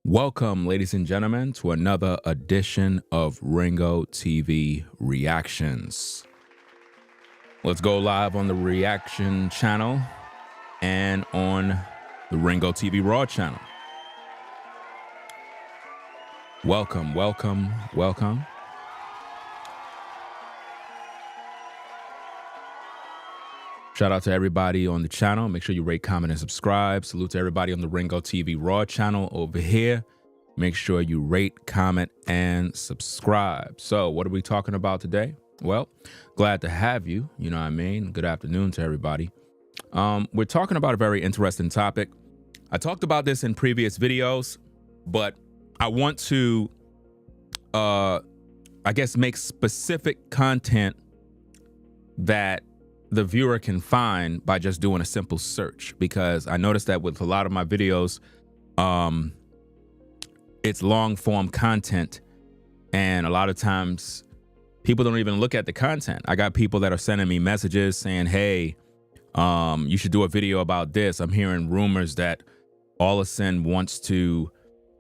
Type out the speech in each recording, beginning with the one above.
Welcome, ladies and gentlemen, to another edition of Ringo TV Reactions. Let's go live on the Reaction channel and on the Ringo TV Raw channel. Welcome, welcome, welcome. Shout out to everybody on the channel. Make sure you rate, comment, and subscribe. Salute to everybody on the Ringo TV Raw channel over here. Make sure you rate, comment, and subscribe. So what are we talking about today? Well, glad to have you. You know what I mean? Good afternoon to everybody. We're talking about a very interesting topic. I talked about this in previous videos, but I want to, I guess, make specific content that the viewer can find by just doing a simple search, because I noticed that with a lot of my videos, it's long form content, and a lot of times people don't even look at the content. I got people that are sending me messages saying, hey, you should do a video about this. I'm hearing rumors that Allison wants to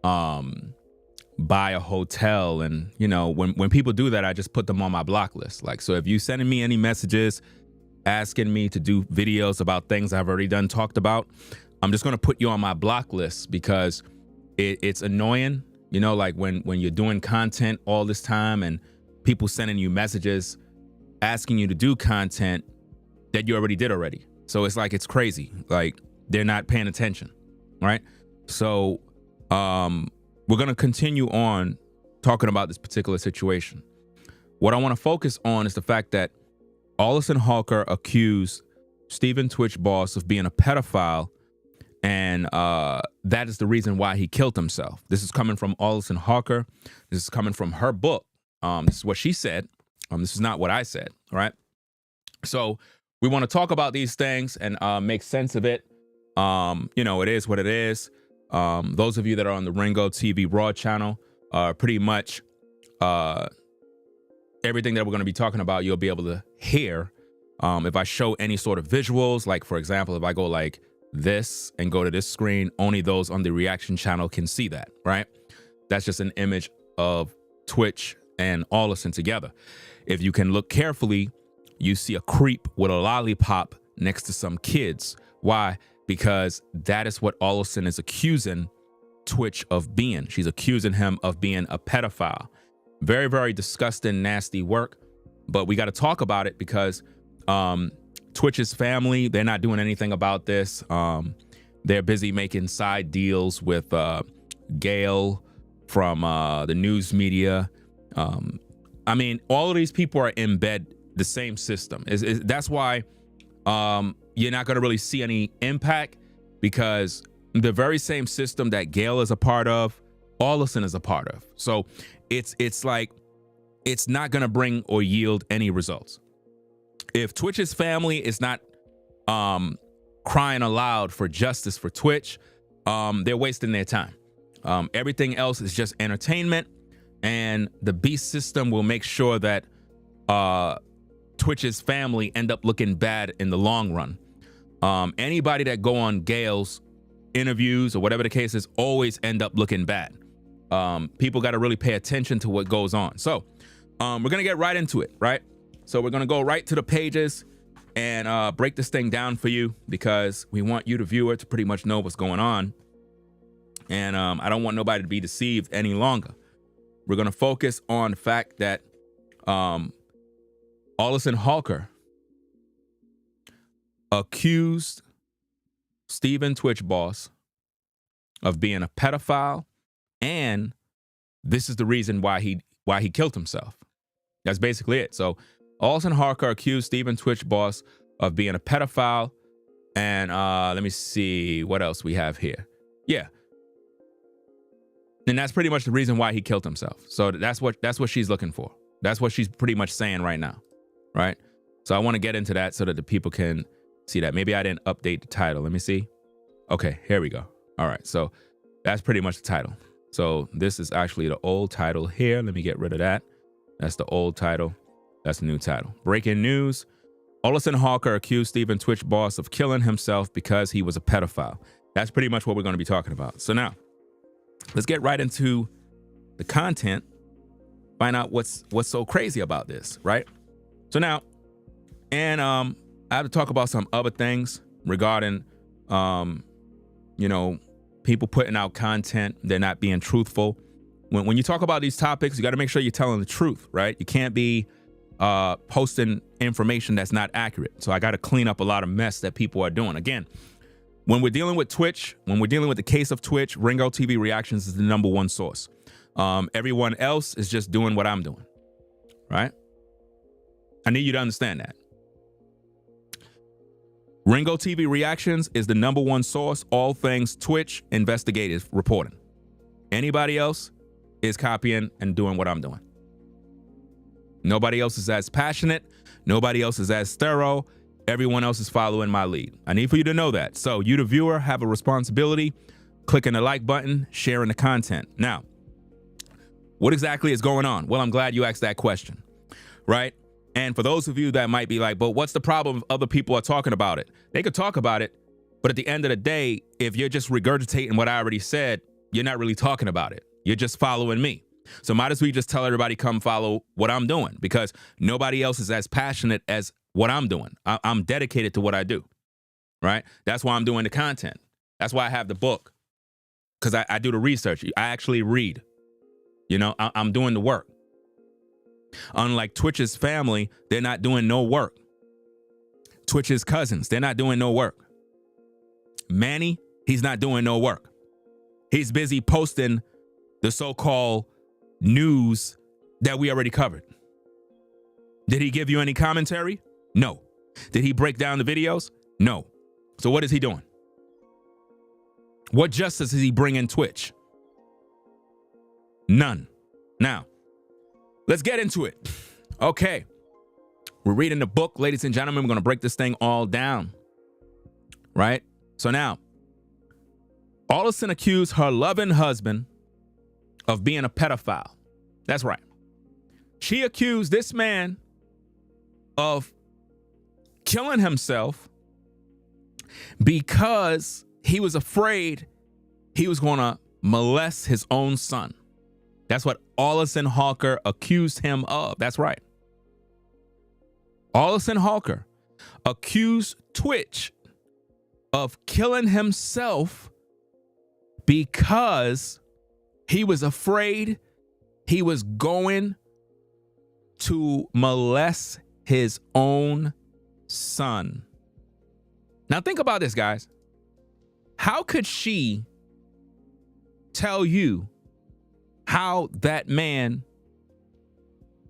buy a hotel. And you know, when people do that, I just put them on my block list. Like, so if you sending me any messages asking me to do videos about things I've already talked about, I'm just going to put you on my block list, because it's annoying, you know, like when you're doing content all this time and people sending you messages asking you to do content that you already did already. So it's like, it's crazy. Like, they're not paying attention, right? So we're going to continue on talking about this particular situation. What I want to focus on is the fact that Allison Holker accused Stephen Twitch boss of being a pedophile, and that is the reason why he killed himself. This is coming from Allison Holker. This is coming from her book. This is what she said. This is not what I said, all right? So we want to talk about these things and make sense of it. You know, it is what it is. Those of you that are on the Ringo TV Raw channel, pretty much everything that we're going to be talking about, you'll be able to hear. If I show any sort of visuals, like for example, if I go like this and go to this screen, only those on the Reaction channel can see that, right? That's just an image of Twitch and Allison together. If you can look carefully, you see a creep with a lollipop next to some kids. Why? Because that is what Allison is accusing Twitch of being. She's accusing him of being a pedophile. Very, very disgusting, nasty work. But we got to talk about it because Twitch's family, they're not doing anything about this. They're busy making side deals with Gail from the news media. I mean, all of these people are in bed, the same system. That's why you're not going to really see any impact, because the very same system that Gail is a part of, Allison is a part of. So it's like, it's not going to bring or yield any results. If Twitch's family is not crying aloud for justice for Twitch, they're wasting their time. Everything else is just entertainment, and the beast system will make sure that Twitch's family end up looking bad in the long run. Anybody that go on Gail's interviews or whatever the case is always end up looking bad. People got to really pay attention to what goes on. So we're going to get right into it, right? So we're going to go right to the pages and break this thing down for you, because we want you, the viewer, to pretty much know what's going on. And I don't want nobody to be deceived any longer. We're going to focus on the fact that Allison Holker accused Stephen Twitch boss of being a pedophile, and this is the reason why he killed himself. That's basically it. So Allison Holker accused Stephen Twitch boss of being a pedophile, and let me see what else we have here. Yeah, and that's pretty much the reason why he killed himself. So that's what she's looking for. That's what she's pretty much saying right now, right? So I want to get into that so that the people can see that. Maybe I didn't update the title. Let me see. Okay, here we go. All right, so that's pretty much the title. So this is actually the old title here. Let me get rid of that. That's the old title. That's the new title. Breaking news. Allison Holker accused Stephen Twitch boss of killing himself because he was a pedophile. That's pretty much what we're going to be talking about. So now, let's get right into the content, find out what's so crazy about this, right? So now, and I have to talk about some other things regarding, people putting out content, they're not being truthful. When you talk about these topics, you got to make sure you're telling the truth, right? You can't be posting information that's not accurate. So I got to clean up a lot of mess that people are doing. Again, when we're dealing with Twitch, when we're dealing with the case of Twitch, Ringo TV Reactions is the #1 source. Everyone else is just doing what I'm doing, right? I need you to understand that. Ringo TV Reactions is the #1 source, all things Twitch investigative reporting. Anybody else is copying and doing what I'm doing. Nobody else is as passionate. Nobody else is as thorough. Everyone else is following my lead. I need for you to know that. So you, the viewer, have a responsibility. Clicking the like button, sharing the content. Now, what exactly is going on? Well, I'm glad you asked that question, right? And for those of you that might be like, but what's the problem if other people are talking about it? They could talk about it, but at the end of the day, if you're just regurgitating what I already said, you're not really talking about it. You're just following me. So might as well just tell everybody come follow what I'm doing, because nobody else is as passionate as what I'm doing. I'm dedicated to what I do, right? That's why I'm doing the content. That's why I have the book, because I do the research. I actually read. I'm doing the work. Unlike Twitch's family, they're not doing no work. Twitch's cousins, they're not doing no work. Manny, he's not doing no work. He's busy posting the so-called news that we already covered. Did he give you any commentary? No. Did he break down the videos? No. So what is he doing? What justice is he bringing Twitch? None. Now, let's get into it. Okay. We're reading the book, ladies and gentlemen. We're going to break this thing all down. Right? So now, Allison accused her loving husband of being a pedophile. That's right. She accused this man of killing himself because he was afraid he was going to molest his own son. That's what Allison Holker accused him of. That's right. Allison Holker accused Twitch of killing himself because he was afraid he was going to molest his own son. Now think about this, guys. How could she tell you how that man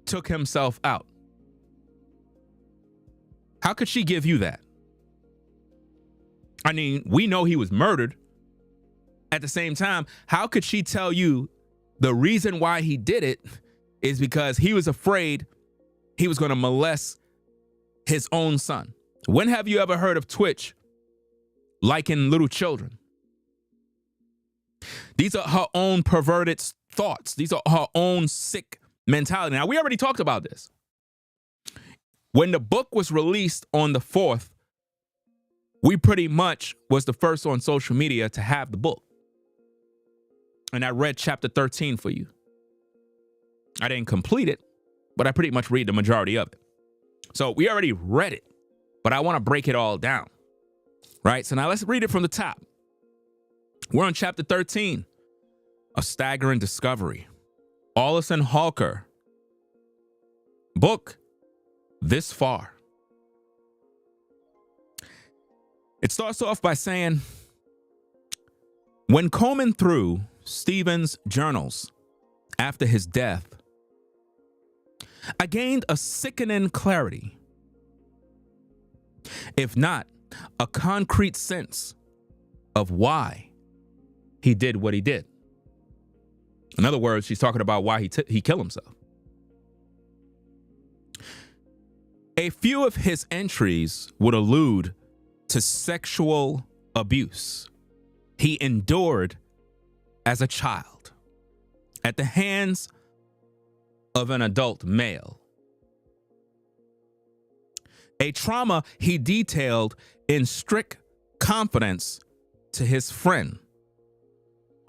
took himself out? How could she give you that? I mean, we know he was murdered. At the same time, how could she tell you the reason why he did it is because he was afraid he was going to molest his own son? When have you ever heard of Twitch liking little children? These are her own perverted thoughts. These are her own sick mentality. Now, we already talked about this. When the book was released on the 4th, we pretty much was the first on social media to have the book. And I read chapter 13 for you. I didn't complete it, but I pretty much read the majority of it. So we already read it, but I want to break it all down. Right? So now let's read it from the top. We're on chapter 13, A Staggering Discovery. Allison Holker. Book, This Far. It starts off by saying, when combing through Stephen's journals after his death, I gained a sickening clarity, if not a concrete sense of why he did what he did. In other words, she's talking about why he killed himself. A few of his entries would allude to sexual abuse he endured as a child at the hands of an adult male. A trauma he detailed in strict confidence to his friend,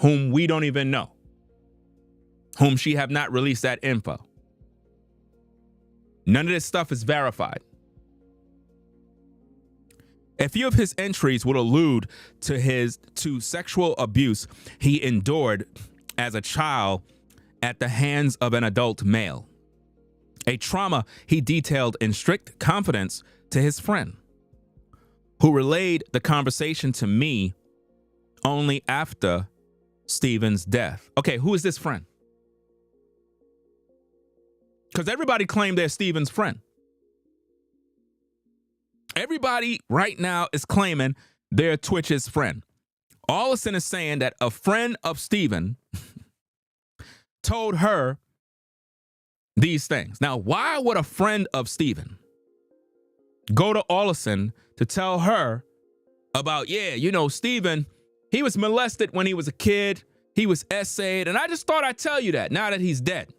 whom we don't even know, whom she have not released that info. None of this stuff is verified. A few of his entries would allude to sexual abuse he endured as a child at the hands of an adult male, a trauma he detailed in strict confidence to his friend, who relayed the conversation to me only after Stephen's death. Okay, who is this friend? Because everybody claimed they're Stephen's friend. Everybody right now is claiming they're Twitch's friend. Allison is saying that a friend of Stephen told her these things. Now, why would a friend of Stephen go to Allison to tell her about, Stephen, he was molested when he was a kid. He was essayed. And I just thought I'd tell you that now that he's dead.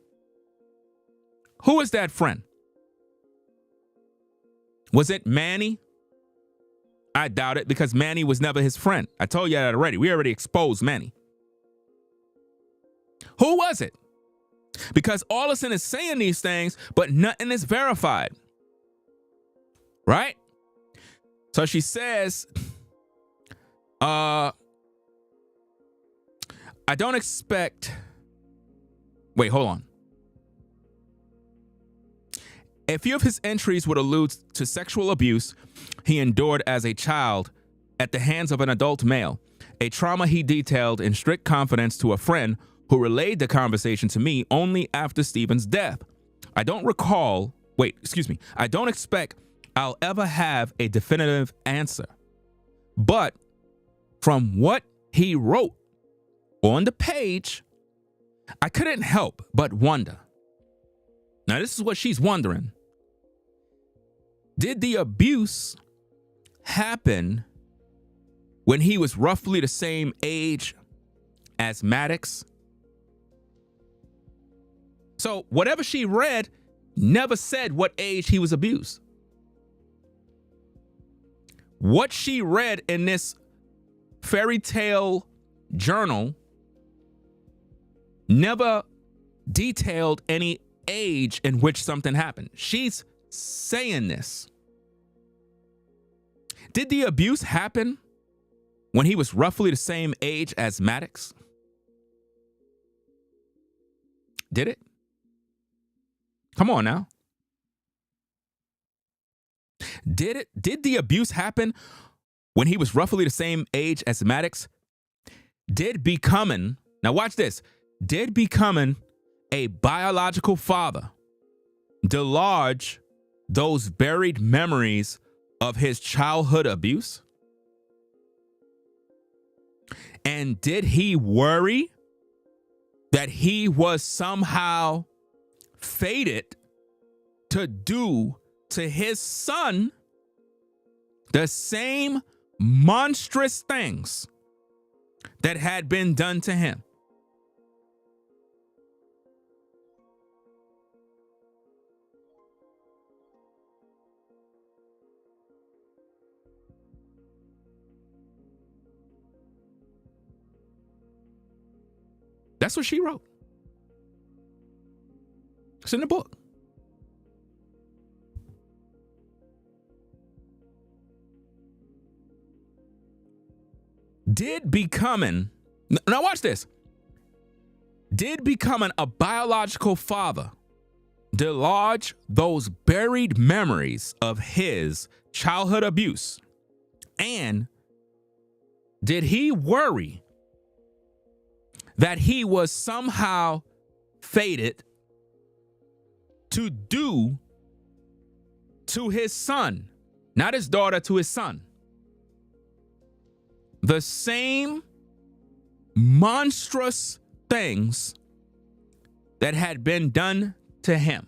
Who is that friend? Was it Manny? I doubt it, because Manny was never his friend. I told you that already. We already exposed Manny. Who was it? Because Allison is saying these things, but nothing is verified. Right? So she says, I don't expect... Wait, hold on. A few of his entries would allude to sexual abuse he endured as a child at the hands of an adult male, a trauma he detailed in strict confidence to a friend who relayed the conversation to me only after Stephen's death. I don't expect I'll ever have a definitive answer. But from what he wrote on the page, I couldn't help but wonder. Now, this is what she's wondering. Did the abuse happen when he was roughly the same age as Maddox? So whatever she read never said what age he was abused. What she read in this fairy tale journal never detailed any age in which something happened. She's saying this. Did the abuse happen when he was roughly the same age as Maddox? Did it? Come on now. Did the abuse happen when he was roughly the same age as Maddox? Now watch this, did becoming a biological father delage those buried memories of his childhood abuse? And did he worry that he was somehow fated to do to his son the same monstrous things that had been done to him? That's what she wrote. It's in the book. Now watch this. Did becoming a biological father delage those buried memories of his childhood abuse? And did he worry that he was somehow fated to do to his son, not his daughter, to his son, the same monstrous things that had been done to him?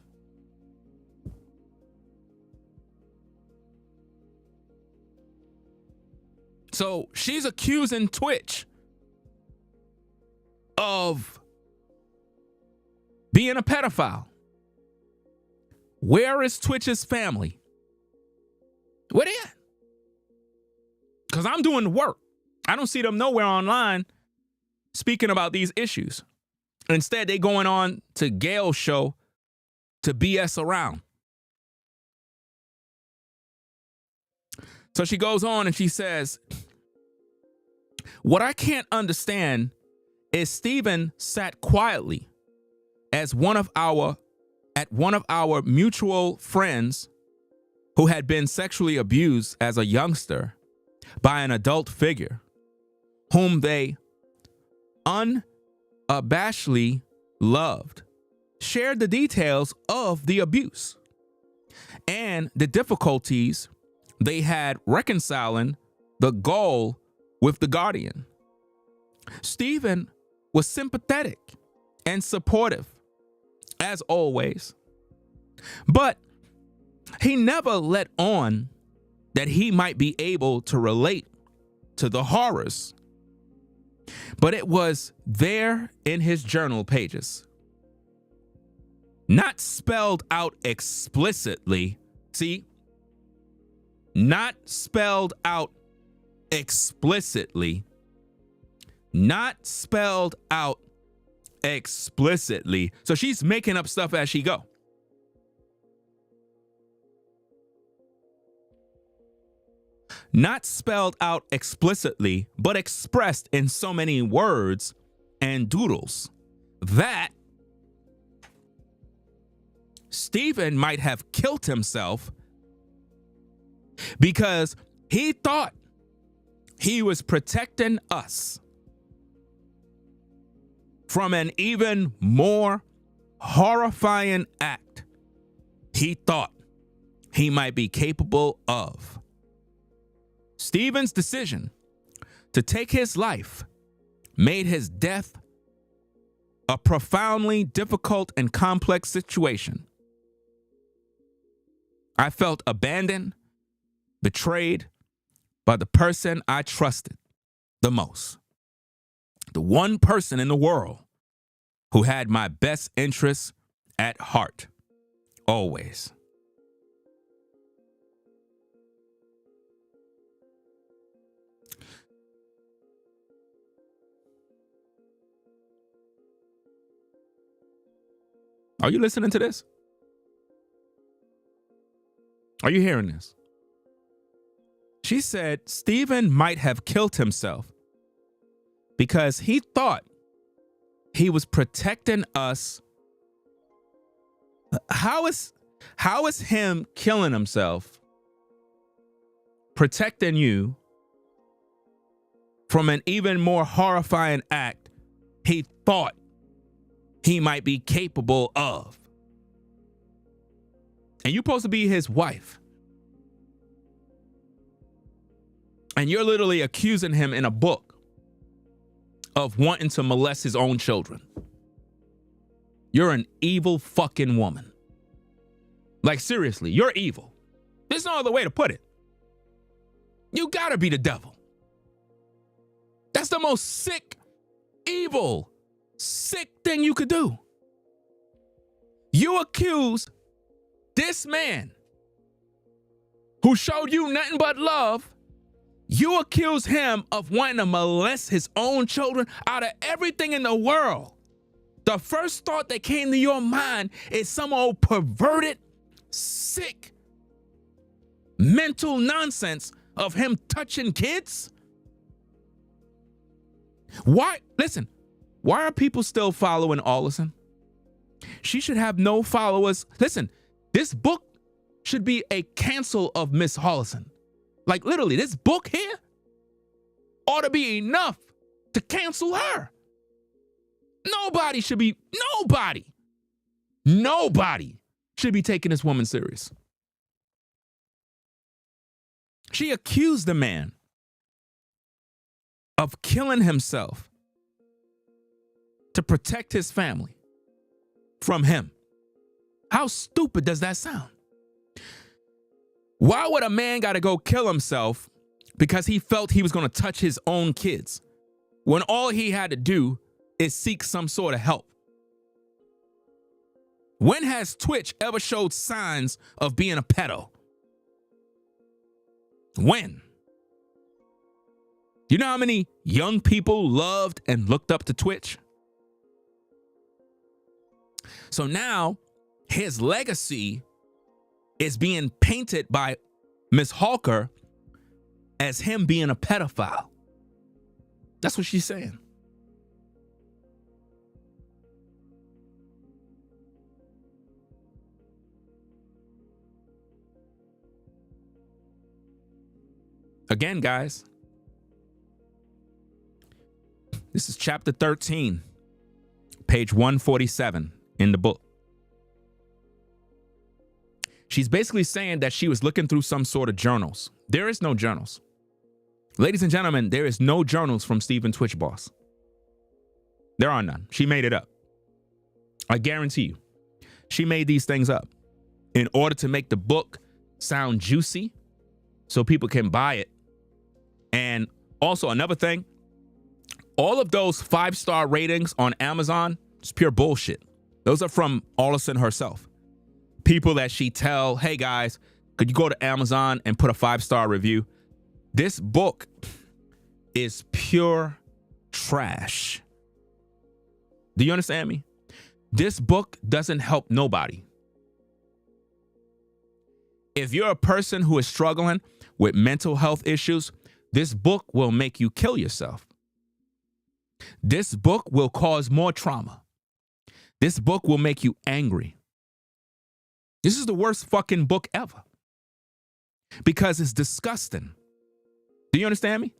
So she's accusing Twitch of being a pedophile. Where is Twitch's family? Where they at? Because I'm doing the work. I don't see them nowhere online speaking about these issues. Instead, they going on to Gail's show to BS around. So she goes on and she says, what I can't understand is Stephen sat quietly at one of our mutual friends who had been sexually abused as a youngster by an adult figure whom they unabashedly loved, shared the details of the abuse and the difficulties they had reconciling the goal with the guardian. Stephen was sympathetic and supportive, as always, but he never let on that he might be able to relate to the horrors. But it was there in his journal pages, not spelled out explicitly. See, not spelled out explicitly. Not spelled out explicitly. So she's making up stuff as she go. Not spelled out explicitly, but expressed in so many words and doodles that Stephen might have killed himself because he thought he was protecting us from an even more horrifying act he thought he might be capable of. Stephen's decision to take his life made his death a profoundly difficult and complex situation. I felt abandoned, betrayed by the person I trusted the most. The one person in the world who had my best interests at heart, always. Are you listening to this? Are you hearing this? She said Stephen might have killed himself because he thought he was protecting us. How is him killing himself protecting you from an even more horrifying act he thought he might be capable of? And you're supposed to be his wife. And you're literally accusing him in a book of wanting to molest his own children. You're an evil fucking woman. Like, seriously, you're evil. There's no other way to put it. You gotta be the devil. That's the most sick, evil, sick thing you could do. You accuse this man who showed you nothing but love. You accuse him of wanting to molest his own children. Out of everything in the world, the first thought that came to your mind is some old perverted, sick, mental nonsense of him touching kids? Why? Listen, why are people still following Allison? She should have no followers. Listen, this book should be a cancel of Miss Allison. Like, literally, this book here ought to be enough to cancel her. Nobody should be taking this woman serious. She accused the man of killing himself to protect his family from him. How stupid does that sound? Why would a man gotta go kill himself because he felt he was gonna touch his own kids when all he had to do is seek some sort of help? When has Twitch ever showed signs of being a pedo? When? You know how many young people loved and looked up to Twitch? So now his legacy is being painted by Miss Holker as him being a pedophile. That's what she's saying. Again, guys, this is chapter 13, page 147 in the book. She's basically saying that she was looking through some sort of journals. There is no journals. Ladies and gentlemen, there is no journals from Stephen Twitch Boss. There are none. She made it up. I guarantee you. She made these things up in order to make the book sound juicy so people can buy it. And also another thing, all of those 5-star ratings on Amazon is pure bullshit. Those are from Allison herself. People that she tell, hey guys, could you go to Amazon and put a 5-star review? This book is pure trash. Do you understand me? This book doesn't help nobody. If you're a person who is struggling with mental health issues, this book will make you kill yourself. This book will cause more trauma. This book will make you angry. This is the worst fucking book ever. Because it's disgusting. Do you understand me?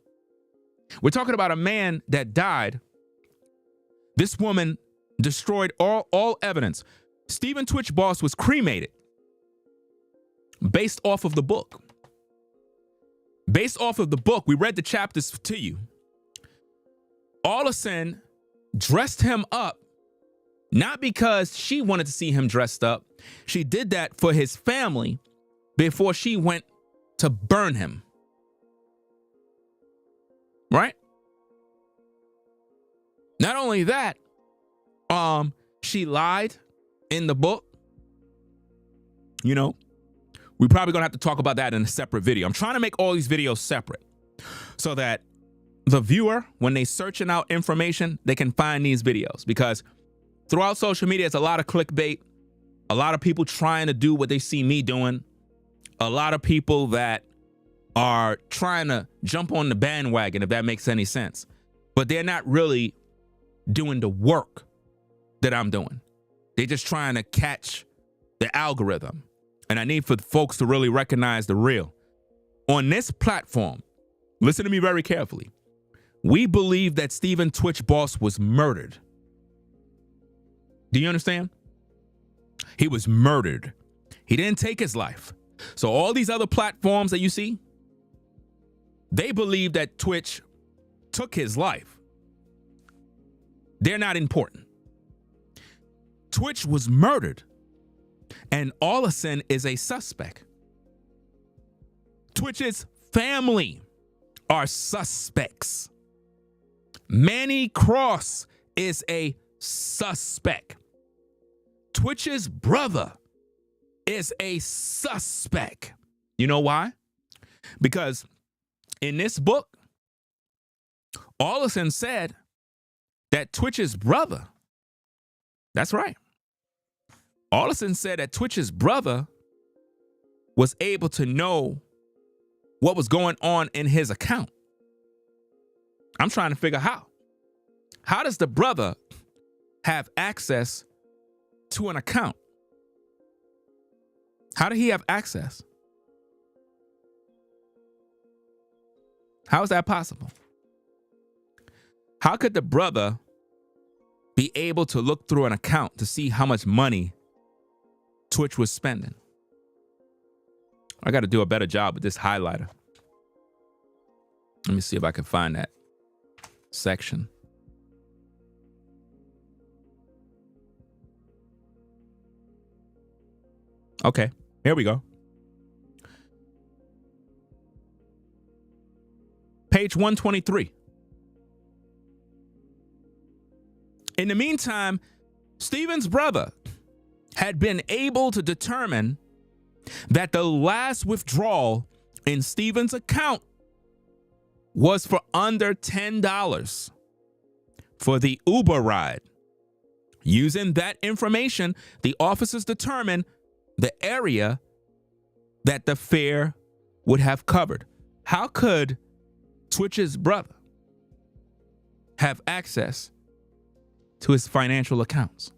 We're talking about a man that died. This woman destroyed all evidence. Stephen Twitch Boss was cremated based off of the book. Based off of the book, we read the chapters to you. Allison dressed him up, not because she wanted to see him dressed up. She did that for his family before she went to burn him. Right? Not only that, she lied in the book. You know, we're probably gonna have to talk about that in a separate video. I'm trying to make all these videos separate so that the viewer, when they searching out information, they can find these videos, because throughout social media, it's a lot of clickbait, a lot of people trying to do what they see me doing, a lot of people that are trying to jump on the bandwagon, if that makes any sense, but they're not really doing the work that I'm doing. They're just trying to catch the algorithm. And I need for folks to really recognize the real. On this platform, listen to me very carefully. We believe that Stephen Twitch Boss was murdered. Do you understand? He was murdered. He didn't take his life. So all these other platforms that you see, they believe that Twitch took his life. They're not important. Twitch was murdered. And Allison is a suspect. Twitch's family are suspects. Manny Cross is a suspect. Twitch's brother is a suspect. You know why? Because in this book, Allison said that Twitch's brother, that's right. Allison said that Twitch's brother was able to know what was going on in his account. I'm trying to figure how. How does the brother have access to an account? How did he have access? How is that possible? How could the brother be able to look through an account to see how much money Twitch was spending? I got to do a better job with this highlighter. Let me see if I can find that section. Okay, here we go. Page 123. In the meantime, Stephen's brother had been able to determine that the last withdrawal in Stephen's account was for under $10 for the Uber ride. Using that information, the officers determined the area that the fare would have covered. How could Twitch's brother have access to his financial accounts?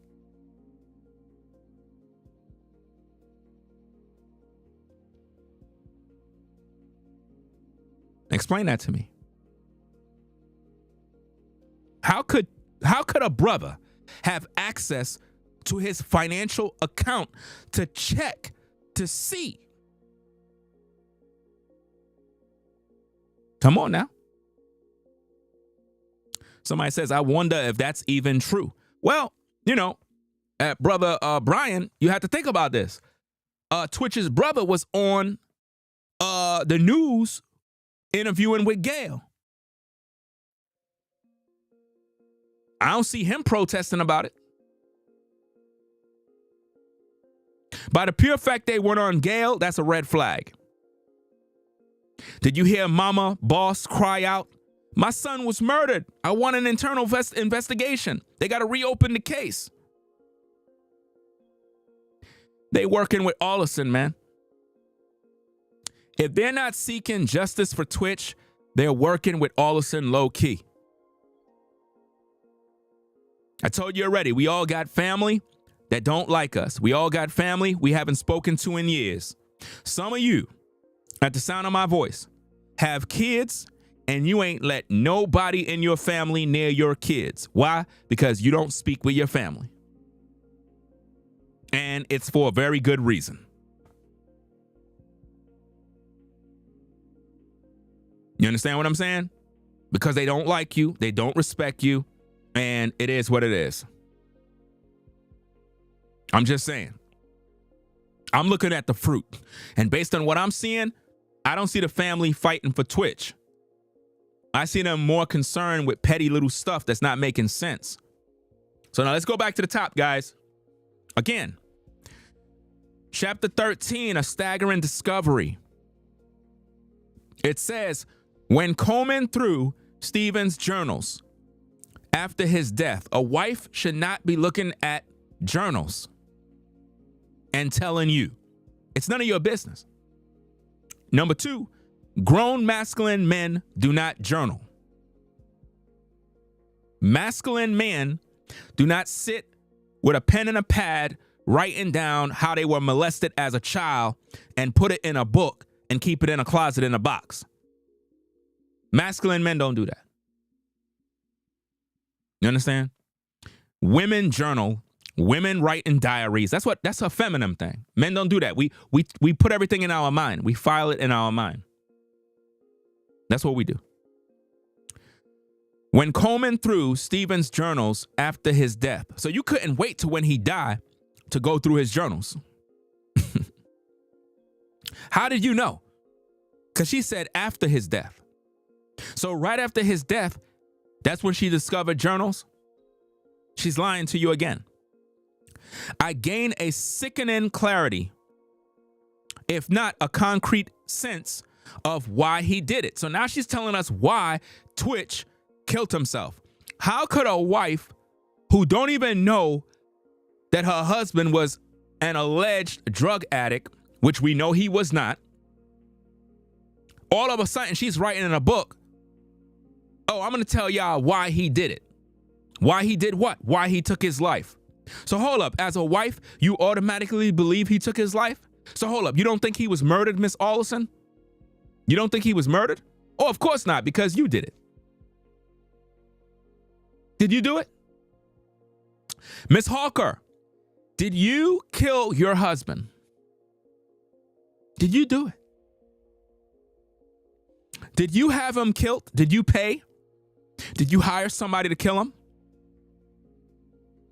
Explain that to me. How could a brother have access to his financial account to check to see? Come on now. Somebody says, I wonder if that's even true. Well, brother Brian, you have to think about this. Twitch's brother was on the news interviewing with Gail. I don't see him protesting about it. By the pure fact they weren't on Gail, that's a red flag. Did you hear Mama Boss cry out, my son was murdered. I want an internal investigation. They got to reopen the case. They working with Allison, man. If they're not seeking justice for Twitch, they're working with Allison low key. I told you already, we all got family that don't like us. We all got family we haven't spoken to in years. Some of you, at the sound of my voice, have kids and you ain't let nobody in your family near your kids. Why? Because you don't speak with your family. And it's for a very good reason. You understand what I'm saying? Because they don't like you, they don't respect you, and it is what it is. I'm just saying. I'm looking at the fruit, and based on what I'm seeing, I don't see the family fighting for Twitch. I see them more concerned with petty little stuff that's not making sense. So now let's go back to the top, guys. Again, chapter 13, a staggering discovery. It says, when combing through Stephen's journals after his death, a wife should not be looking at journals and telling you. It's none of your business. Number 2, grown masculine men do not journal. Masculine men do not sit with a pen and a pad writing down how they were molested as a child and put it in a book and keep it in a closet in a box. Masculine men don't do that. You understand? Women journal. Women write in diaries. That's a feminine thing. Men don't do that. We put everything in our mind. We file it in our mind. That's what we do. When combing through Stephen's journals after his death, so you couldn't wait till when he died to go through his journals. How did you know? Because she said after his death. So right after his death, that's when she discovered journals. She's lying to you again. I gain a sickening clarity, if not a concrete sense of why he did it. So now she's telling us why Twitch killed himself. How could a wife who don't even know that her husband was an alleged drug addict, which we know he was not, all of a sudden she's writing in a book, oh, I'm going to tell y'all why he did it. Why he did what? Why he took his life. So hold up, as a wife, you automatically believe he took his life? So hold up, you don't think he was murdered, Miss Allison? You don't think he was murdered? Oh, of course not, because you did it. Did you do it? Miss Holker, did you kill your husband? Did you do it? Did you have him killed? Did you pay? Did you hire somebody to kill him?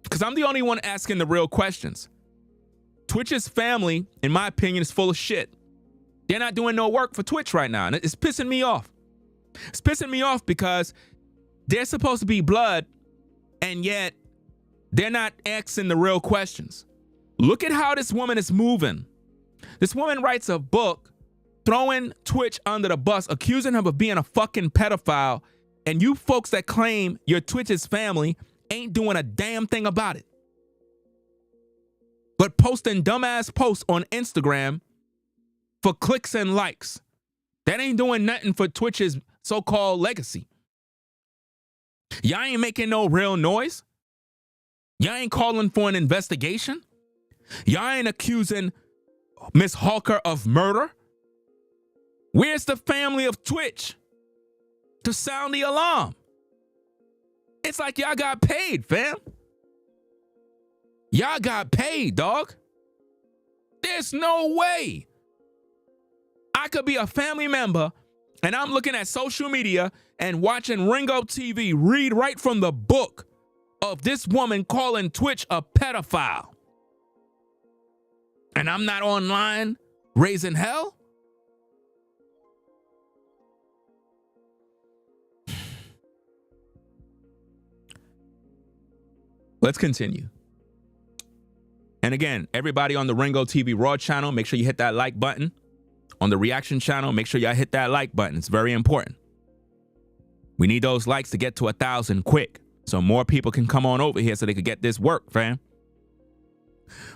Because I'm the only one asking the real questions. Twitch's family, in my opinion, is full of shit. They're not doing no work for Twitch right now, and it's pissing me off. It's pissing me off because they're supposed to be blood, and yet they're not asking the real questions. Look at how this woman is moving. This woman writes a book throwing Twitch under the bus, accusing him of being a fucking pedophile, and you folks that claim you're Twitch's family ain't doing a damn thing about it. But posting dumbass posts on Instagram for clicks and likes. That ain't doing nothing for Twitch's so-called legacy. Y'all ain't making no real noise. Y'all ain't calling for an investigation. Y'all ain't accusing Miss Holker of murder. Where's the family of Twitch to sound the alarm? It's like y'all got paid, fam. Y'all got paid, dog. There's no way I could be a family member and I'm looking at social media and watching Ringo TV read right from the book of this woman calling Twitch a pedophile. And I'm not online raising hell? Let's continue. And again, everybody on the Ringo TV Raw channel, make sure you hit that like button. On the reaction channel, make sure y'all hit that like button. It's very important. We need those likes to get to 1,000 quick, so more people can come on over here so they could get this work, fam.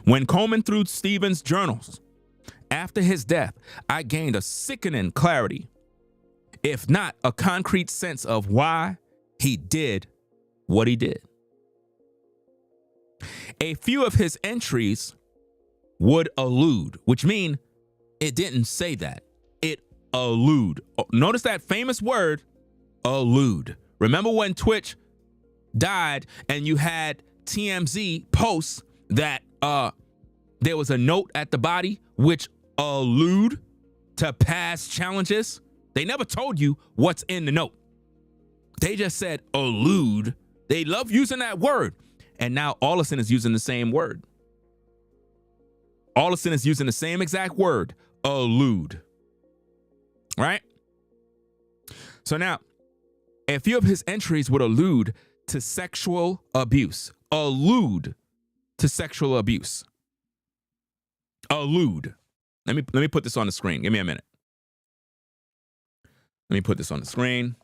When combing through Stephen's journals after his death, I gained a sickening clarity, if not a concrete sense of why he did what he did. A few of his entries would allude, which mean it didn't say that. It allude. Notice that famous word, allude. Remember when Twitch died and you had TMZ posts that there was a note at the body which allude to past challenges? They never told you what's in the note. They just said allude. They love using that word. And now Allison is using the same word. Allison is using the same exact word, allude. Right? So now, a few of his entries would allude to sexual abuse. Allude to sexual abuse. Allude. Let me put this on the screen. Give me a minute. Let me put this on the screen.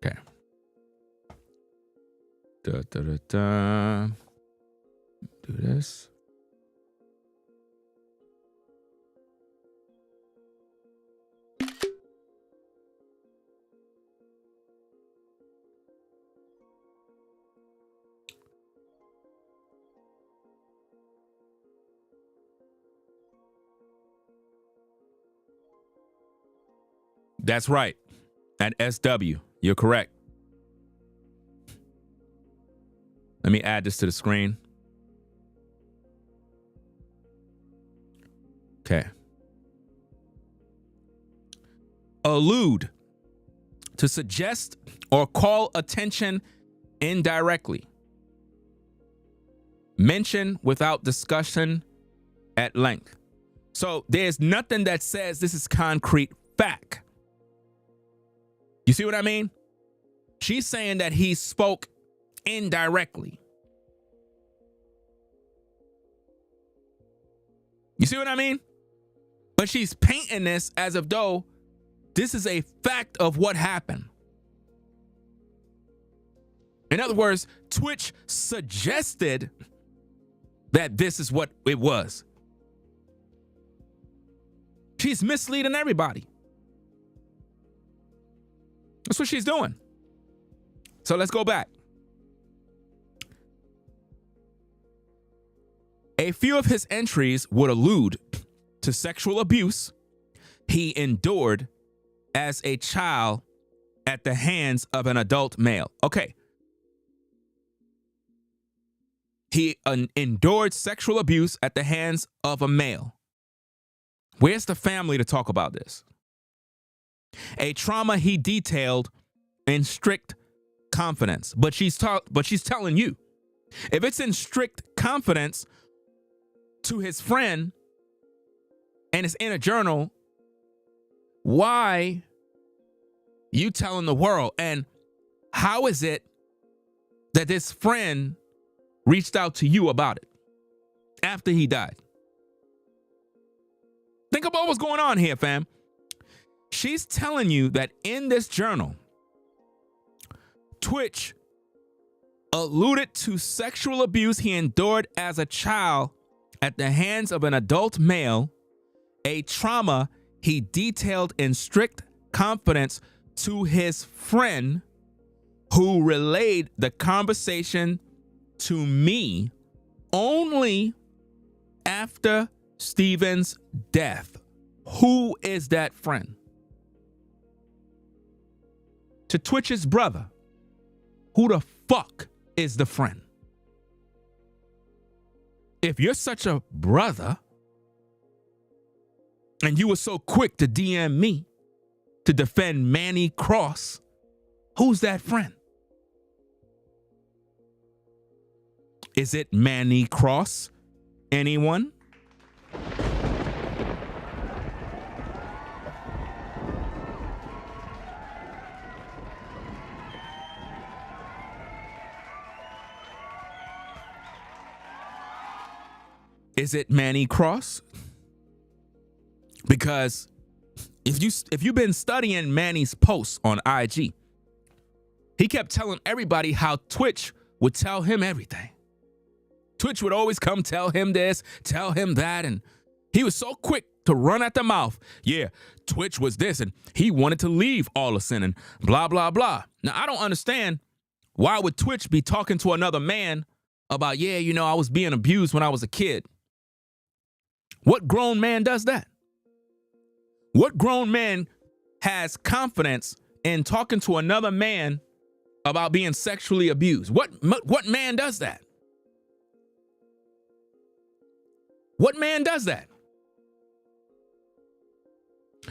Okay. Do this. That's right. At SW. You're correct. Let me add this to the screen. Okay. Allude, to suggest or call attention indirectly. Mention without discussion at length. So there's nothing that says this is concrete fact. You see what I mean? She's saying that he spoke indirectly. You see what I mean? But she's painting this as if though this is a fact of what happened. In other words, Twitch suggested that this is what it was. She's misleading everybody. That's what she's doing. So let's go back. A few of his entries would allude to sexual abuse he endured as a child at the hands of an adult male. Okay. He endured sexual abuse at the hands of a male. Where's the family to talk about this? A trauma he detailed in strict confidence. But she's telling you, if it's in strict confidence to his friend and it's in a journal, why you telling the world? And How is it that this friend reached out to you about it after he died? Think about what's going on here, fam. She's telling you that in this journal, Twitch alluded to sexual abuse he endured as a child at the hands of an adult male, a trauma he detailed in strict confidence to his friend, who relayed the conversation to me only after Stephen's death. Who is that friend? To Twitch's brother, who the fuck is the friend? If you're such a brother and you were so quick to DM me to defend Manny Cross, who's that friend? Is it Manny Cross? Anyone? Is it Manny Cross? Because if you've been studying Manny's posts on IG, he kept telling everybody how Twitch would tell him everything. Twitch would always come tell him this, tell him that, and he was so quick to run at the mouth. Yeah, Twitch was this, and he wanted to leave Allison, and blah, blah, blah. Now, I don't understand, why would Twitch be talking to another man about, yeah, you know, I was being abused when I was a kid? What grown man does that? What grown man has confidence in talking to another man about being sexually abused? What man does that? What man does that?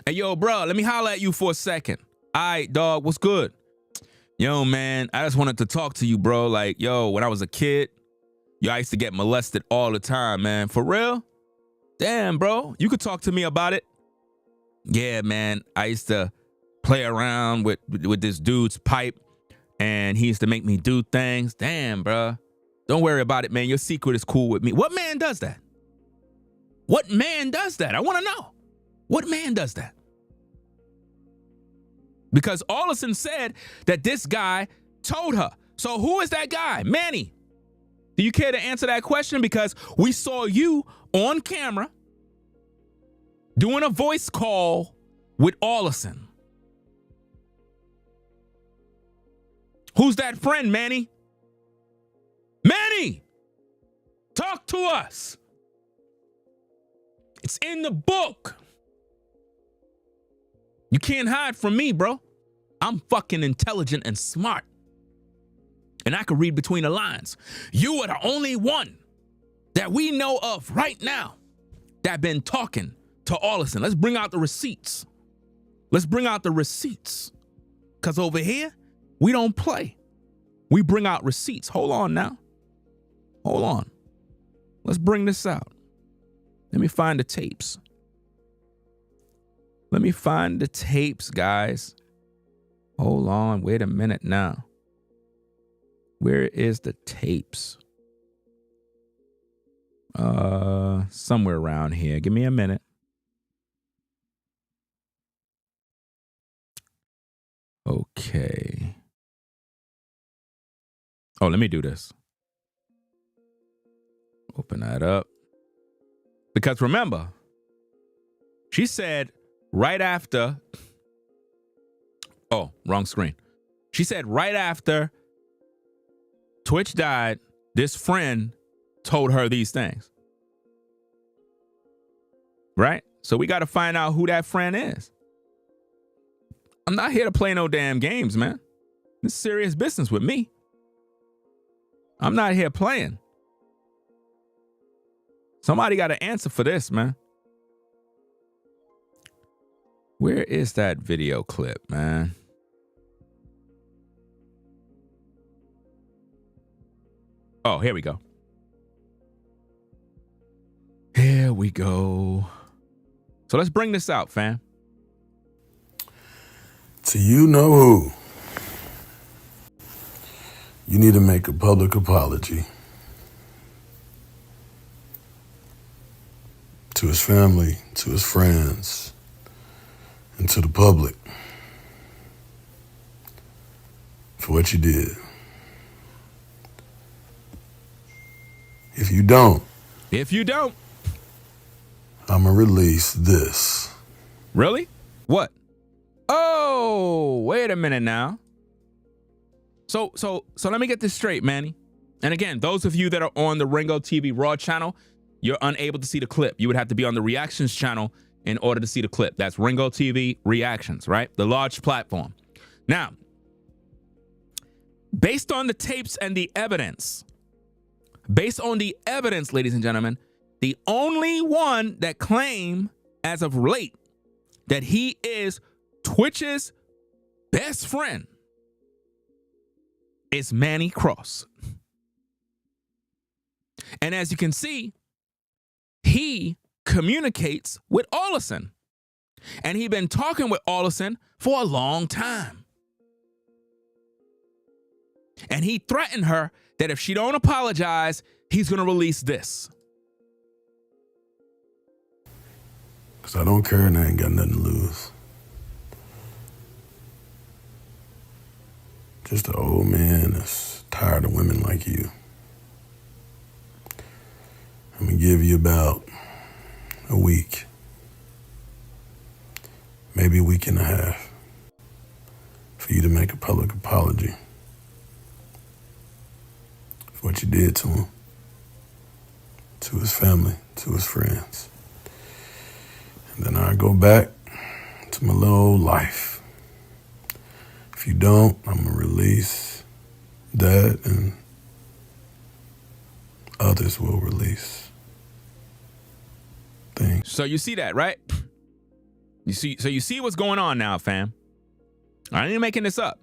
Hey, yo, bro, let me holler at you for a second. All right, dog, what's good? Yo, man, I just wanted to talk to you, bro. Like, yo, when I was a kid, I used to get molested all the time, man. For real? Damn, bro, you could talk to me about it. Yeah, man, I used to play around with this dude's pipe, and he used to make me do things. Damn, bro. Don't worry about it, man. Your secret is cool with me. What man does that? What man does that? I want to know. What man does that? Because Allison said that this guy told her. So who is that guy? Manny. Do you care to answer that question? Because we saw you on camera doing a voice call with Allison. Who's that friend, Manny? Manny! Talk to us. It's in the book. You can't hide from me, bro. I'm fucking intelligent and smart. And I can read between the lines. You are the only one that we know of right now that been talking to Allison. Let's bring out the receipts. Let's bring out the receipts. Because over here, we don't play. We bring out receipts. Hold on now. Hold on. Let's bring this out. Let me find the tapes. Let me find the tapes, guys. Hold on. Wait a minute now. Where is the tapes? Somewhere around here. Give me a minute. Okay. Oh, let me do this. Open that up. Because remember, she said right after. Oh, wrong screen. She said right after Twitch died, this friend told her these things. Right? So we got to find out who that friend is. I'm not here to play no damn games, man. This is serious business with me. I'm not here playing. Somebody got to answer for this, man. Where is that video clip, man? Oh, here we go. Here we go. So let's bring this out, fam. To you know who. You need to make a public apology to his family, to his friends, and to the public for what you did. If you don't, I'm gonna release this. Really? What? Oh, wait a minute now. So let me get this straight, Manny. And again, those of you that are on the Ringo TV Raw channel, you're unable to see the clip. You would have to be on the Reactions channel in order to see the clip. That's Ringo TV Reactions, right? The large platform. Now, based on the tapes and the evidence, ladies and gentlemen, the only one that claim as of late that he is Twitch's best friend is Manny Cross. And as you can see, he communicates with Allison. And he's been talking with Allison for a long time. And he threatened her that if she don't apologize, he's going to release this. Because I don't care and I ain't got nothing to lose. Just an old man that's tired of women like you. I'm going to give you about a week, maybe a week and a half, for you to make a public apology for what you did to him, to his family, to his friends. And then I go back to my little old life. If you don't, I'm going to release that, and others will release things. So you see that, right? You see what's going on now, fam. I ain't making this up.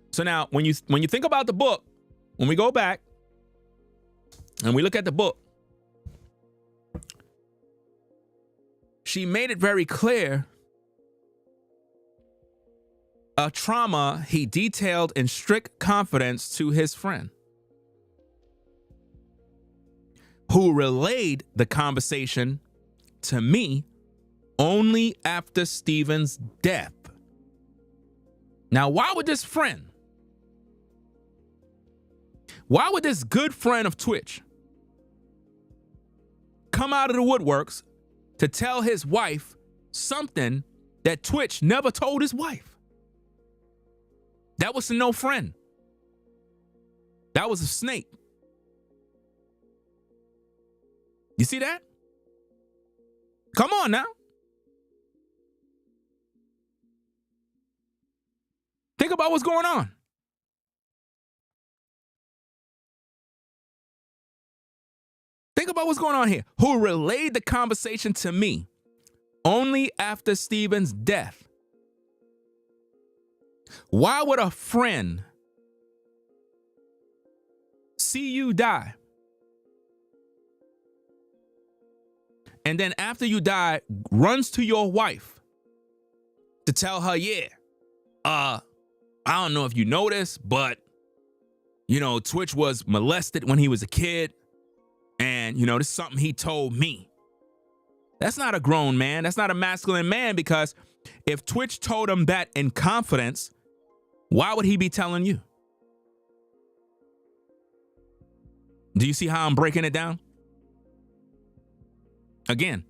So now, when you think about the book, when we go back and we look at the book, she made it very clear a trauma he detailed in strict confidence to his friend, who relayed the conversation to me only after Stephen's death. Now, why would this good friend of Twitch come out of the woodworks to tell his wife something that Twitch never told his wife? That was no friend. That was a snake. You see that? Come on now. Think about what's going on. Think about what's going on here. Who relayed the conversation to me only after Stephen's death? Why would a friend see you die, and then after you die, runs to your wife to tell her, I don't know if you know this, but, Twitch was molested when he was a kid, and, this is something he told me. That's not a grown man. That's not a masculine man, because if Twitch told him that in confidence, why would he be telling you? Do you see how I'm breaking it down? Again,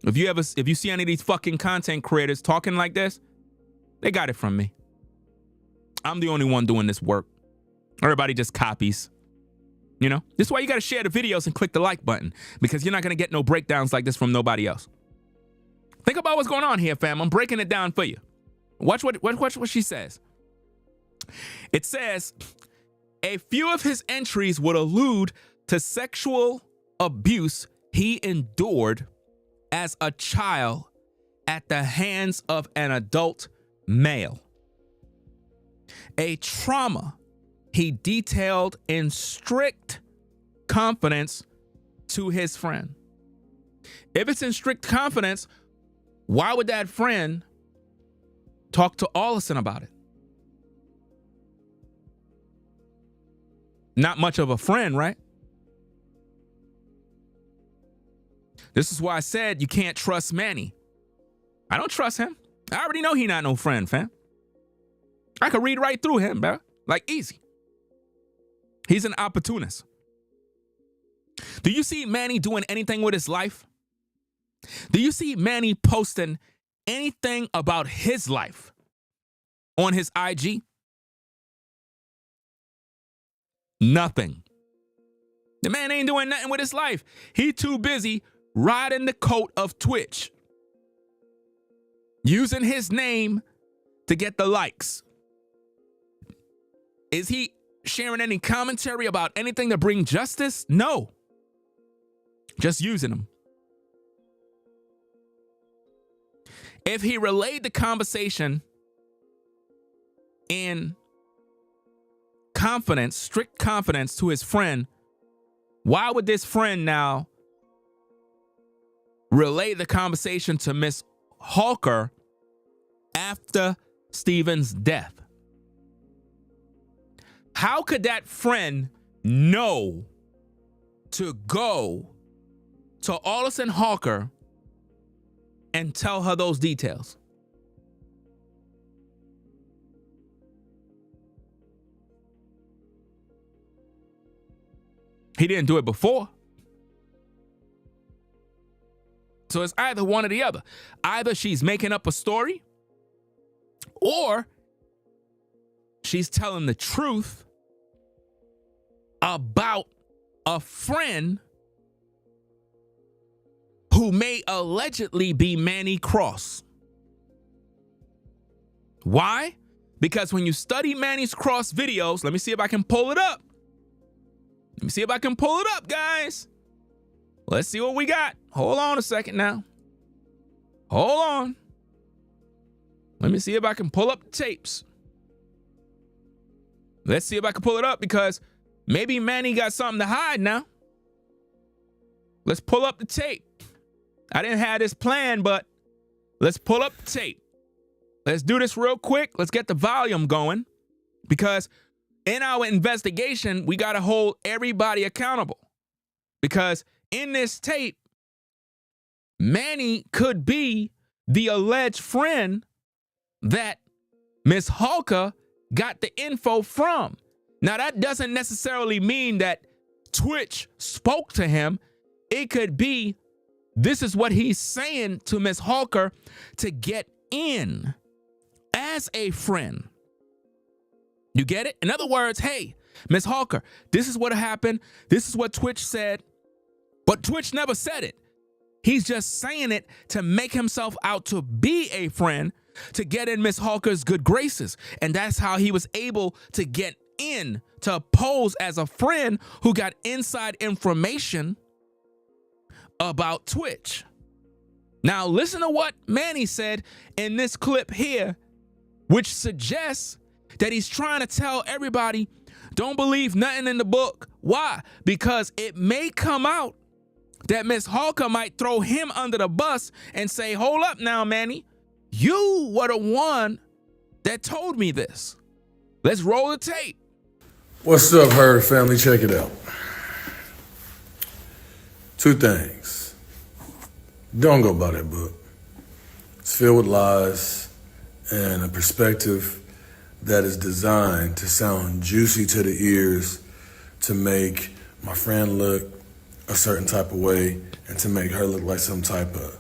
if you see any of these fucking content creators talking like this, they got it from me. I'm the only one doing this work. Everybody just copies. This is why you got to share the videos and click the like button, because you're not going to get no breakdowns like this from nobody else. Think about what's going on here, fam. I'm breaking it down for you. Watch what she says. It says, a few of his entries would allude to sexual abuse he endured as a child at the hands of an adult male. A trauma he detailed in strict confidence to his friend. If it's in strict confidence, why would that friend talk to Allison about it? not much of a friend, right? This is why I said you can't trust Manny. I don't trust him. I already know he not no friend, fam. I could read right through him, bro. Like, easy. He's an opportunist. Do you see Manny doing anything with his life? Do you see Manny posting anything about his life on his IG? Nothing. The man ain't doing nothing with his life. He too busy riding the coat of Twitch, using his name to get the likes. Is he sharing any commentary about anything to bring justice? No. Just using them. If he relayed the conversation in confidence, strict confidence to his friend, why would this friend now relay the conversation to Miss Holker after Stephen's death? How could that friend know to go to Allison Holker and tell her those details? He didn't do it before. So it's either one or the other. Either she's making up a story, or she's telling the truth about a friend who may allegedly be Manny Cross. Why? Because when you study Manny's Cross videos, let me see if I can pull it up. Let me see if I can pull it up, guys. Let's see what we got. Hold on a second now. Hold on. Let me see if I can pull up the tapes. Let's see if I can pull it up, because maybe Manny got something to hide now. Let's pull up the tape. I didn't have this plan, but let's pull up the tape. Let's do this real quick. Let's get the volume going, because in our investigation, we got to hold everybody accountable. Because in this tape, Manny could be the alleged friend that Miss Holker got the info from. Now, that doesn't necessarily mean that Twitch spoke to him. It could be this is what he's saying to Miss Holker to get in as a friend. You get it? In other words, hey, Miss Holker, this is what happened. This is what Twitch said. But Twitch never said it. He's just saying it to make himself out to be a friend, to get in Miss Holker's good graces. And that's how he was able to get in, to pose as a friend who got inside information about Twitch. Now, listen to what Manny said in this clip here, which suggests that he's trying to tell everybody, don't believe nothing in the book. Why? Because it may come out that Miss Holker might throw him under the bus and say, hold up now, Manny. You were the one that told me this. Let's roll the tape. What's up, Herd family? Check it out. Two things. Don't go by that book. It's filled with lies and a perspective that is designed to sound juicy to the ears, to make my friend look a certain type of way, and to make her look like some type of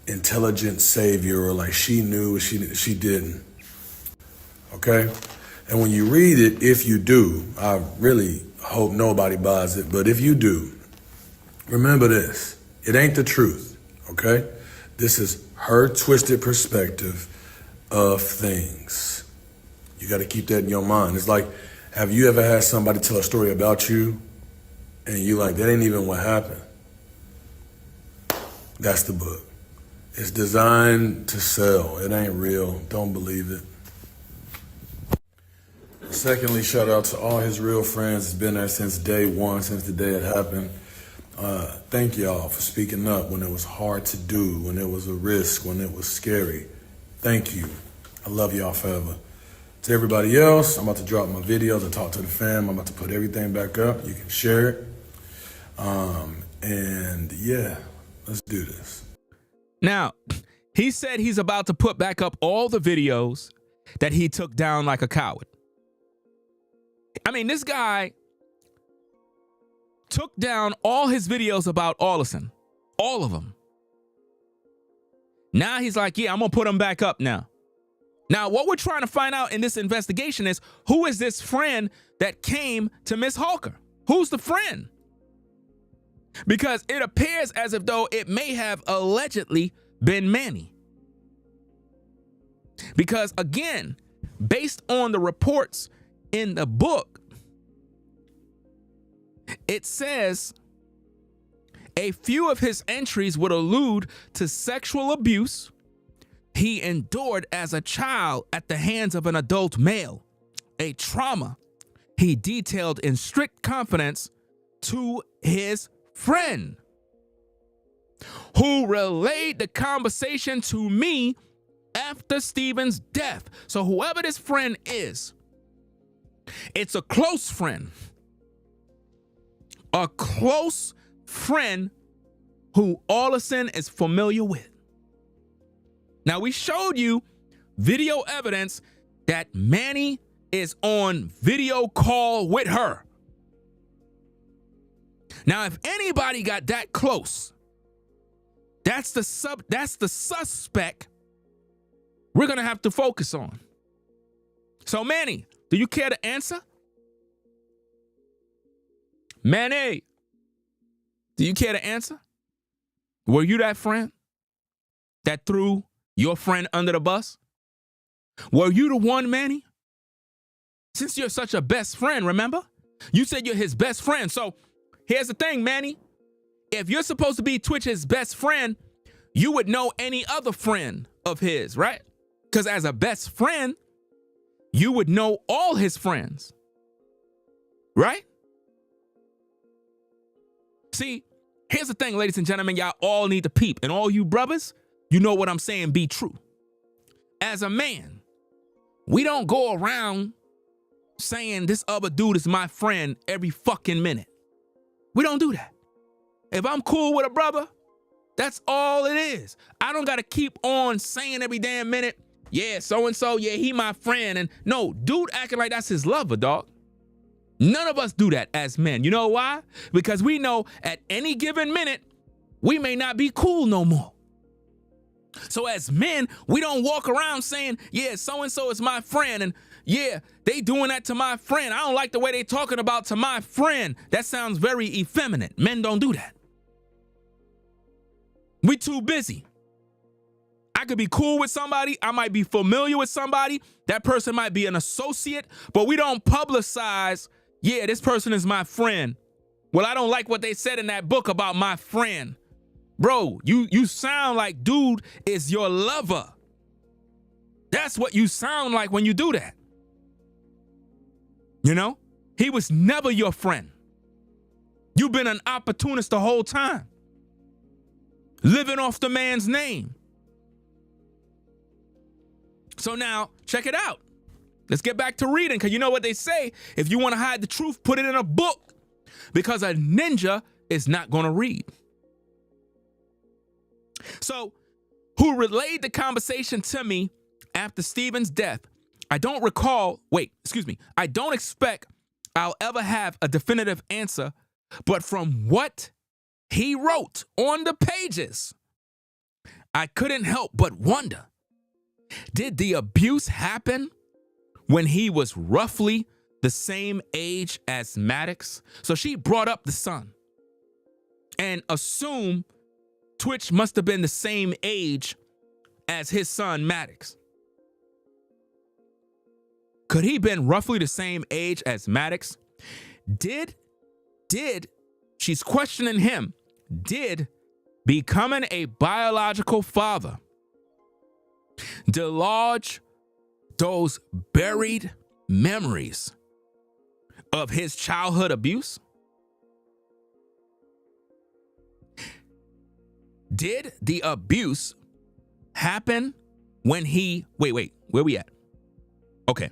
intelligent savior, or like she knew she didn't. Okay? And when you read it, if you do, I really hope nobody buys it, but if you do, remember this. It ain't the truth, okay? This is her twisted perspective of things. You got to keep that in your mind. It's like, have you ever had somebody tell a story about you and you like, that ain't even what happened? That's the book. It's designed to sell. It ain't real. Don't believe it. Secondly, shout out to all his real friends. It's been there since day one, since the day it happened. Thank y'all for speaking up when it was hard to do, when it was a risk, when it was scary. Thank you. I love y'all forever. To everybody else, I'm about to drop my videos and talk to the fam. I'm about to put everything back up. You can share it. And yeah, let's do this. Now, he said he's about to put back up all the videos that he took down like a coward. I mean, this guy took down all his videos about Allison. All of them. Now he's like, yeah, I'm going to put them back up now. Now, what we're trying to find out in this investigation is, who is this friend that came to Miss Holker? Who's the friend? Because it appears as if though it may have allegedly been Manny. Because again, based on the reports in the book, it says a few of his entries would allude to sexual abuse he endured as a child at the hands of an adult male, a trauma he detailed in strict confidence to his friend, who relayed the conversation to me after Stephen's death. So whoever this friend is, it's a close friend. A close friend who Allison is familiar with. Now, we showed you video evidence that Manny is on video call with her. Now, if anybody got that close, that's the suspect we're going to have to focus on. So, Manny, do you care to answer? Manny, do you care to answer? Were you that friend that threw your friend under the bus? Were you the one, Manny? Since you're such a best friend, remember? You said you're his best friend. So here's the thing, Manny. If you're supposed to be Twitch's best friend, you would know any other friend of his, right? Because as a best friend, you would know all his friends, right? See, here's the thing, ladies and gentlemen, y'all all need to peep. And all you brothers, you know what I'm saying be true. As a man, we don't go around saying this other dude is my friend every fucking minute. We don't do that. If I'm cool with a brother, that's all it is. I don't got to keep on saying every damn minute, yeah, so-and-so, yeah, he my friend. And no, dude acting like that's his lover, dog. None of us do that as men. You know why? Because we know at any given minute, we may not be cool no more. So as men, we don't walk around saying, yeah, so-and-so is my friend. And yeah, they doing that to my friend. I don't like the way they talking about to my friend. That sounds very effeminate. Men don't do that. We too busy. I could be cool with somebody. I might be familiar with somebody. That person might be an associate, but we don't publicize, yeah, this person is my friend. Well, I don't like what they said in that book about my friend. Bro, you sound like dude is your lover. That's what you sound like when you do that. You know? He was never your friend. You've been an opportunist the whole time. Living off the man's name. So now, check it out. Let's get back to reading, because you know what they say. If you want to hide the truth, put it in a book. Because a ninja is not going to read. So, who relayed the conversation to me after Stephen's death? I don't expect I'll ever have a definitive answer, but from what he wrote on the pages, I couldn't help but wonder, did the abuse happen when he was roughly the same age as Maddox? So she brought up the son and assumed Twitch must have been the same age as his son Maddox. Could he been roughly the same age as Maddox? Did she's questioning him, did becoming a biological father delodge those buried memories of his childhood abuse? Did the abuse happen when he, wait, where we at? Okay,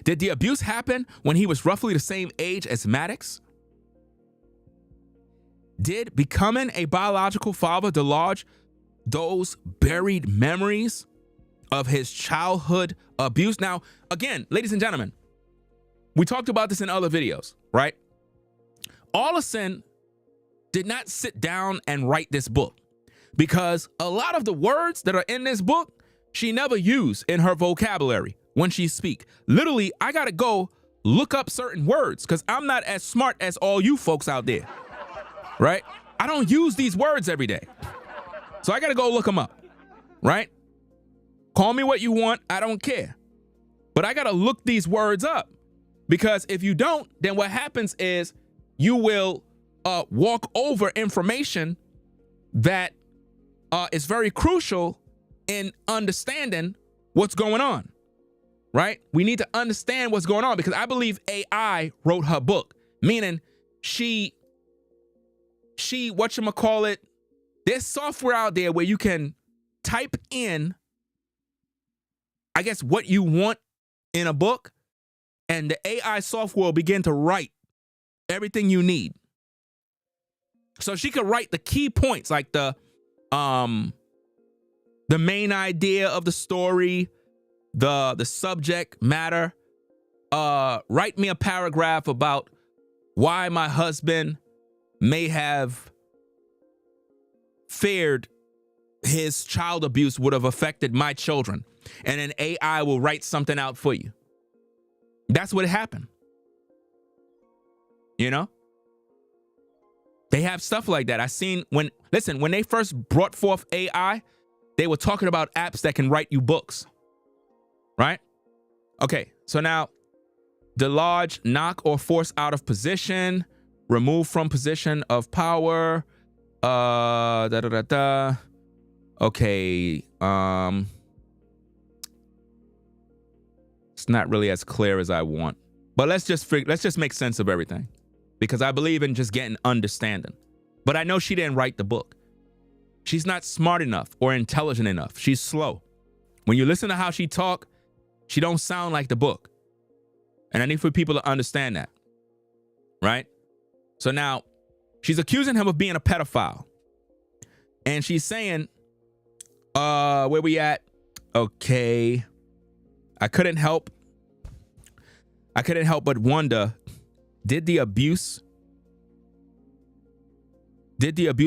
Did the abuse happen when he was roughly the same age as Maddox? Did becoming a biological father dislodge those buried memories of his childhood abuse? Now, again, ladies and gentlemen, we talked about this in other videos, right? Allison did not sit down and write this book because a lot of the words that are in this book, she never used in her vocabulary when she speak. Literally, I gotta go look up certain words because I'm not as smart as all you folks out there, right? I don't use these words every day. So I gotta go look them up, right? Call me what you want, I don't care. But I gotta look these words up because if you don't, then what happens is you will walk over information that is very crucial in understanding what's going on, right? We need to understand what's going on because I believe AI wrote her book, meaning she whatchamacallit, there's software out there where you can type in, I guess, what you want in a book, and the AI software will begin to write everything you need. So she could write the key points, like the main idea of the story, the subject matter. Write me a paragraph about why my husband may have feared his child abuse would have affected my children. And then AI will write something out for you. That's what happened. You know? They have stuff like that. I seen when they first brought forth AI, they were talking about apps that can write you books. Right? Okay, so now dislodge, knock or force out of position, remove from position of power, Okay, it's not really as clear as I want. But let's just make sense of everything. Because I believe in just getting understanding. But I know she didn't write the book. She's not smart enough or intelligent enough. She's slow. When you listen to how she talk, she don't sound like the book. And I need for people to understand that. Right? So now, she's accusing him of being a pedophile. And she's saying, where we at? Okay. I couldn't help but wonder, did the abuse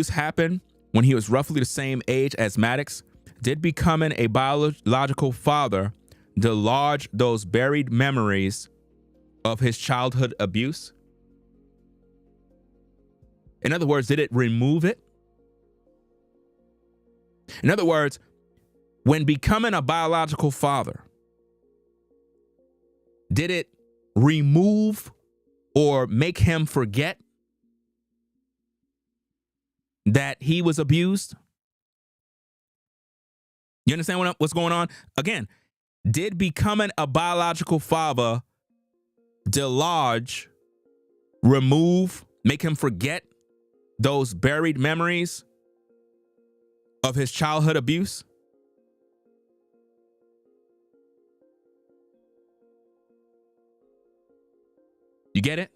happen when he was roughly the same age as Maddox? Did becoming a biological father dislodge those buried memories of his childhood abuse? In other words, did it remove it? In other words, when becoming a biological father, did it remove or make him forget that he was abused? You understand what's going on? Again, did becoming a biological father dislodge, remove, make him forget those buried memories of his childhood abuse? You get it?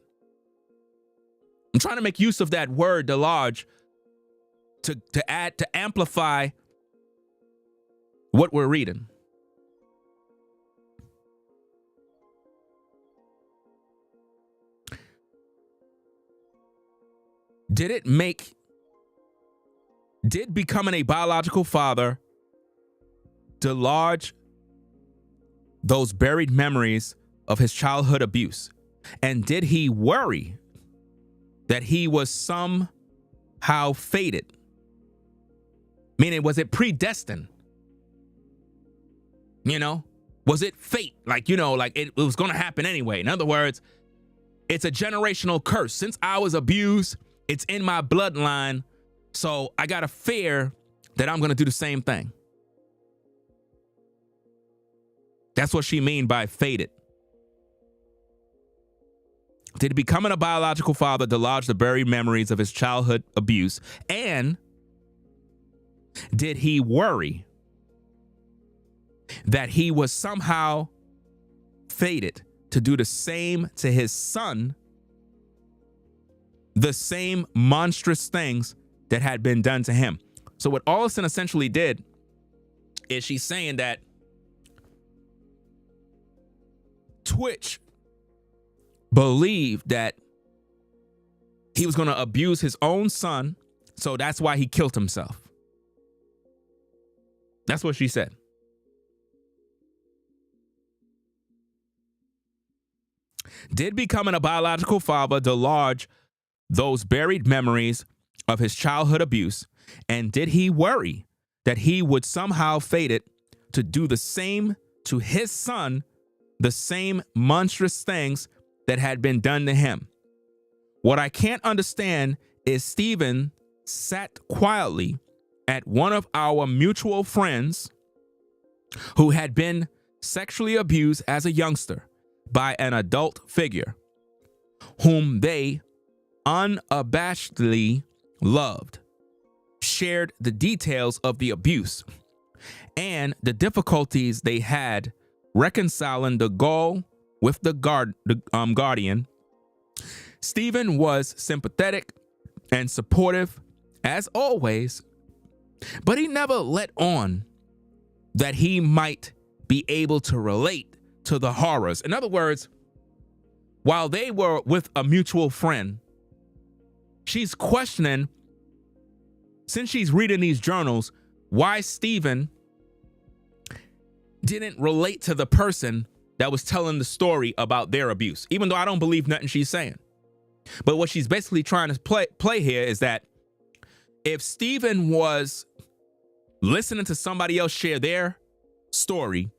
I'm trying to make use of that word, dislodge, to amplify what we're reading. Did becoming a biological father dislodge those buried memories of his childhood abuse? And did he worry that he was somehow fated? Meaning, was it predestined? You know, was it fate? Like, you know, like it was going to happen anyway. In other words, it's a generational curse. Since I was abused, it's in my bloodline. So I got a fear that I'm going to do the same thing. That's what she mean by fated. Did becoming a biological father dislodge the buried memories of his childhood abuse? And did he worry that he was somehow fated to do the same to his son, the same monstrous things that had been done to him. So what Allison essentially did is she's saying that Twitch believed that he was going to abuse his own son, so that's why he killed himself. That's what she said. Did becoming a biological father dislodge those buried memories of his childhood abuse? And did he worry that he would somehow fate it to do the same to his son, the same monstrous things that had been done to him? What I can't understand is Stephen sat quietly at one of our mutual friends who had been sexually abused as a youngster by an adult figure whom they unabashedly loved, shared the details of the abuse and the difficulties they had reconciling the goal with the guardian. Stephen was sympathetic and supportive as always, but he never let on that he might be able to relate to the horrors. In other words, while they were with a mutual friend, she's questioning, since she's reading these journals, why Stephen didn't relate to the person that was telling the story about their abuse, even though I don't believe nothing she's saying. But what she's basically trying to play here is that if Stephen was listening to somebody else share their story,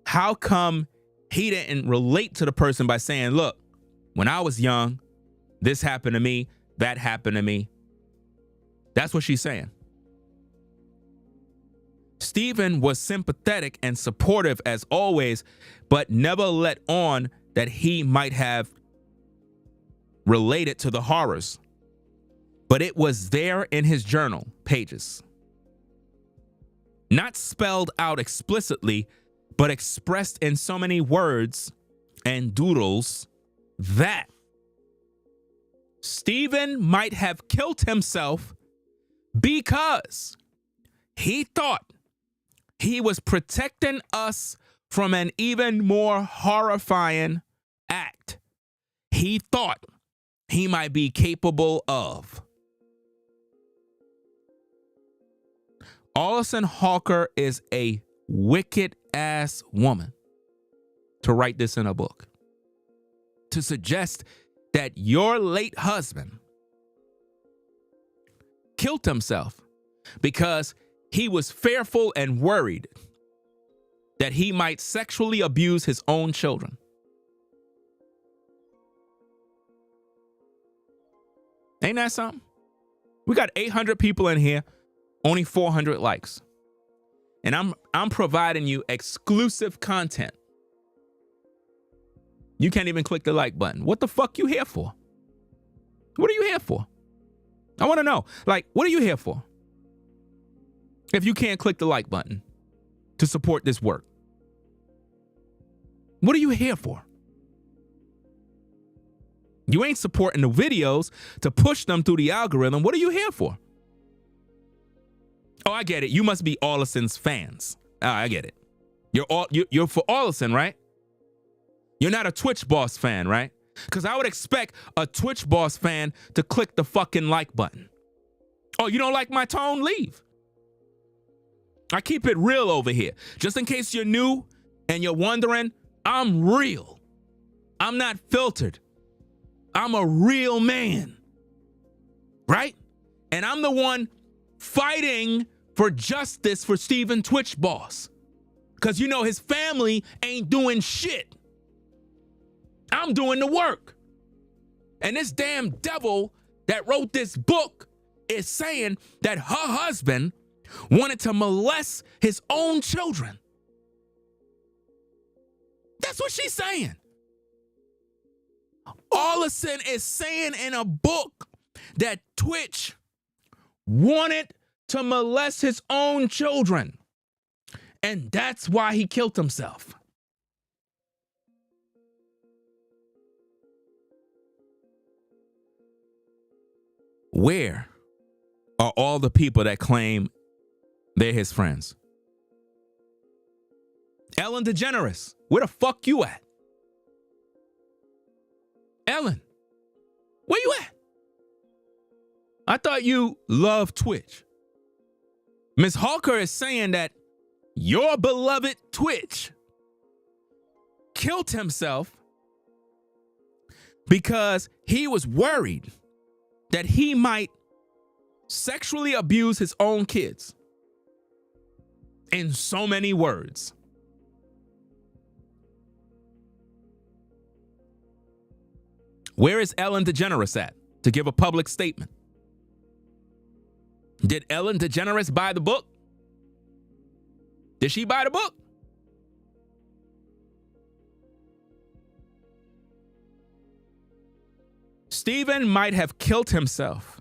how come he didn't relate to the person by saying, look, when I was young, this happened to me, that happened to me? That's what she's saying. Stephen was sympathetic and supportive as always, but never let on that he might have related to the horrors. But it was there in his journal pages. Not spelled out explicitly, but expressed in so many words and doodles that Stephen might have killed himself because he thought he was protecting us from an even more horrifying act he thought he might be capable of. Allison Holker is a wicked ass woman to write this in a book, to suggest that your late husband killed himself because he was fearful and worried that he might sexually abuse his own children. Ain't that something? We got 800 people in here, only 400 likes. And I'm providing you exclusive content. You can't even click the like button. What the fuck you here for? What are you here for? I want to know. Like, what are you here for? If you can't click the like button to support this work, what are you here for? You ain't supporting the videos to push them through the algorithm. What are you here for? Oh, I get it. You must be Allison's fans. Oh, I get it. You're for Allison, right? You're not a Twitch Boss fan, right? Because I would expect a Twitch Boss fan to click the fucking like button. Oh, you don't like my tone? Leave. I keep it real over here. Just in case you're new and you're wondering, I'm real. I'm not filtered. I'm a real man. Right? And I'm the one fighting for justice for Stephen Twitch Boss. Because, you know, his family ain't doing shit. I'm doing the work. And this damn devil that wrote this book is saying that her husband wanted to molest his own children. That's what she's saying. Allison is saying in a book that Twitch wanted to molest his own children. And that's why he killed himself. Where are all the people that claim they're his friends? Ellen DeGeneres, where the fuck you at? Ellen, where you at? I thought you loved Twitch. Ms. Holker is saying that your beloved Twitch killed himself because he was worried that he might sexually abuse his own kids. In so many words. Where is Ellen DeGeneres at to give a public statement? Did Ellen DeGeneres buy the book? Did she buy the book? Stephen might have killed himself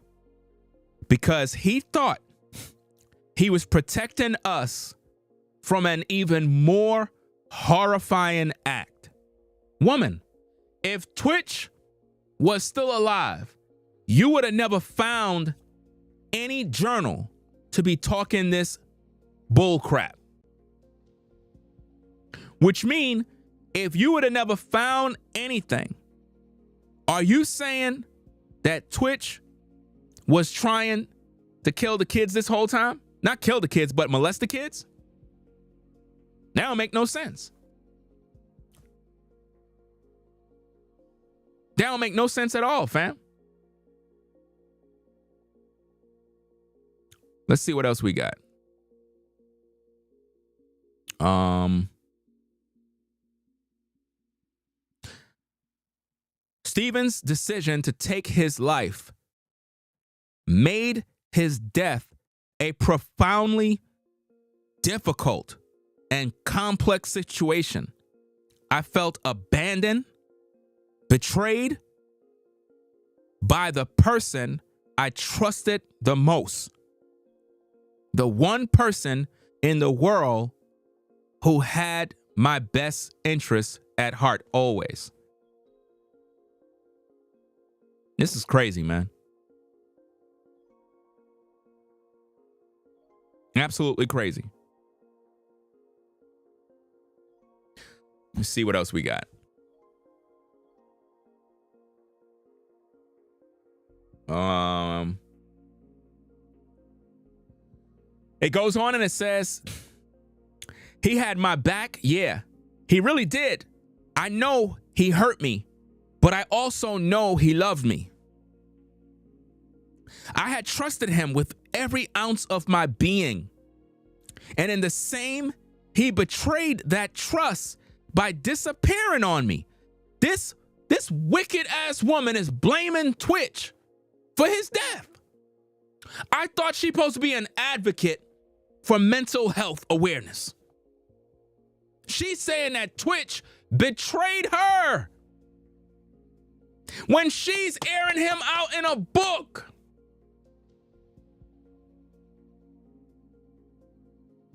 because he thought he was protecting us from an even more horrifying act. Woman, if Twitch was still alive, you would have never found any journal to be talking this bull crap. Which mean, if you would have never found anything, are you saying that Twitch was trying to kill the kids this whole time? Not kill the kids, but molest the kids? That don't make no sense. That don't make no sense at all, fam. Let's see what else we got. Stephen's decision to take his life made his death a profoundly difficult and complex situation. I felt abandoned, betrayed by the person I trusted the most. The one person in the world who had my best interests at heart always. This is crazy, man. Absolutely crazy. Let's see what else we got. It goes on and it says, he had my back. Yeah, he really did. I know he hurt me, but I also know he loved me. I had trusted him with every ounce of my being. And in the same, he betrayed that trust by disappearing on me. This wicked ass woman is blaming Twitch for his death. I thought she supposed to be an advocate for mental health awareness. She's saying that Twitch betrayed her when she's airing him out in a book.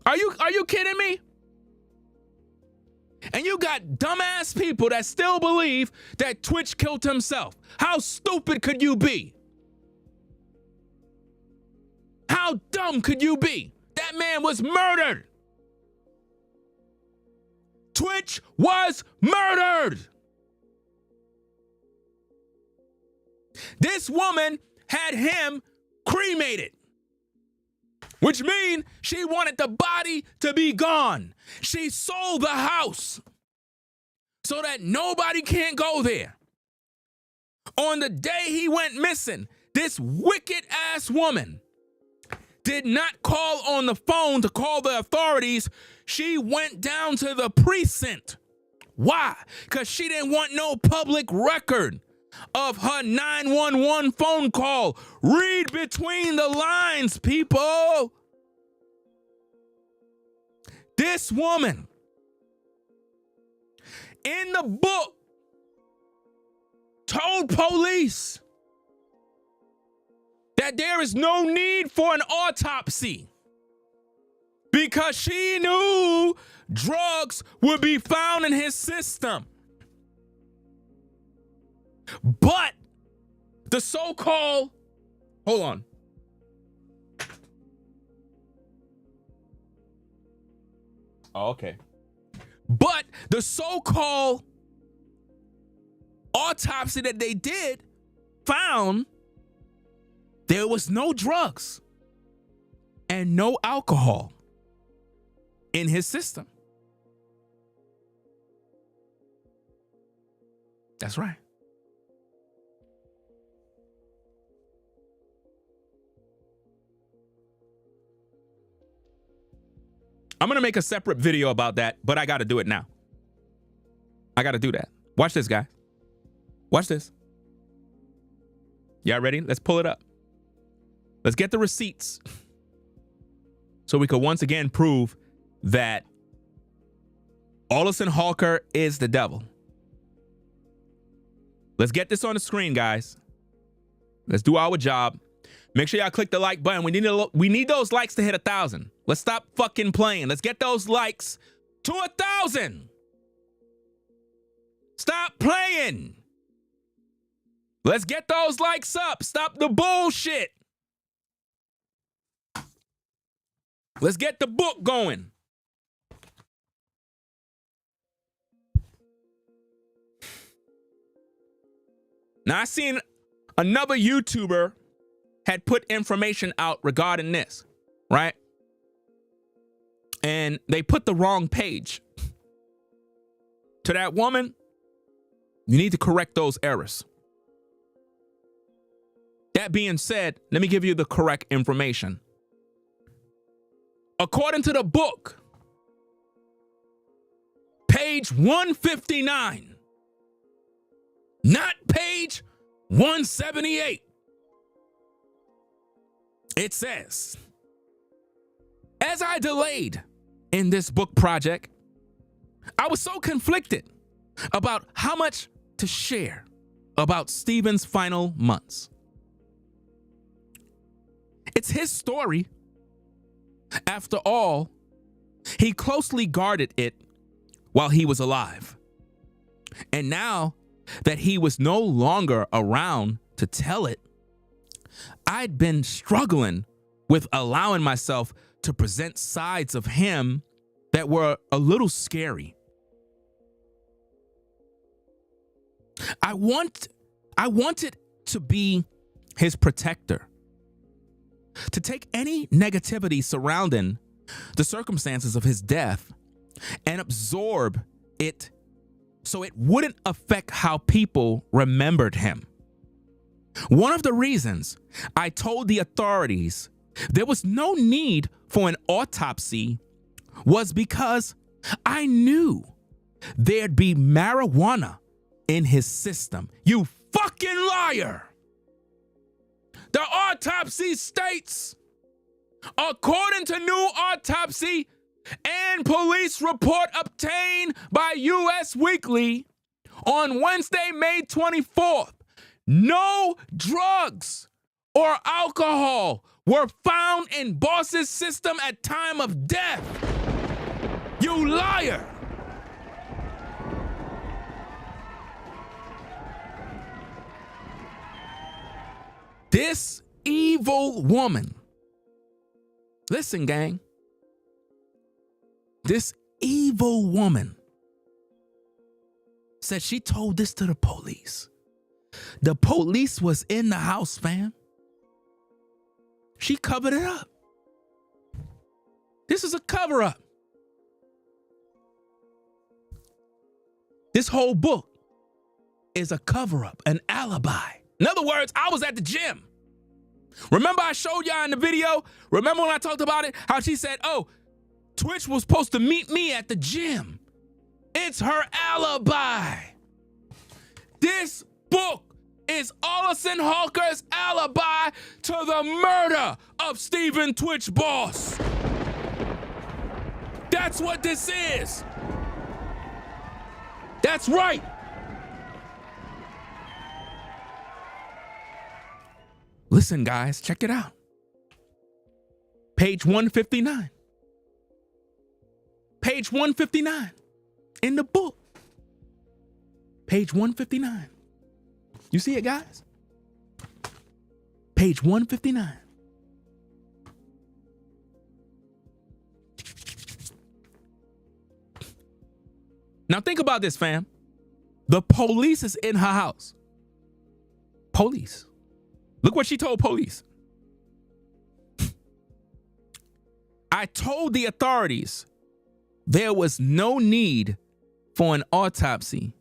Are you kidding me? And you got dumbass people that still believe that Twitch killed himself. How stupid could you be? How dumb could you be? That man was murdered. Twitch was murdered. This woman had him cremated, which means she wanted the body to be gone. She sold the house so that nobody can go there. On the day he went missing, this wicked ass woman did not call on the phone to call the authorities. She went down to the precinct. Why? Because she didn't want no public record of her 911 phone call. Read between the lines, people. This woman in the book told police that there is no need for an autopsy because she knew drugs would be found in his system. But the so-called Hold on. Oh, okay. But the so-called autopsy that they did found there was no drugs and no alcohol in his system. That's right. I'm going to make a separate video about that, but I got to do it now. I got to do that. Watch this, guy. Watch this. Y'all ready? Let's pull it up. Let's get the receipts so we could once again prove that Allison Holker is the devil. Let's get this on the screen, guys. Let's do our job. Make sure y'all click the like button. We need those likes to hit 1,000. Let's stop fucking playing. Let's get those likes to 1,000. Stop playing. Let's get those likes up. Stop the bullshit. Let's get the book going. Now, I seen another YouTuber had put information out regarding this, right? And they put the wrong page. To that woman, you need to correct those errors. That being said, let me give you the correct information. According to the book, page 159, not page 178. It says, as I delayed in this book project, I was so conflicted about how much to share about Stephen's final months. It's his story. After all, he closely guarded it while he was alive. And now that he was no longer around to tell it, I'd been struggling with allowing myself to present sides of him that were a little scary. I wanted to be his protector, to take any negativity surrounding the circumstances of his death and absorb it so it wouldn't affect how people remembered him. One of the reasons I told the authorities there was no need for an autopsy was because I knew there'd be marijuana in his system. You fucking liar! The autopsy states, according to new autopsy and police report obtained by U.S. Weekly on Wednesday, May 24th, no drugs or alcohol were found in Boss's system at time of death. You liar! This evil woman, listen, gang, this evil woman said she told this to the police. The police was in the house, fam. She covered it up. This is a cover up. This whole book is a cover up, an alibi. In other words, I was at the gym. Remember I showed y'all in the video? Remember when I talked about it? How she said, oh, Twitch was supposed to meet me at the gym. It's her alibi. This book is Allison Holker's alibi to the murder of Stephen Twitch Boss. That's what this is. That's right. Listen, guys, check it out. Page 159. Page 159 in the book. Page 159. You see it, guys? Page 159. Now think about this, fam. The police is in her house. Police. Look what she told police. I told the authorities there was no need for an autopsy.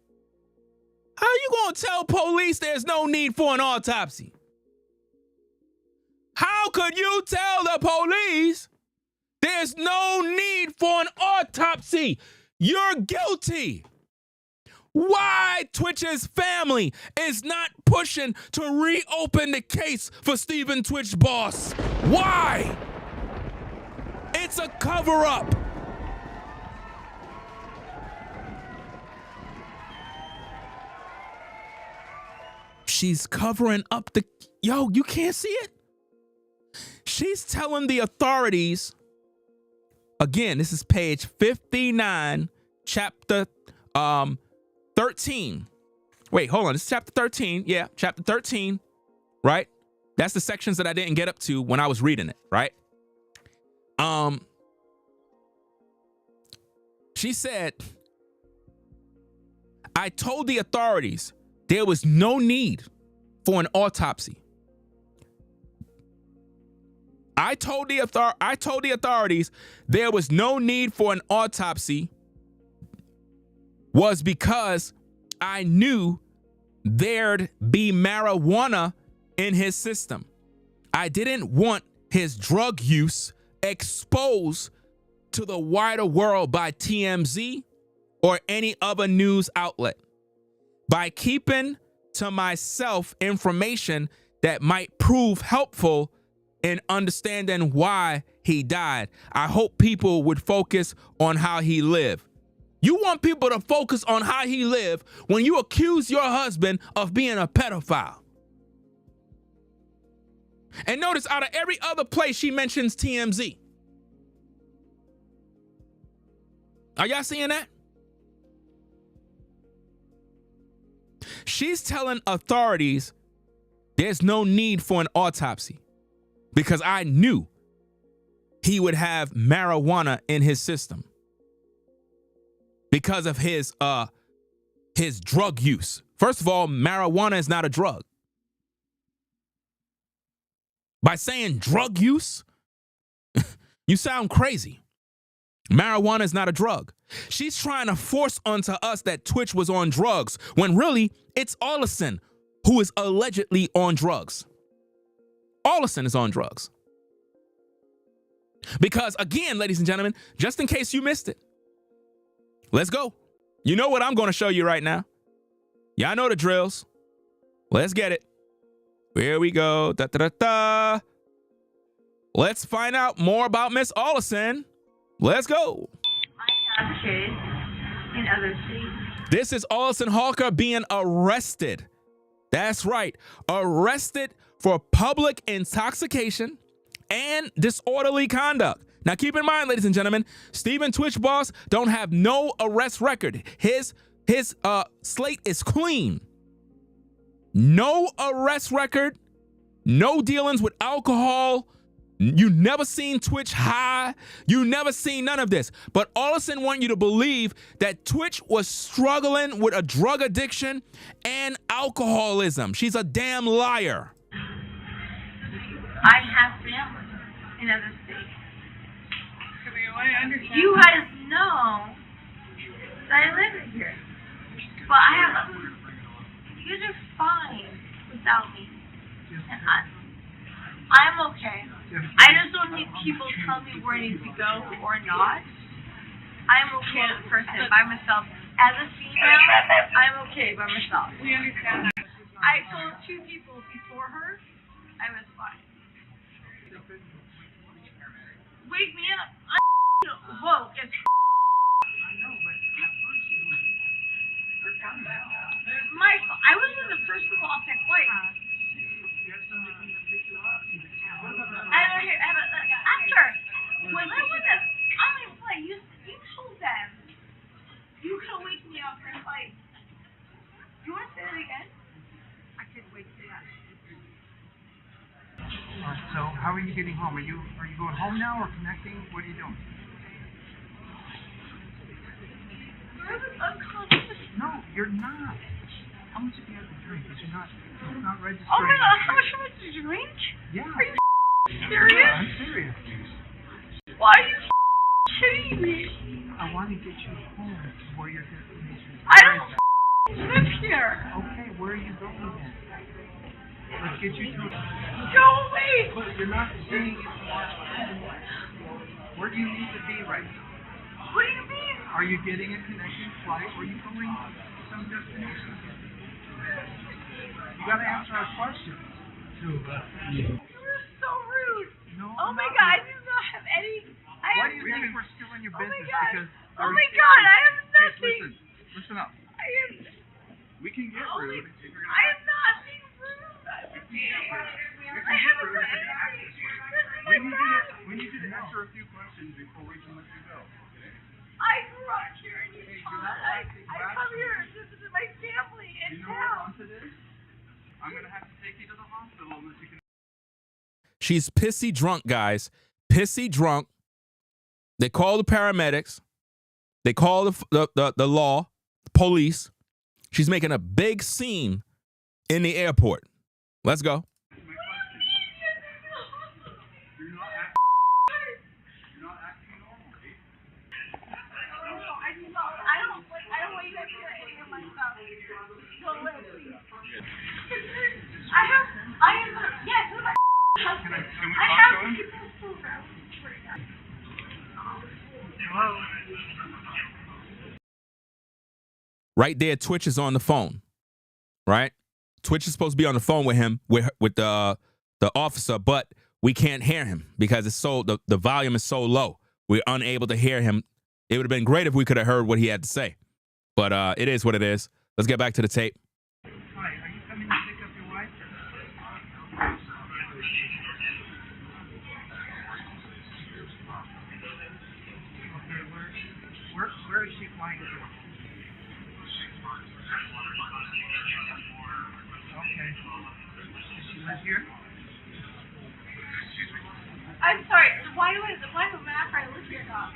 How you gonna tell police there's no need for an autopsy? How could you tell the police there's no need for an autopsy? You're guilty. Why Twitch's family is not pushing to reopen the case for Stephen Twitch Boss? Why? It's a cover-up. She's covering up the... Yo, you can't see it? She's telling the authorities... Again, this is page 59, chapter 13. Wait, hold on. This is chapter 13. Yeah, chapter 13, right? That's the sections that I didn't get up to when I was reading it, right? She said, I told the authorities there was no need for an autopsy. I told the authorities there was no need for an autopsy was because I knew there'd be marijuana in his system. I didn't want his drug use exposed to the wider world by TMZ or any other news outlet. By keeping to myself information that might prove helpful in understanding why he died, I hope people would focus on how he lived. You want people to focus on how he lived when you accuse your husband of being a pedophile. And notice, out of every other place she mentions TMZ. Are y'all seeing that? She's telling authorities there's no need for an autopsy because I knew he would have marijuana in his system because of his drug use. First of all, marijuana is not a drug. By saying drug use, you sound crazy. Marijuana is not a drug. She's trying to force onto us that Twitch was on drugs when really it's Allison who is allegedly on drugs. Allison is on drugs. Because again, ladies and gentlemen, just in case you missed it, let's go. You know what I'm going to show you right now. Y'all know the drills. Let's get it. Here we go. Da, da, da, da. Let's find out more about Miss Allison. Let's go. I have kids in other states. This is Allison Holker being arrested. That's right. Arrested for public intoxication and disorderly conduct. Now, keep in mind, ladies and gentlemen, Stephen Twitch Boss don't have no arrest record. His slate is clean. No arrest record, no dealings with alcohol. You never seen Twitch high. You never seen none of this. But Allison want you to believe that Twitch was struggling with a drug addiction and alcoholism. She's a damn liar. I have family in other states. You guys know that I live here. But you guys are fine without me. And I'm okay. I just don't need people to tell me where I need to go or not. I'm okay as a person by myself. As a female, I'm okay by myself. We understand that. I told 2 people before her I was fine. Wake me up. I'm woke as I was in the first people off that flight. After, when I was on my flight, you told them you couldn't wake me up for a flight. You want to say that again? I couldn't wake you up. you getting home? Are you going home now or connecting? What are you doing? I was unconscious. No, you're not. How much have you had to drink? It's not registering. Oh my god, how much have to drink? Yeah. Are you serious? Yeah, I'm serious. Why are you kidding me? I want to get you home to where your destination is. I don't live here. Okay, where are you going then? Let's get you to it. Go away. But you're not staying in where do you need to be right now? What do you mean? Are you getting a connecting flight or are you going to some destination? You got to answer our questions. You're so rude. No. Oh my god, I do not have any. Why do you think we're still in your Oh my business? god. Because Oh my god, I have nothing. Listen up. I am. We can get rude. I am not being rude. I haven't done anything. This is my bag. We need you to answer a few questions before we can let you go. I grew up here in Utah. I come here to visit my family in town. I'm going to have to take you to the hospital unless you can. She's pissy drunk, guys. Pissy drunk. They call the paramedics. They call the law, police. She's making a big scene in the airport. Let's go. Hello? Right there, Twitch is on the phone. Right? Twitch is supposed to be on the phone with him, with the officer, but we can't hear him because it's so the volume is so low. We're unable to hear him. It would have been great if we could have heard what he had to say. But it is what it is. Let's get back to the tape. Hi, are you coming to pick up your wife? Okay, where is she flying to? Okay. Does she live here? I'm sorry. Why do I matter? I live here now.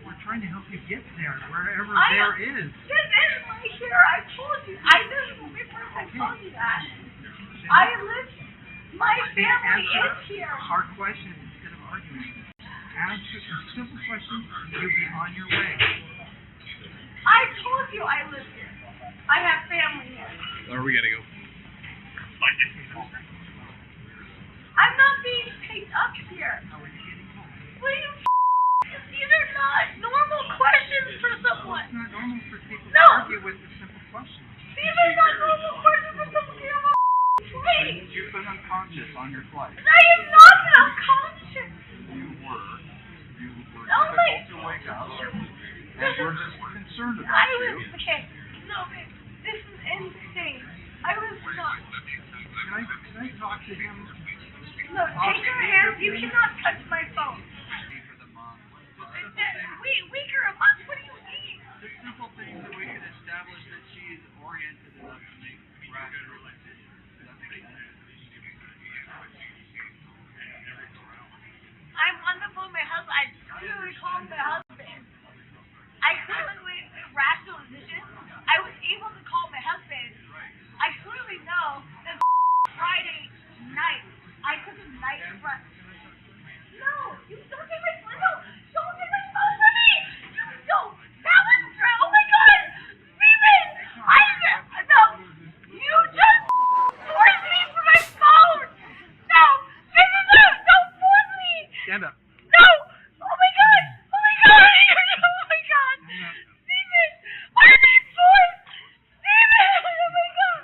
We're trying to help you get there, wherever I there am. is. This is right here. I told you. This is the first time telling you that. I live. My family is here. Hard questions instead of arguing. Answer some simple questions, and you'll be on your way. I told you I live here. I have family here. Where are we gonna go? I'm not being picked up here. How are you getting home? What do you? These are not normal questions for someone. It's not normal for people No. to argue with the simple questions. These are not normal questions for someone to have a plane. You've been unconscious on your flight. I am not unconscious. You were Oh my. difficult to wake up, and we're just concerned about I was you. okay. No, babe, this is insane. I was not. Can I talk to him? No, take your hands. You cannot touch my phone. Weaker a month? What do you mean? Just simple things that we can establish that she is oriented enough to make rational decisions. I'm on the phone with my husband. I clearly called my husband. I clearly made a rational decision. I was able to call my husband. I clearly know that Friday night I took a night rest. No, you don't take my phone. No, don't take my phone from me. You don't. That was true. Oh my God, Steven, no. You just forced me for my phone. No, don't force me. Stand up. No. Oh my God. Oh my God. Oh my God. Steven, I'm being forced. Steven, oh my God.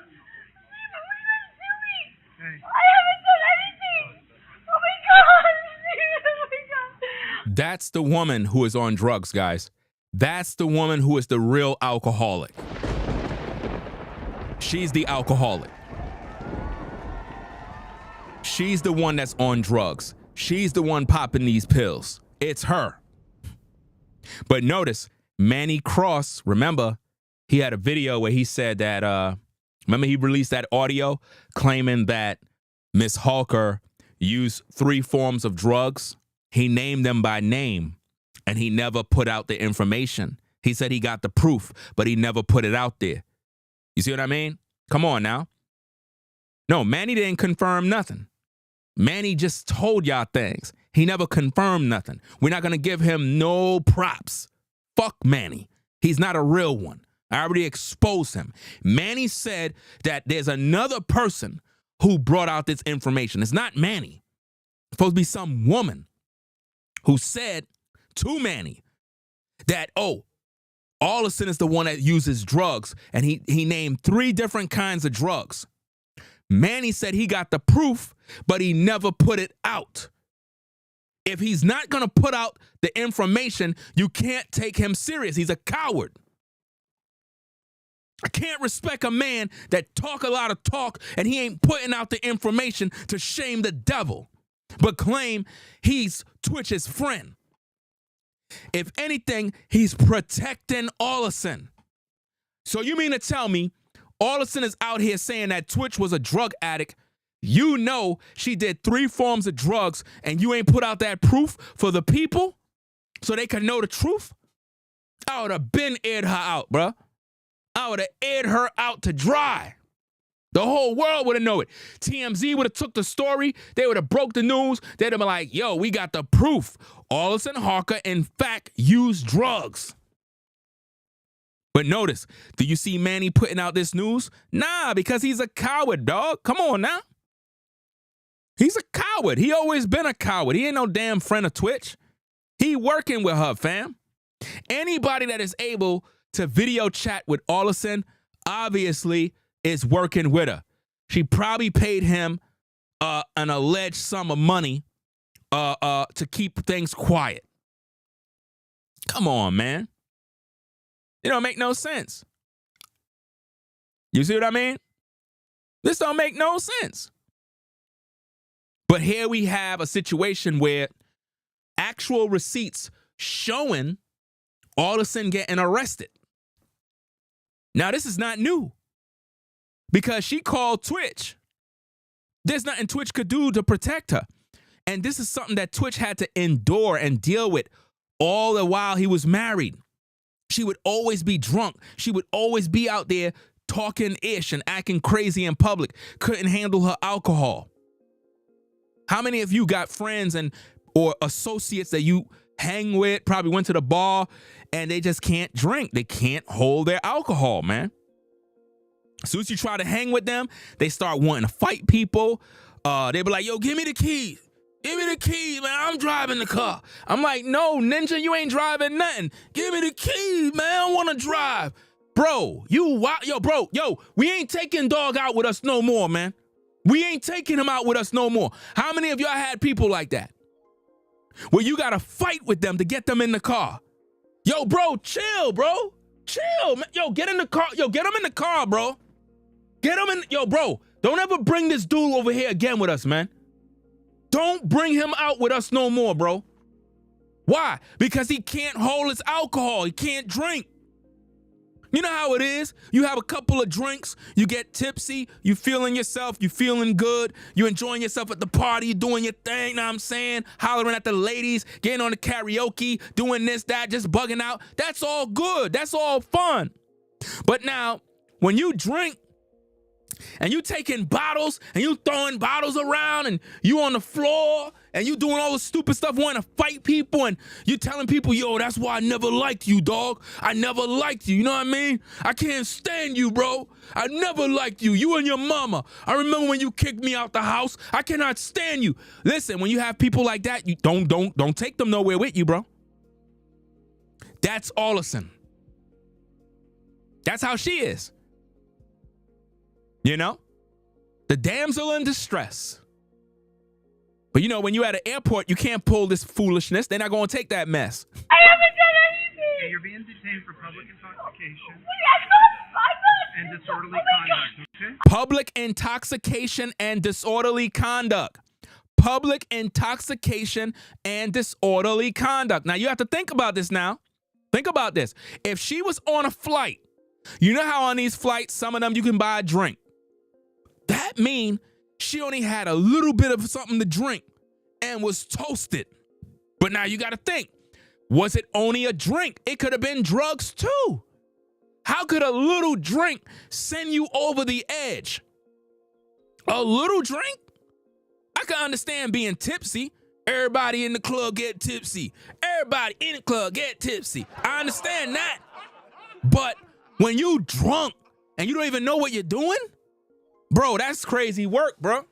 Steven, what are you gonna do me? Hey. I haven't done anything. Oh my God. Steven, oh my God. That's the woman who is on drugs, guys. That's the woman who is the real alcoholic. She's the alcoholic. She's the one that's on drugs. She's the one popping these pills. It's her. But notice, Manny Cross, remember, he had a video where he said that, remember he released that audio claiming that Miss Holker used 3 forms of drugs. He named them by name, and he never put out the information. He said he got the proof, but he never put it out there. You see what I mean? Come on now. No, Manny didn't confirm nothing. Manny just told y'all things. He never confirmed nothing. We're not going to give him no props. Fuck Manny. He's not a real one. I already exposed him. Manny said that there's another person who brought out this information. It's not Manny. It's supposed to be some woman who said to Manny that, oh, Allison is the one that uses drugs, and he named 3 different kinds of drugs. Manny said he got the proof, but he never put it out. If he's not going to put out the information, you can't take him serious. He's a coward. I can't respect a man that talk a lot of talk and he ain't putting out the information to shame the devil, but claim he's Twitch's friend. If anything, he's protecting Allison. So you mean to tell me Allison is out here saying that Twitch was a drug addict? You know she did 3 forms of drugs and you ain't put out that proof for the people so they can know the truth? I would have been aired her out, bruh. I would have aired her out to dry. The whole world would have known it. TMZ would have took the story. They would have broke the news. They'd have been like, yo, we got the proof. Allison Holker, in fact, used drugs. But notice, do you see Manny putting out this news? Nah, because he's a coward, dog. Come on now. He's a coward. He always been a coward. He ain't no damn friend of Twitch. He working with her, fam. Anybody that is able to video chat with Allison obviously is working with her. She probably paid him an alleged sum of money to keep things quiet. Come on, man. It don't make no sense. You see what I mean? This don't make no sense. But here we have a situation where actual receipts showing Allison getting arrested. Now, this is not new because she called Twitch. There's nothing Twitch could do to protect her. And this is something that Twitch had to endure and deal with all the while he was married. She would always be drunk. She would always be out there talking ish and acting crazy in public. Couldn't handle her alcohol. How many of you got friends or associates that you hang with, probably went to the bar, and they just can't drink? They can't hold their alcohol, man. As soon as you try to hang with them, they start wanting to fight people. They be like, yo, give me the keys. Give me the keys, man. I'm driving the car. I'm like, no, ninja, you ain't driving nothing. Give me the keys, man. I want to drive. Bro, we ain't taking dog out with us no more, man. We ain't taking him out with us no more. How many of y'all had people like that? Where you got to fight with them to get them in the car. Yo, bro, chill, bro. Chill, man. Yo, get in the car. Yo, get him in the car, bro. Get him in. Yo, bro, don't ever bring this dude over here again with us, man. Don't bring him out with us no more, bro. Why? Because he can't hold his alcohol. He can't drink. You know how it is. You have a couple of drinks, you get tipsy, you feeling yourself, you feeling good, you enjoying yourself at the party, doing your thing, know what I'm saying? Hollering at the ladies, getting on the karaoke, doing this, that, just bugging out. That's all good. That's all fun. But now, when you drink, and you taking bottles and you throwing bottles around and you on the floor and you doing all the stupid stuff, wanting to fight people, and you telling people, yo, that's why I never liked you, dog. I never liked you. You know what I mean? I can't stand you, bro. I never liked you. You and your mama. I remember when you kicked me out the house. I cannot stand you. Listen, when you have people like that, you don't take them nowhere with you, bro. That's Allison. That's how she is. You know, the damsel in distress. But you know, when you're at an airport, you can't pull this foolishness. They're not going to take that mess. I haven't done anything. Okay, you're being detained for public intoxication I'm and disorderly conduct, okay? Public intoxication and disorderly conduct. Public intoxication and disorderly conduct. Now, you have to think about this now. Think about this. If she was on a flight, you know how on these flights, some of them you can buy a drink. That mean She only had a little bit of something to drink and was toasted. But now you got to think, was it only a drink? It could have been drugs too. How could a little drink send you over the edge? A little drink? I can understand being tipsy. Everybody in the club get tipsy. Everybody in the club get tipsy. I understand that. But when you drunk and you don't even know what you're doing, bro, that's crazy work, bro.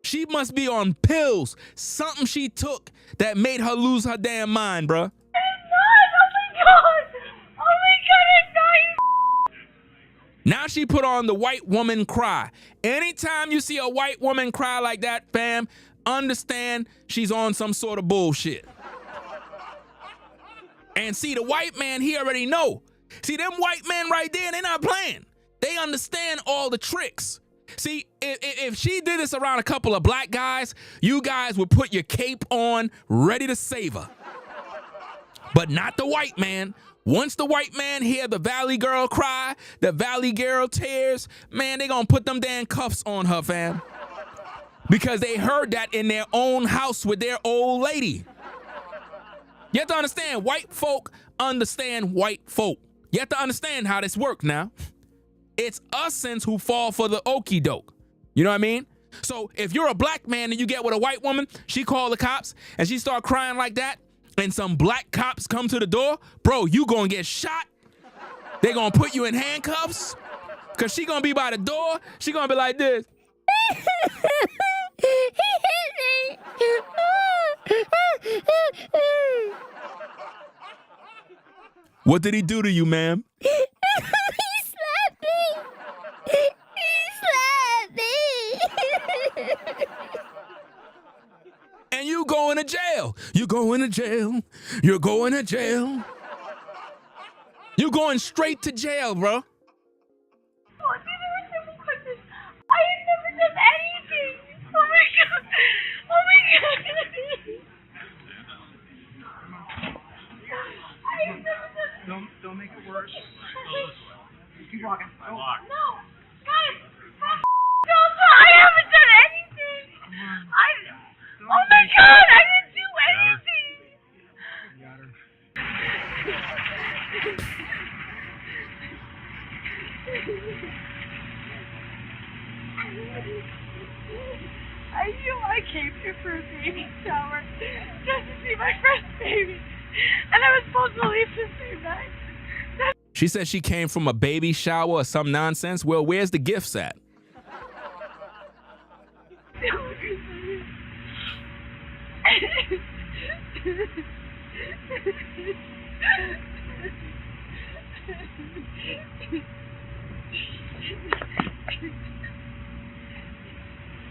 She must be on pills, something she took that made her lose her damn mind, bro. I'm not. Oh my god. Oh my god, I'm not. Now she put on the white woman cry. Anytime you see a white woman cry like that, fam, understand she's on some sort of bullshit. And see, the white man, he already know. See, them white men right there, they not playing. They understand all the tricks. See, if she did this around a couple of black guys, you guys would put your cape on, ready to save her. But not the white man. Once the white man hear the valley girl cry, the valley girl tears, man, they gonna put them damn cuffs on her, fam. Because they heard that in their own house with their old lady. You have to understand, white folk understand white folk. You have to understand how this works now. It's usins who fall for the okie doke. You know what I mean? So if you're a black man and you get with a white woman, she call the cops and she start crying like that, and some black cops come to the door, bro, you gonna get shot. They gonna put you in handcuffs because she gonna be by the door. She gonna be like this. What did he do to you, ma'am? He slapped me. He slapped me. And you going to jail. You going to jail. You're going to jail. You going straight to jail, bro. Oh, these are simple questions. I have never done anything. Oh my god. Oh my god. I have never done. Don't make it worse. Keep walking. No, guys. No, I haven't done anything. Oh my god, I didn't do anything. Got her. I knew I came here for a baby shower just to see my friend's baby, and I was supposed to leave the same night. She said she came from a baby shower or some nonsense. Well, where's the gifts at?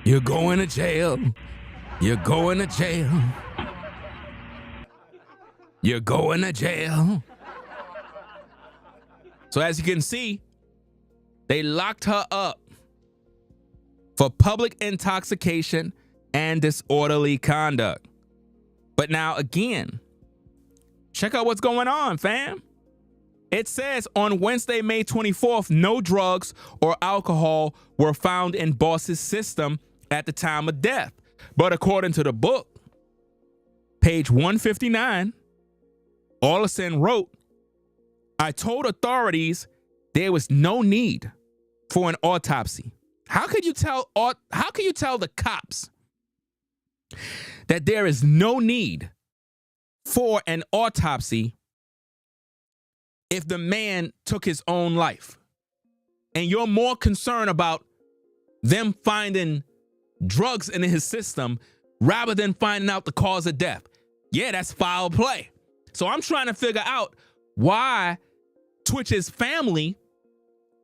You're going to jail. You're going to jail. You're going to jail. So as you can see, they locked her up for public intoxication and disorderly conduct. But now again, check out what's going on, fam. It says on Wednesday, May 24th, no drugs or alcohol were found in Boss's system at the time of death. But according to the book, page 159, Allison wrote, I told authorities there was no need for an autopsy. How could you tell the cops that there is no need for an autopsy if the man took his own life? And you're more concerned about them finding drugs in his system rather than finding out the cause of death. Yeah, that's foul play. So I'm trying to figure out why Twitch's family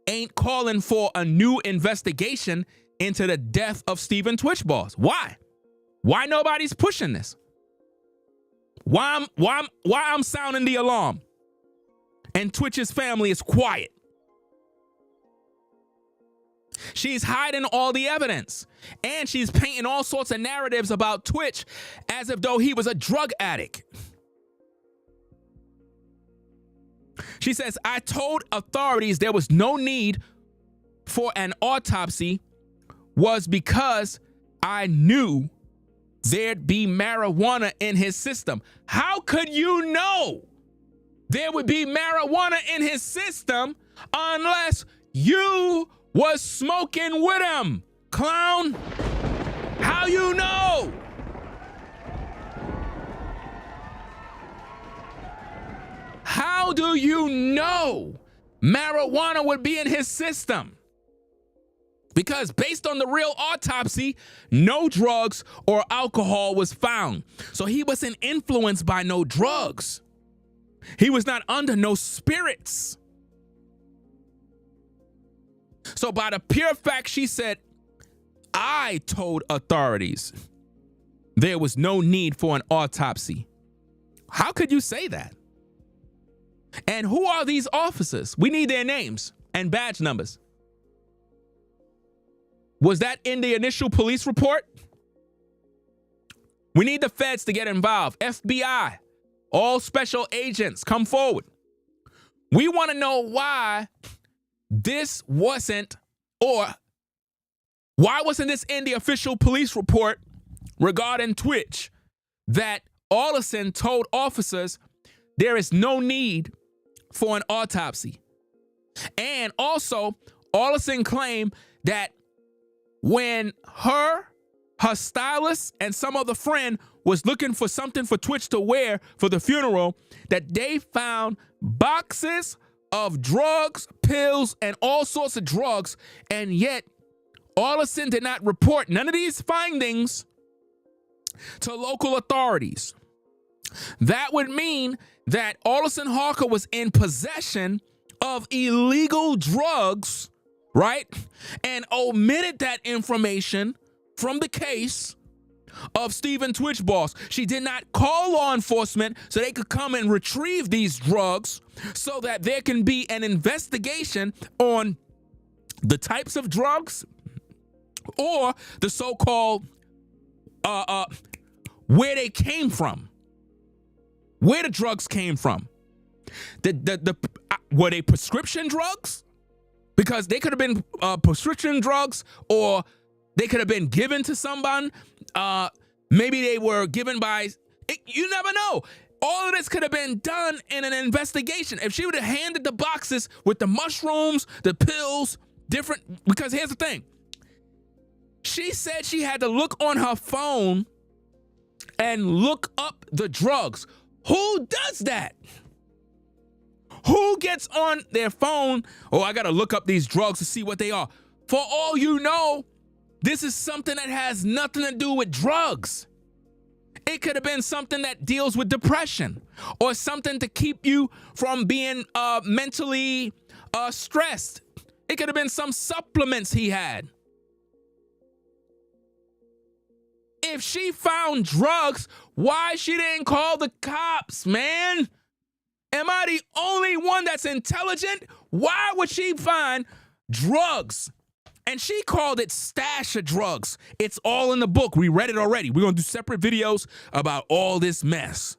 ain't calling for a new investigation into the death of Stephen Twitch Boss. Why? Why nobody's pushing this? Why I'm sounding the alarm and Twitch's family is quiet? She's hiding all the evidence and she's painting all sorts of narratives about Twitch as if though he was a drug addict. She says, I told authorities there was no need for an autopsy was because I knew there'd be marijuana in his system. How could you know there would be marijuana in his system unless you was smoking with him, clown? How you know? How do you know marijuana would be in his system? Because based on the real autopsy, no drugs or alcohol was found. So he wasn't influenced by no drugs. He was not under no spirits. So by the pure fact she said, I told authorities there was no need for an autopsy. How could you say that? And who are these officers? We need their names and badge numbers. Was that in the initial police report? We need the feds to get involved. FBI, all special agents, come forward. We want to know why this wasn't, or why wasn't this in the official police report regarding Twitch, that Allison told officers there is no need for an autopsy. And also, Allison claimed that when her stylist and some other friend was looking for something for Twitch to wear for the funeral, that they found boxes of drugs, pills, and all sorts of drugs, and yet Allison did not report none of these findings to local authorities. That would mean that Allison Holker was in possession of illegal drugs, right? And omitted that information from the case of Stephen Twitch Boss. She did not call law enforcement so they could come and retrieve these drugs so that there can be an investigation on the types of drugs or the so-called where they came from, where the drugs came from. Were they prescription drugs? Because they could have been prescription drugs, or they could have been given to someone. Maybe they were given by, you never know. All of this could have been done in an investigation. If she would have handed the boxes with the mushrooms, the pills, different, because here's the thing. She said she had to look on her phone and look up the drugs. Who does that? Who gets on their phone? Oh, I got to look up these drugs to see what they are. For all you know, this is something that has nothing to do with drugs. It could have been something that deals with depression or something to keep you from being mentally stressed. It could have been some supplements he had. If she found drugs, why she didn't call the cops, man? Am I the only one that's intelligent? Why would she find drugs? And she called it stash of drugs. It's all in the book. We read it already. We're going to do separate videos about all this mess.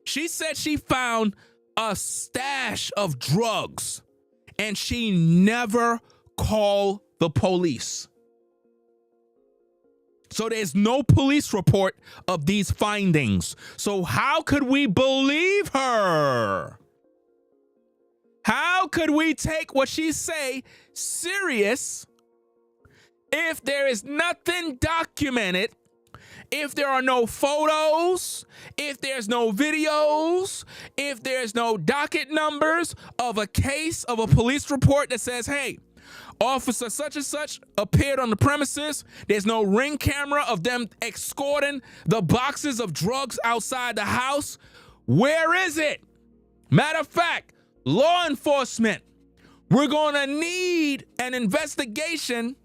She said she found a stash of drugs and she never called the police. So there's no police report of these findings. So how could we believe her? How could we take what she say serious if there is nothing documented, if there are no photos, if there's no videos, if there's no docket numbers of a case, of a police report that says, hey, officer such and such appeared on the premises. There's no ring camera of them escorting the boxes of drugs outside the house. Where is it? Matter of fact, law enforcement, we're going to need an investigation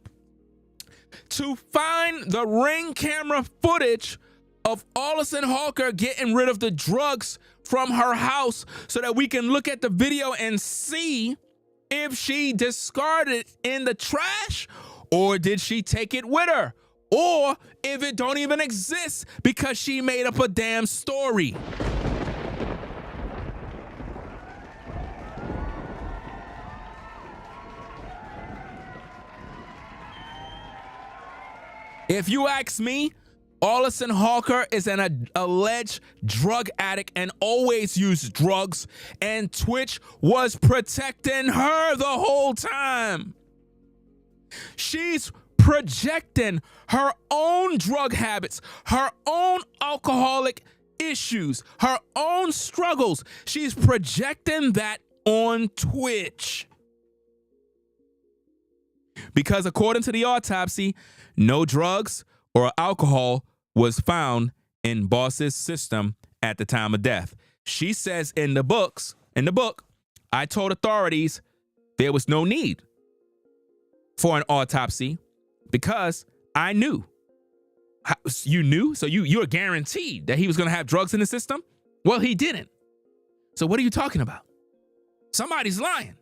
to find the ring camera footage of Allison Holker getting rid of the drugs from her house so that we can look at the video and see if she discarded it in the trash, or did she take it with her, or if it don't even exist because she made up a damn story. If you ask me, Allison Holker is an alleged drug addict and always used drugs, and Twitch was protecting her the whole time. She's projecting her own drug habits, her own alcoholic issues, her own struggles. She's projecting that on Twitch. Because according to the autopsy, no drugs or alcohol was found in Boss's system at the time of death. She says in the book, I told authorities there was no need for an autopsy because I knew. You knew? So you're guaranteed that he was going to have drugs in the system? Well, he didn't. So what are you talking about? Somebody's lying.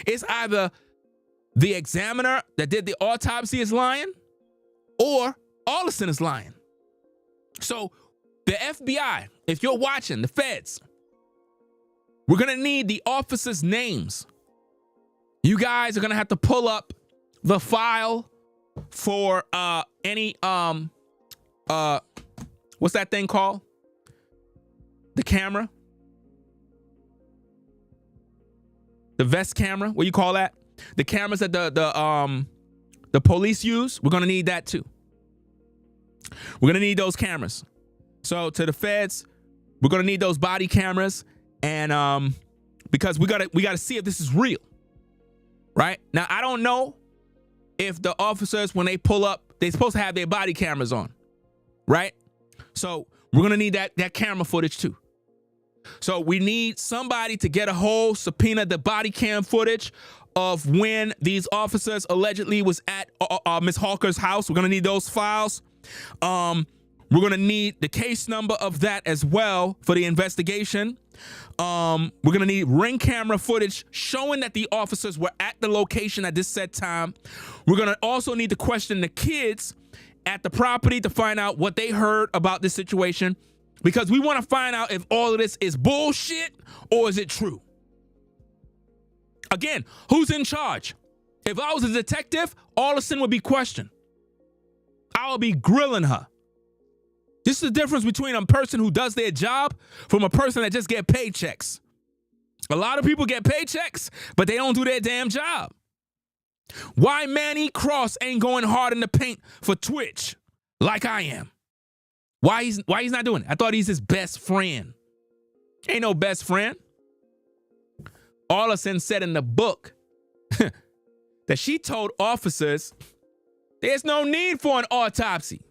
It's either the examiner that did the autopsy is lying, or Allison is lying. So the FBI, if you're watching, the feds, we're going to need the officers' names. You guys are going to have to pull up the file for any, what's that thing called? The camera? The vest camera? What do you call that? The cameras that the police use, we're going to need that too. We're going to need those cameras. So to the feds, we're going to need those body cameras, and because we got to see if this is real. Right? Now, I don't know if the officers, when they pull up, they're supposed to have their body cameras on. Right? So we're going to need that camera footage too. So we need somebody to get a whole subpoena the body cam footage of when these officers allegedly was at Ms. Holker's house. We're going to need those files. We're going to need the case number of that as well for the investigation. We're going to need ring camera footage showing that the officers were at the location at this set time. We're going to also need to question the kids at the property to find out what they heard about this situation, because we want to find out if all of this is bullshit or is it true. Again, who's in charge? If I was a detective, Allison would be questioned. I would be grilling her. This is the difference between a person who does their job from a person that just get paychecks. A lot of people get paychecks, but they don't do their damn job. Why Manny Cross ain't going hard in the paint for Twitch like I am? Why he's not doing it? I thought he's his best friend. Ain't no best friend. Allison said in the book that she told officers there's no need for an autopsy.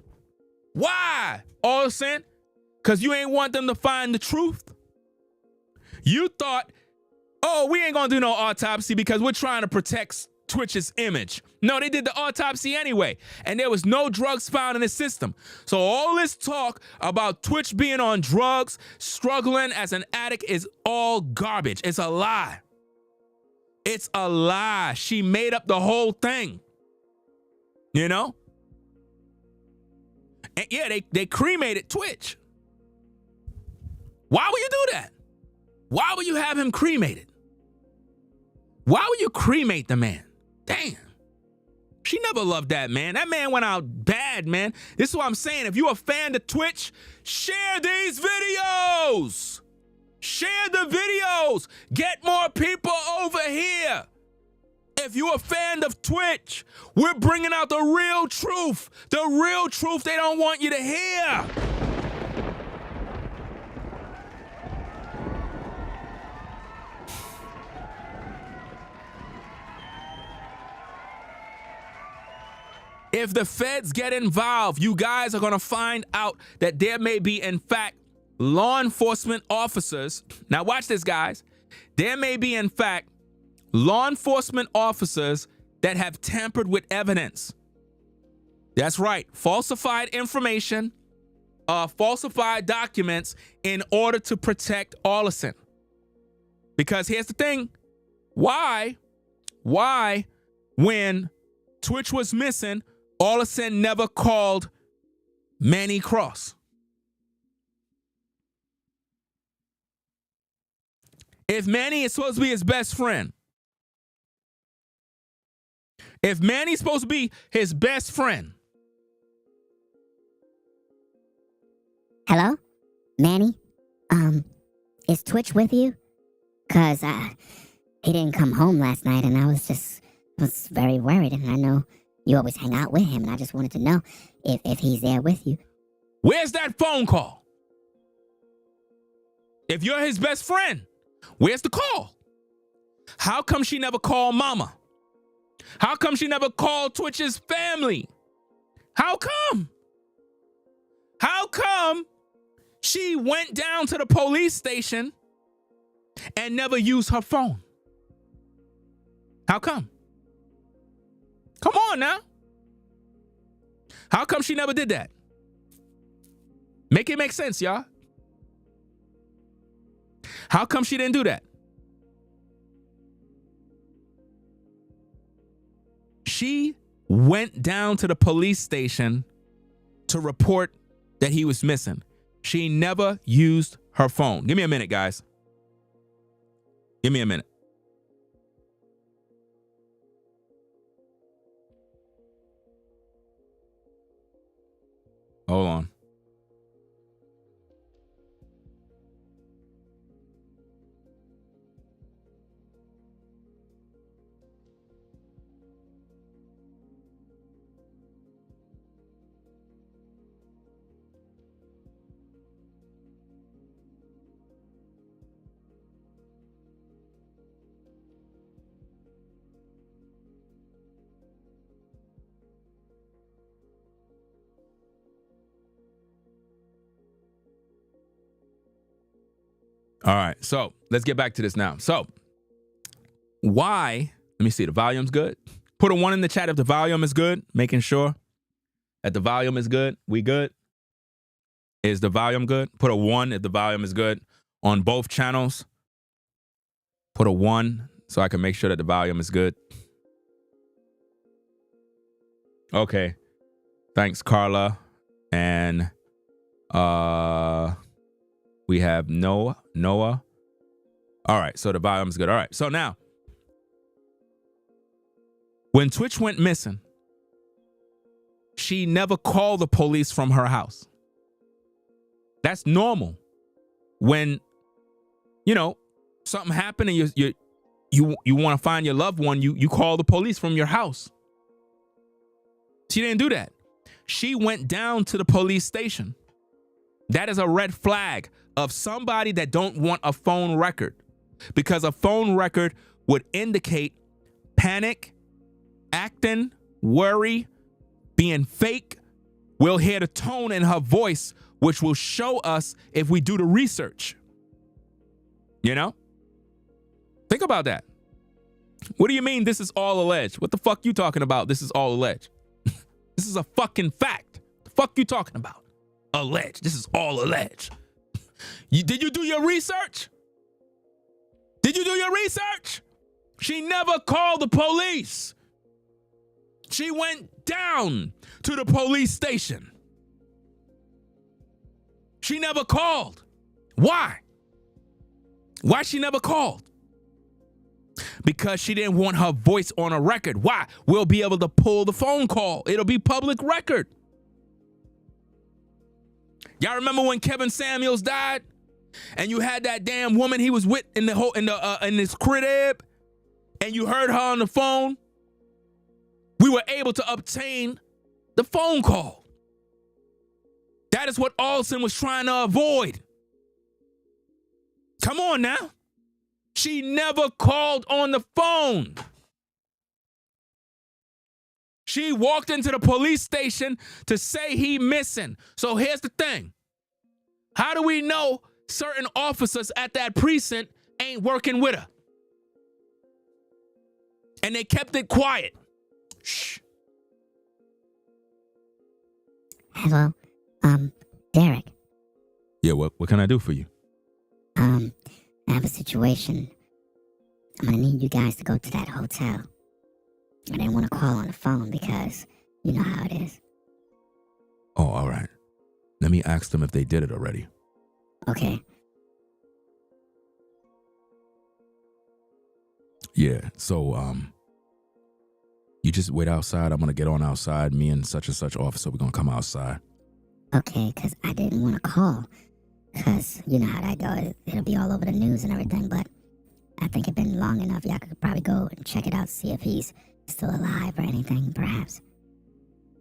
Why, Allison? Because you ain't want them to find the truth? You thought, oh, we ain't going to do no autopsy because we're trying to protect Twitch's image. No, they did the autopsy anyway, and there was no drugs found in his system. So all this talk about Twitch being on drugs, struggling as an addict is all garbage. It's a lie. It's a lie. She made up the whole thing. You know? And yeah, they cremated Twitch. Why would you do that? Why would you have him cremated? Why would you cremate the man? Damn. She never loved that man. That man went out bad, man. This is what I'm saying. If you're a fan of Twitch, share these videos. Share the videos. Get more people over here. If you're a fan of Twitch, we're bringing out the real truth. The real truth they don't want you to hear. If the feds get involved, you guys are going to find out that there may be, in fact, law enforcement officers. Now watch this, guys. There may be, in fact, law enforcement officers that have tampered with evidence. That's right. Falsified information, falsified documents in order to protect Allison. Because here's the thing. Why, when Twitch was missing, Allison never called Manny Cross? If Manny is supposed to be his best friend, if Manny's supposed to be his best friend, Hello? Manny? Is Twitch with you? Cause, he didn't come home last night and I was very worried, and I know you always hang out with him, and I just wanted to know if he's there with you. Where's that phone call? If you're his best friend, where's the call? How come she never called mama? How come she never called Twitch's family? How come? How come she went down to the police station and never used her phone? How come? Come on now. How come she never did that? Make it make sense, y'all. How come she didn't do that? She went down to the police station to report that he was missing. She never used her phone. Give me a minute, guys. Give me a minute. Hold on. All right, so let's get back to this now. So why, let me see, the volume's good. Put a 1 in the chat if the volume is good, making sure that the volume is good. We good? Is the volume good? Put a 1 if the volume is good on both channels. Put a 1 so I can make sure that the volume is good. Okay. Thanks, Carla. And we have Noah. All right, so the volume's good. All right, so now, when Twitch went missing, she never called the police from her house. That's normal. When, something happened and you want to find your loved one, you call the police from your house. She didn't do that. She went down to the police station. That is a red flag of somebody that don't want a phone record, because a phone record would indicate panic, acting, worry, being fake. We'll hear the tone in her voice, which will show us if we do the research. Think about that. What do you mean this is all alleged? What the fuck you talking about? This is all alleged. This is a fucking fact. The fuck you talking about? Alleged. This is all alleged. Did you do your research? Did you do your research? She never called the police. She went down to the police station. She never called. Why? Why she never called? Because she didn't want her voice on a record. Why? We'll be able to pull the phone call. It'll be public record. Y'all remember when Kevin Samuels died, and you had that damn woman he was with in his crib, and you heard her on the phone? We were able to obtain the phone call. That is what Allison was trying to avoid. Come on now. She never called on the phone. She walked into the police station to say he missing. So here's the thing. How do we know certain officers at that precinct ain't working with her? And they kept it quiet. Shh. Hello, Derek. Yeah, what can I do for you? I have a situation. I'm gonna need you guys to go to that hotel. I didn't want to call on the phone because you know how it is. Oh, all right. Let me ask them if they did it already. Okay. Yeah, so, you just wait outside. I'm going to get on outside. Me and such officer, we're going to come outside. Okay, because I didn't want to call. Because you know how that goes. It'll be all over the news and everything, but I think it's been long enough. Y'all could probably go and check it out, see if he's still alive or anything, perhaps.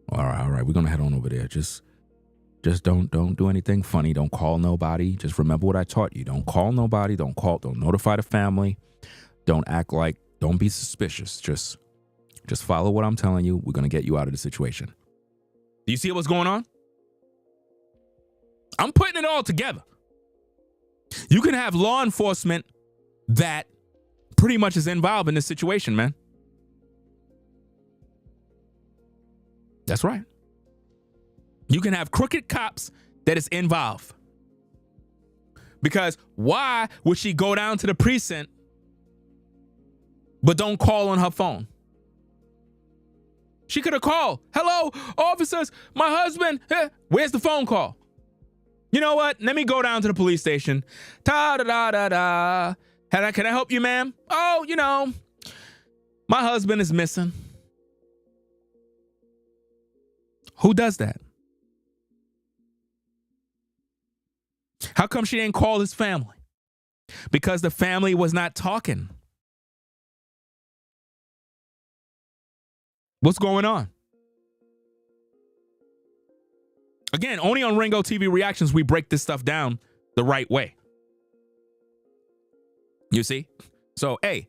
All right. We're gonna head on over there. Just don't do anything funny. Don't call nobody. Just remember what I taught you. Don't call nobody. Don't notify the family. Don't be suspicious. Just follow what I'm telling you. We're gonna get you out of the situation. Do you see what's going on? I'm putting it all together. You can have law enforcement that pretty much is involved in this situation, man. That's right. You can have crooked cops that is involved. Because why would she go down to the precinct but don't call on her phone? She could have called. Hello, officers, my husband. Where's the phone call? You know what? Let me go down to the police station. Ta-da-da-da-da. Can I help you, ma'am? Oh, my husband is missing. Who does that? How come she didn't call his family? Because the family was not talking. What's going on? Again, only on Ringo TV Reactions, we break this stuff down the right way. You see? So, hey,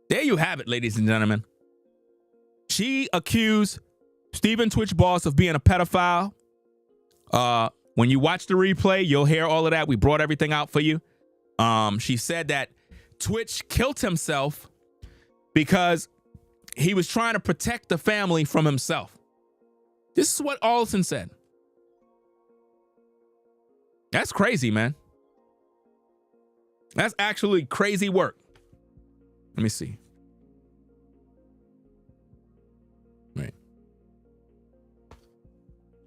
there you have it, ladies and gentlemen. She accused Stephen Twitch Boss of being a pedophile. When you watch the replay, you'll hear all of that. We brought everything out for you. She said that Twitch killed himself because he was trying to protect the family from himself. This is what Allison said. That's crazy, man. That's actually crazy work. Let me see. Wait.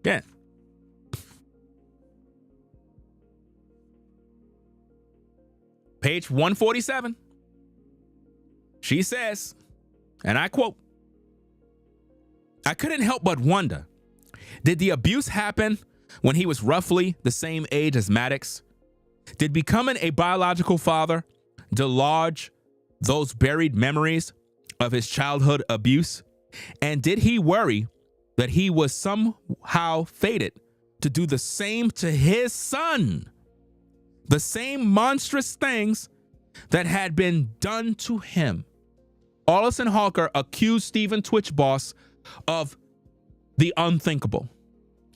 Again. Page 147. She says, and I quote, "I couldn't help but wonder, did the abuse happen when he was roughly the same age as Maddox? Did becoming a biological father delage those buried memories of his childhood abuse? And did he worry that he was somehow fated to do the same to his son? The same monstrous things that had been done to him." Allison Holker accused Stephen Twitch Boss of the unthinkable.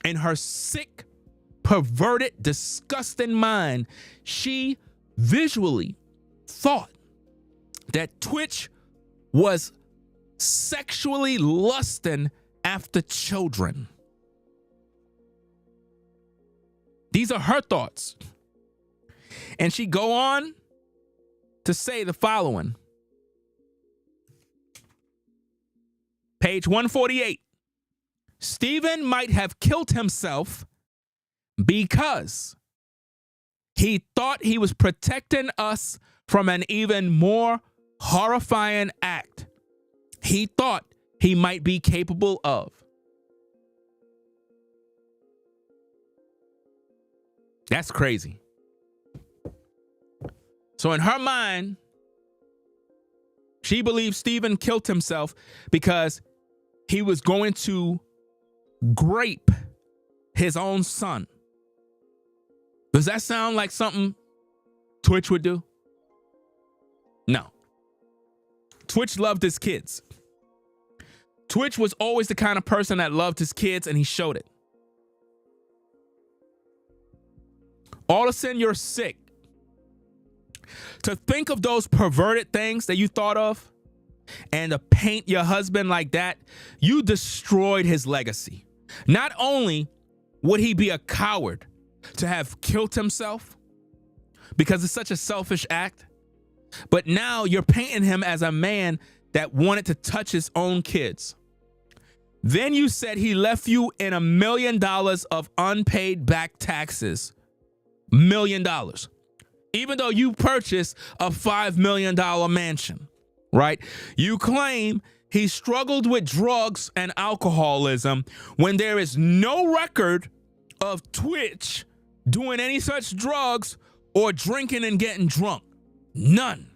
In her sick, perverted, disgusting mind, she visually thought that Twitch was sexually lusting after children. These are her thoughts. And she go on to say the following. Page 148. Stephen might have killed himself because he thought he was protecting us from an even more horrifying act he thought he might be capable of. That's crazy. So in her mind, she believes Stephen killed himself because he was going to grape his own son. Does that sound like something Twitch would do? No. Twitch loved his kids. Twitch was always the kind of person that loved his kids, and he showed it. Allison, you're sick. To think of those perverted things that you thought of and to paint your husband like that, you destroyed his legacy. Not only would he be a coward to have killed himself because it's such a selfish act, but now you're painting him as a man that wanted to touch his own kids. Then you said he left you in $1 million of unpaid back taxes. $1 million. Even though you purchased a $5 million mansion, right? You claim he struggled with drugs and alcoholism when there is no record of Twitch doing any such drugs or drinking and getting drunk. None.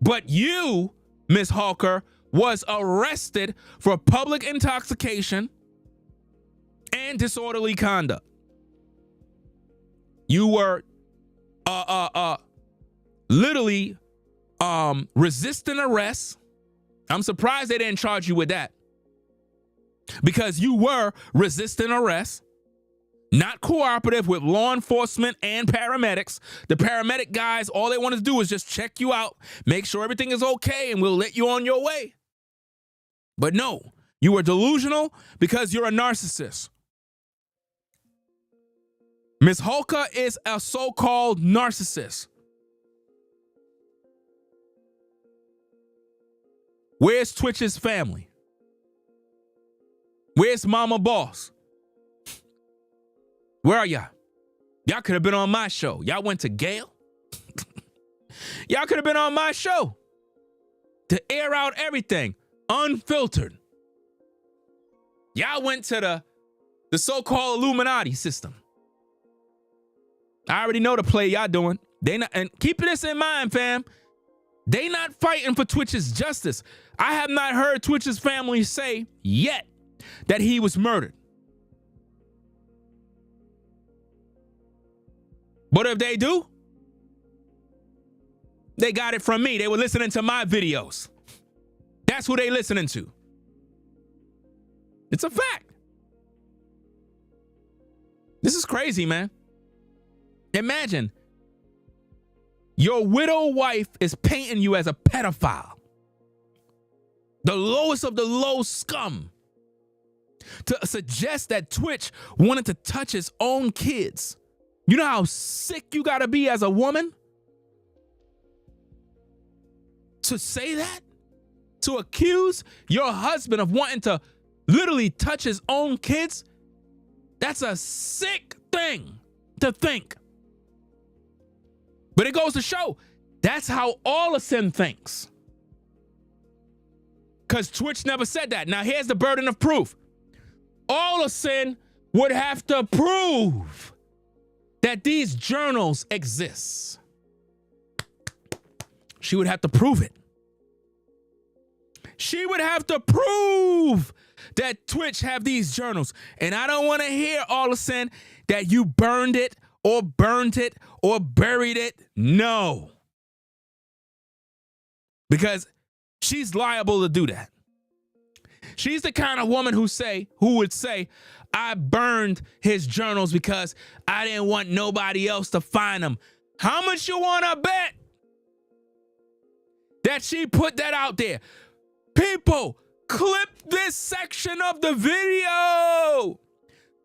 But you, Miss Holker, was arrested for public intoxication and disorderly conduct. You were literally resisting arrest. I'm surprised they didn't charge you with that, because you were resisting arrest, not cooperative with law enforcement and paramedics. The paramedic guys, all they want to do is just check you out, make sure everything is okay, and we'll let you on your way. But no, you were delusional because you're a narcissist. Ms. Holker is a so-called narcissist. Where's Twitch's family? Where's Mama Boss? Where are y'all? Y'all could have been on my show. Y'all went to Gale. Y'all could have been on my show to air out everything unfiltered. Y'all went to the so-called Illuminati system. I already know the play y'all doing. They not, and keep this in mind, fam. They not fighting for Twitch's justice. I have not heard Twitch's family say yet that he was murdered. But if they do, they got it from me. They were listening to my videos. That's who they listening to. It's a fact. This is crazy, man. Imagine your widow wife is painting you as a pedophile, the lowest of the low scum, to suggest that Twitch wanted to touch his own kids. You know how sick you gotta be as a woman to say that? To accuse your husband of wanting to literally touch his own kids? That's a sick thing to think. But it goes to show, that's how Allison thinks. Because Twitch never said that. Now here's the burden of proof. Allison would have to prove that these journals exist. She would have to prove it. She would have to prove that Twitch have these journals. And I don't want to hear, Allison, that you burned it or burnt it or buried it. No. Because she's liable to do that. She's the kind of woman who would say, I burned his journals because I didn't want nobody else to find them. How much you want to bet that she put that out there? People, clip this section of the video.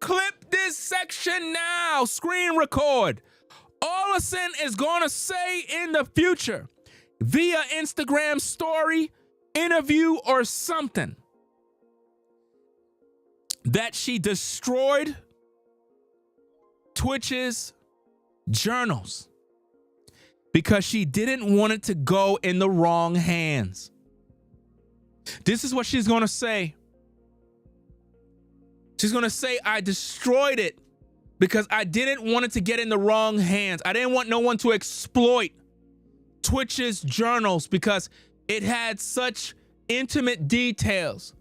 Clip this section now. Screen record. Allison is going to say in the future, via Instagram story, interview, or something, that she destroyed Twitch's journals because she didn't want it to go in the wrong hands. This is what she's going to say. She's going to say, I destroyed it because I didn't want it to get in the wrong hands. I didn't want no one to exploit Twitch's journals because it had such intimate details.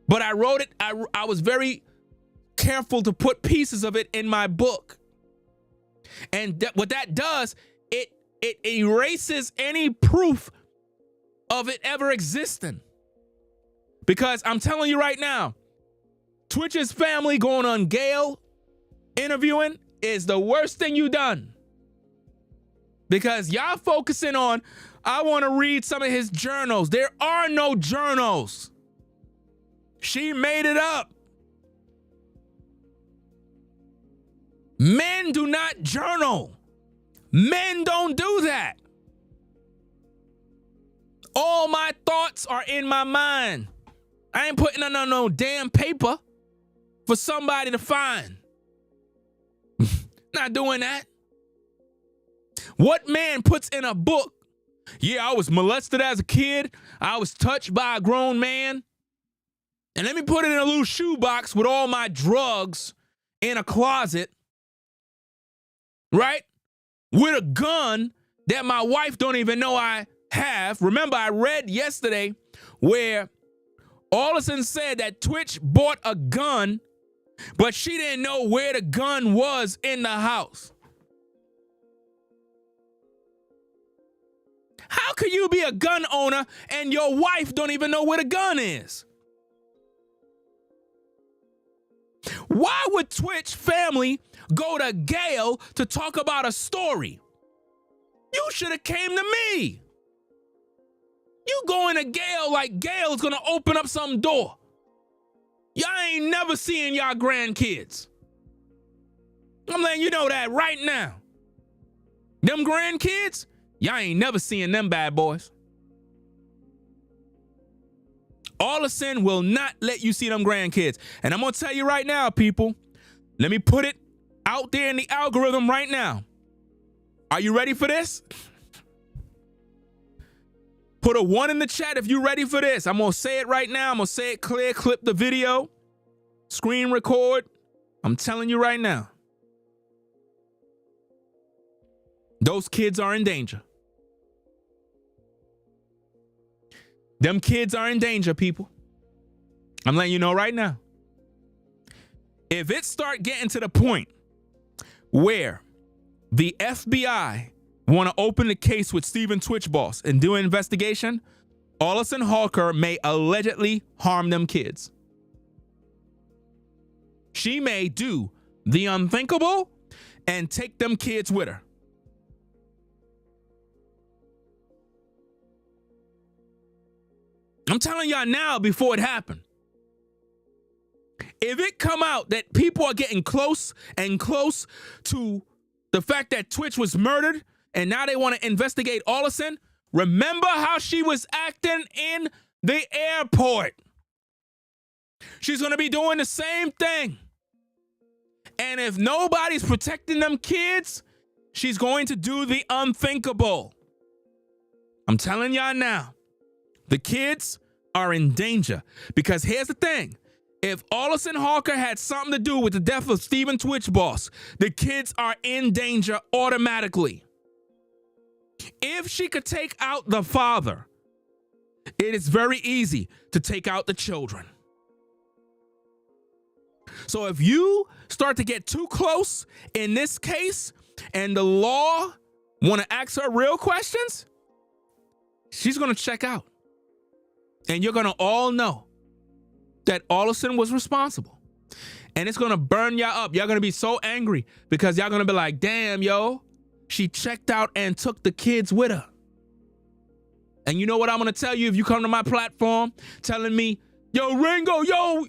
But I wrote it, I was very careful to put pieces of it in my book. And what that does, it erases any proof of it ever existing. Because I'm telling you right now, Twitch's family going on Gale interviewing is the worst thing you done. Because y'all focusing on, I want to read some of his journals. There are no journals. She made it up. Men do not journal. Men don't do that. All my thoughts are in my mind. I ain't putting on no damn paper for somebody to find. Not doing that. What man puts in a book, yeah, I was molested as a kid, I was touched by a grown man, And let me put it in a little shoebox with all my drugs in a closet, right? With a gun that my wife don't even know I have. Remember, I read yesterday where Allison said that Twitch bought a gun, but she didn't know where the gun was in the house. How could you be a gun owner and your wife don't even know where the gun is? Why would Twitch family go to Gail to talk about a story? You should have came to me. You going to Gail like Gail's gonna open up some door. Y'all ain't never seeing y'all grandkids. I'm letting you know that right now. Them grandkids, y'all ain't never seeing them bad boys. Allison will not let you see them grandkids. And I'm gonna tell you right now, people, let me put it out there in the algorithm right now. Are you ready for this? Put a 1 in the chat if you're ready for this. I'm gonna say it right now. I'm gonna say it clear, clip the video, screen record. I'm telling you right now. Those kids are in danger. Them kids are in danger, people. I'm letting you know right now. If it start getting to the point where the FBI want to open the case with Steven Twitch Boss and do an investigation, Allison Holker may allegedly harm them kids. She may do the unthinkable and take them kids with her. I'm telling y'all now before it happened. If it come out that people are getting close and close to the fact that Twitch was murdered and now they want to investigate Allison, remember how she was acting in the airport. She's going to be doing the same thing. And if nobody's protecting them kids, she's going to do the unthinkable. I'm telling y'all now. The kids are in danger because here's the thing. If Allison Holker had something to do with the death of Steven Twitch Boss, the kids are in danger automatically. If she could take out the father, it is very easy to take out the children. So if you start to get too close in this case and the law want to ask her real questions, she's going to check out. And you're going to all know that Allison was responsible. And it's going to burn y'all up. Y'all going to be so angry because y'all going to be like, damn, yo, she checked out and took the kids with her. And you know what I'm going to tell you if you come to my platform telling me, yo, Ringo, yo,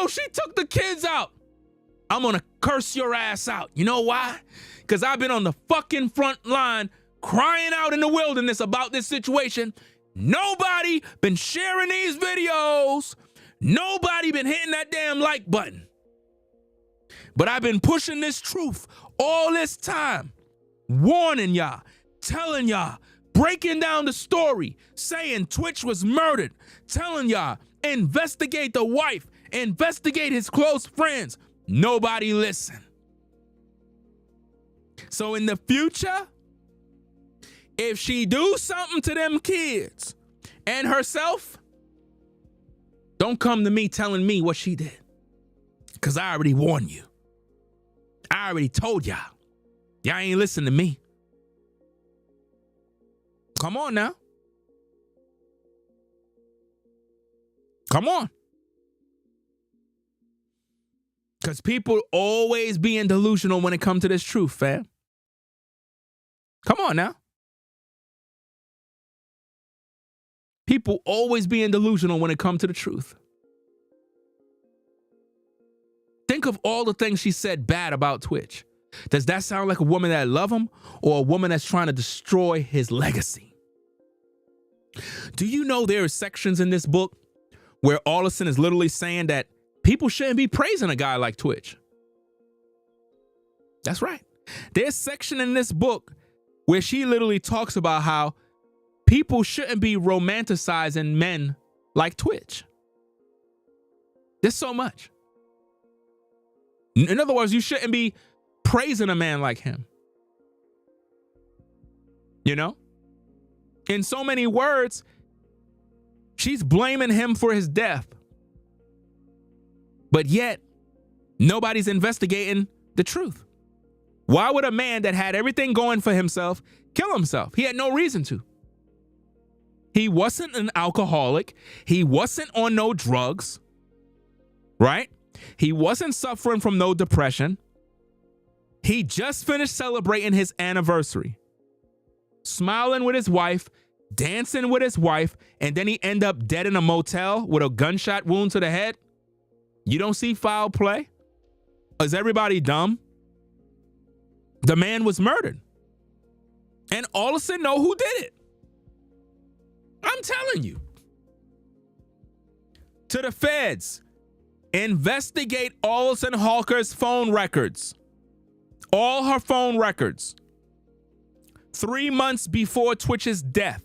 she took the kids out. I'm going to curse your ass out. You know why? Because I've been on the fucking front line crying out in the wilderness about this situation. Nobody been sharing these videos. Nobody been hitting that damn like button. But I've been pushing this truth all this time, warning y'all, telling y'all, breaking down the story, saying Twitch was murdered, telling y'all, investigate the wife, investigate his close friends. Nobody listen. So in the future, if she do something to them kids and herself, don't come to me telling me what she did. Because I already warned you. I already told y'all. Y'all ain't listen to me. Come on now. Come on. Because people always being delusional when it comes to this truth, fam. Come on now. People always being delusional when it comes to the truth. Think of all the things she said bad about Twitch. Does that sound like a woman that love him or a woman that's trying to destroy his legacy? Do you know there are sections in this book where Allison is literally saying that people shouldn't be praising a guy like Twitch? That's right. There's a section in this book where she literally talks about how people shouldn't be romanticizing men like Twitch. There's so much. In other words, you shouldn't be praising a man like him. You know? In so many words, she's blaming him for his death. But yet, nobody's investigating the truth. Why would a man that had everything going for himself kill himself? He had no reason to. He wasn't an alcoholic. He wasn't on no drugs, right? He wasn't suffering from no depression. He just finished celebrating his anniversary, smiling with his wife, dancing with his wife, and then he end up dead in a motel with a gunshot wound to the head. You don't see foul play? Is everybody dumb? The man was murdered. And Allison know who did it. I'm telling you. To the feds, investigate Allison Holker's phone records. All her phone records. 3 months before Twitch's death.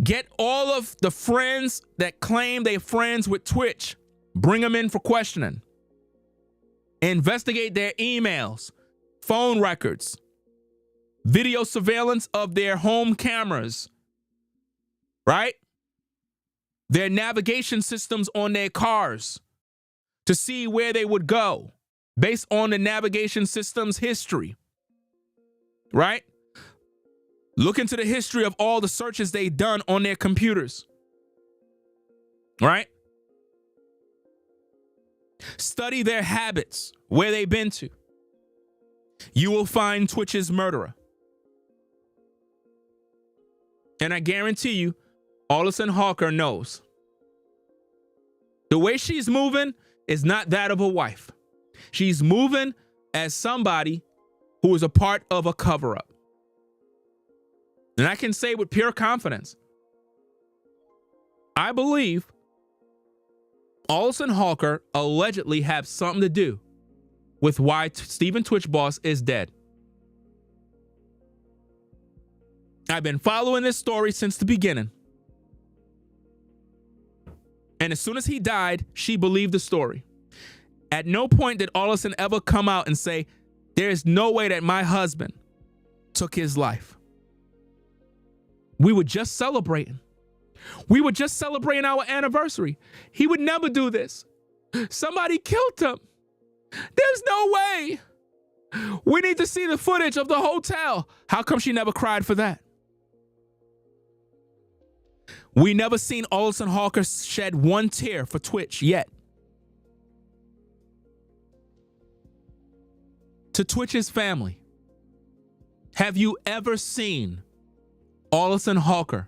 Get all of the friends that claim they're friends with Twitch. Bring them in for questioning. Investigate their emails, phone records, video surveillance of their home cameras, right? Their navigation systems on their cars to see where they would go based on the navigation system's history, right? Look into the history of all the searches they've done on their computers, right? Study their habits, where they've been to. You will find Twitch's murderer. And I guarantee you, Allison Holker knows. The way she's moving is not that of a wife. She's moving as somebody who is a part of a cover-up. And I can say with pure confidence, I believe Allison Holker allegedly have something to do with why Stephen Twitch Boss is dead. I've been following this story since the beginning. And as soon as he died, she believed the story. At no point did Allison ever come out and say, there is no way that my husband took his life. We were just celebrating. We were just celebrating our anniversary. He would never do this. Somebody killed him. There's no way. We need to see the footage of the hotel. How come she never cried for that? We never seen Allison Holker shed one tear for Twitch yet. To Twitch's family, have you ever seen Allison Holker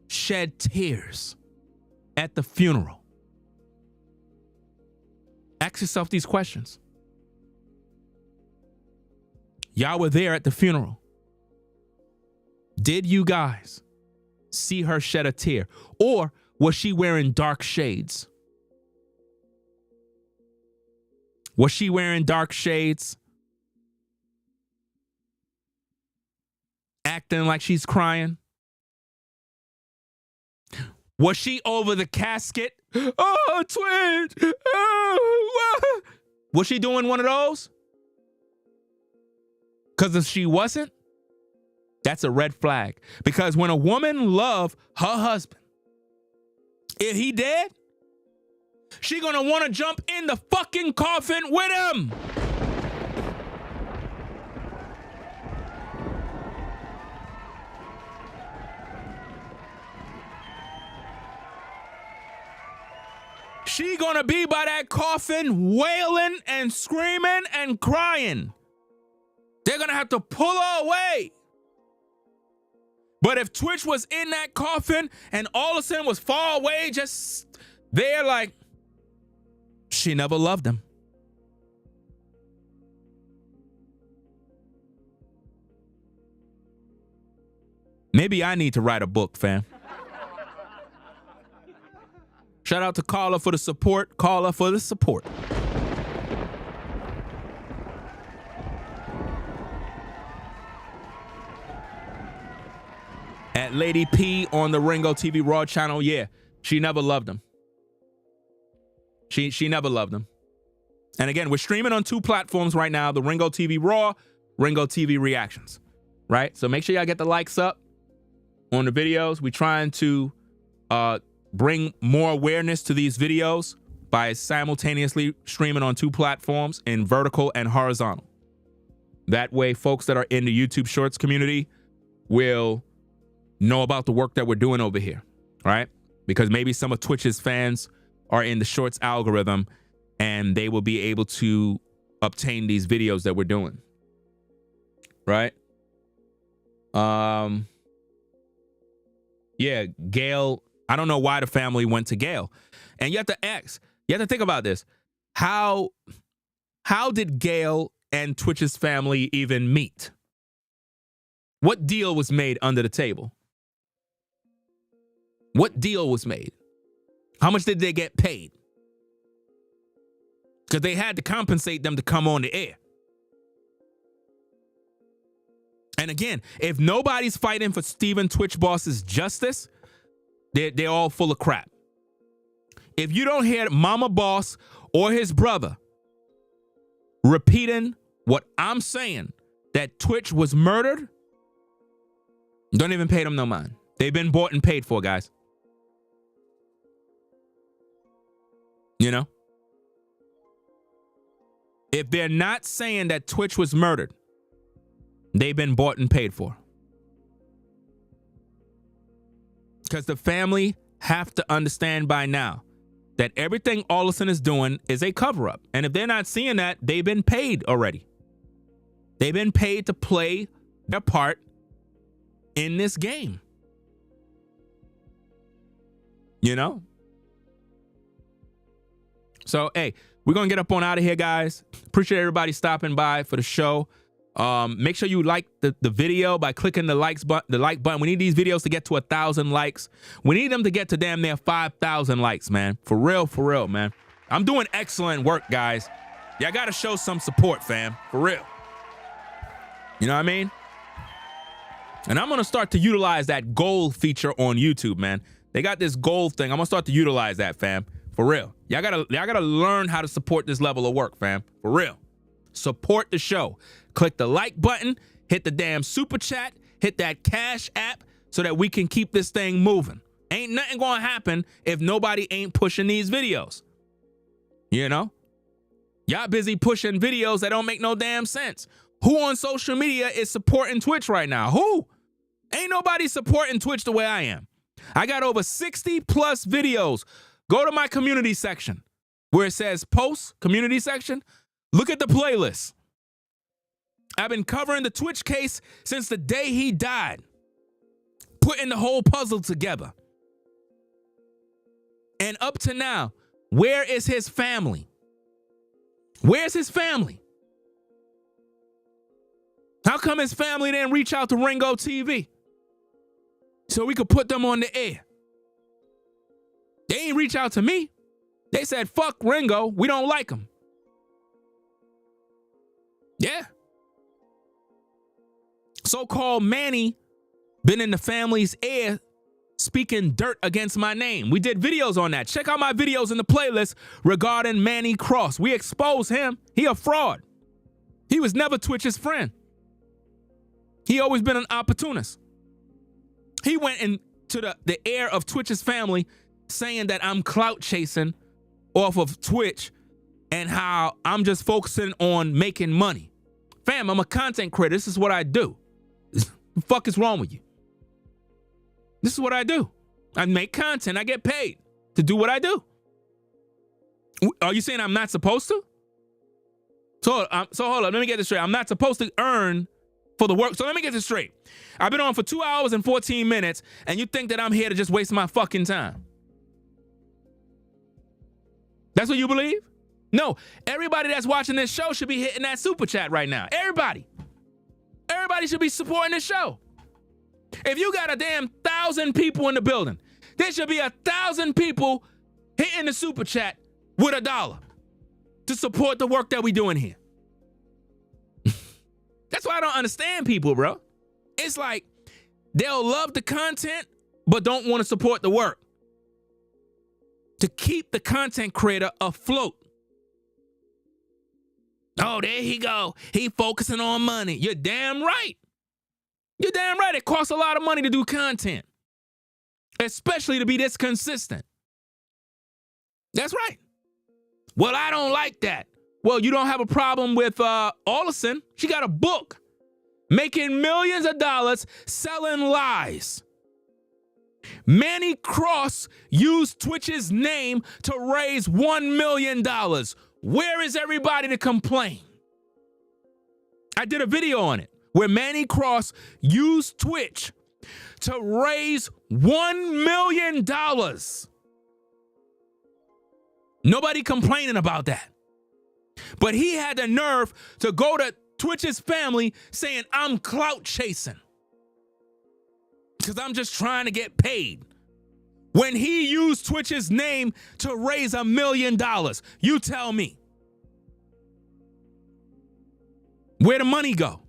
shed tears at the funeral? Ask yourself these questions. Y'all were there at the funeral. Did you guys see her shed a tear? Or was she wearing dark shades? Was she wearing dark shades? Acting like she's crying? Was she over the casket? Oh, Twitch! Oh, was she doing one of those? Because if she wasn't, that's a red flag. Because when a woman loves her husband, if he dead, she gonna want to jump in the fucking coffin with him. She gonna be by that coffin wailing and screaming and crying. They're gonna have to pull her away. But if Twitch was in that coffin and Allison was far away, just there like, she never loved him. Maybe I need to write a book, fam. Shout out to Carla for the support. Carla for the support. At Lady P on the Ringo TV Raw channel, yeah, she never loved him. She never loved him. And again, we're streaming on 2 platforms right now, the Ringo TV Raw, Ringo TV Reactions, right? So make sure y'all get the likes up on the videos. We're trying to bring more awareness to these videos by simultaneously streaming on 2 platforms in vertical and horizontal. That way, folks that are in the YouTube Shorts community will know about the work that we're doing over here, right? Because maybe some of Twitch's fans are in the Shorts algorithm and they will be able to obtain these videos that we're doing, right? Yeah, Gail, I don't know why the family went to Gail. And you have to ask, you have to think about this. How did Gail and Twitch's family even meet? What deal was made under the table? What deal was made? How much did they get paid? Because they had to compensate them to come on the air. And again, if nobody's fighting for Stephen Twitch Boss's justice, they're all full of crap. If you don't hear Mama Boss or his brother repeating what I'm saying, that Twitch was murdered, don't even pay them no mind. They've been bought and paid for, guys. You know? If they're not saying that Twitch was murdered, they've been bought and paid for. Because the family have to understand by now that everything Allison is doing is a cover-up. And if they're not seeing that, they've been paid already. They've been paid to play their part in this game. You know? So, hey, we're going to get up on out of here, guys. Appreciate everybody stopping by for the show. Make sure you like the video by clicking the like button. We need these videos to get to 1,000 likes. We need them to get to damn near 5,000 likes, man. For real, man. I'm doing excellent work, guys. Y'all got to show some support, fam. For real. You know what I mean? And I'm going to start to utilize that gold feature on YouTube, man. They got this gold thing. I'm going to start to utilize that, fam. For real. Y'all gotta learn how to support this level of work, fam. For real. Support the show. Click the like button, hit the damn super chat, hit that Cash app so that we can keep this thing moving. Ain't nothing gonna happen if nobody ain't pushing these videos. You know? Y'all busy pushing videos that don't make no damn sense. Who on social media is supporting Twitch right now? Who? Ain't nobody supporting Twitch the way I am. I got over 60 plus videos. Go to my community section where it says post community section. Look at the playlist. I've been covering the Twitch case since the day he died, putting the whole puzzle together. And up to now, where is his family? Where's his family? How come his family didn't reach out to Ringo TV so we could put them on the air? They ain't reach out to me. They said, fuck Ringo. We don't like him. Yeah. So-called Manny been in the family's ear speaking dirt against my name. We did videos on that. Check out my videos in the playlist regarding Manny Cross. We exposed him. He a fraud. He was never Twitch's friend. He always been an opportunist. He went into the air of Twitch's family saying that I'm clout chasing off of Twitch and how I'm just focusing on making money. Fam, I'm a content creator. This is what I do. What the fuck is wrong with you? This is what I do. I make content. I get paid to do what I do. Are you saying I'm not supposed to? So hold on. Let me get this straight. I'm not supposed to earn for the work. So let me get this straight. I've been on for 2 hours and 14 minutes, and you think that I'm here to just waste my fucking time? That's what you believe? No, everybody that's watching this show should be hitting that super chat right now. Everybody should be supporting this show. If you got a damn 1,000 people in the building, there should be 1,000 people hitting the super chat with $1 to support the work that we doing here. That's why I don't understand people, bro. It's like they'll love the content, but don't want to support the work. to keep the content creator afloat. Oh, there he go. He focusing on money. You're damn right. You're damn right. It costs a lot of money to do content, especially to be this consistent. That's right. Well, I don't like that. Well, you don't have a problem with Allison. She got a book making millions of dollars selling lies. Manny Cross used Twitch's name to raise $1 million. Where is everybody to complain? I did a video on it where Manny Cross used Twitch to raise $1 million. Nobody complaining about that. But he had the nerve to go to Twitch's family saying, I'm clout chasing because I'm just trying to get paid. When he used Twitch's name to raise $1 million, you tell me. Where'd the money go?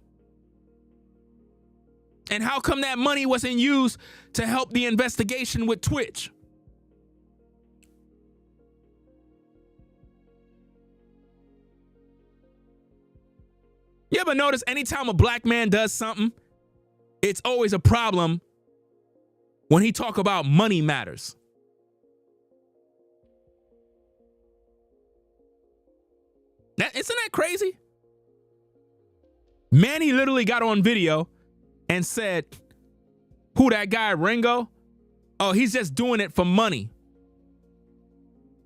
And how come that money wasn't used to help the investigation with Twitch? You ever notice anytime a black man does something, it's always a problem when he talk about money matters? Isn't that crazy? Manny literally got on video and said, who, that guy Ringo? Oh, he's just doing it for money.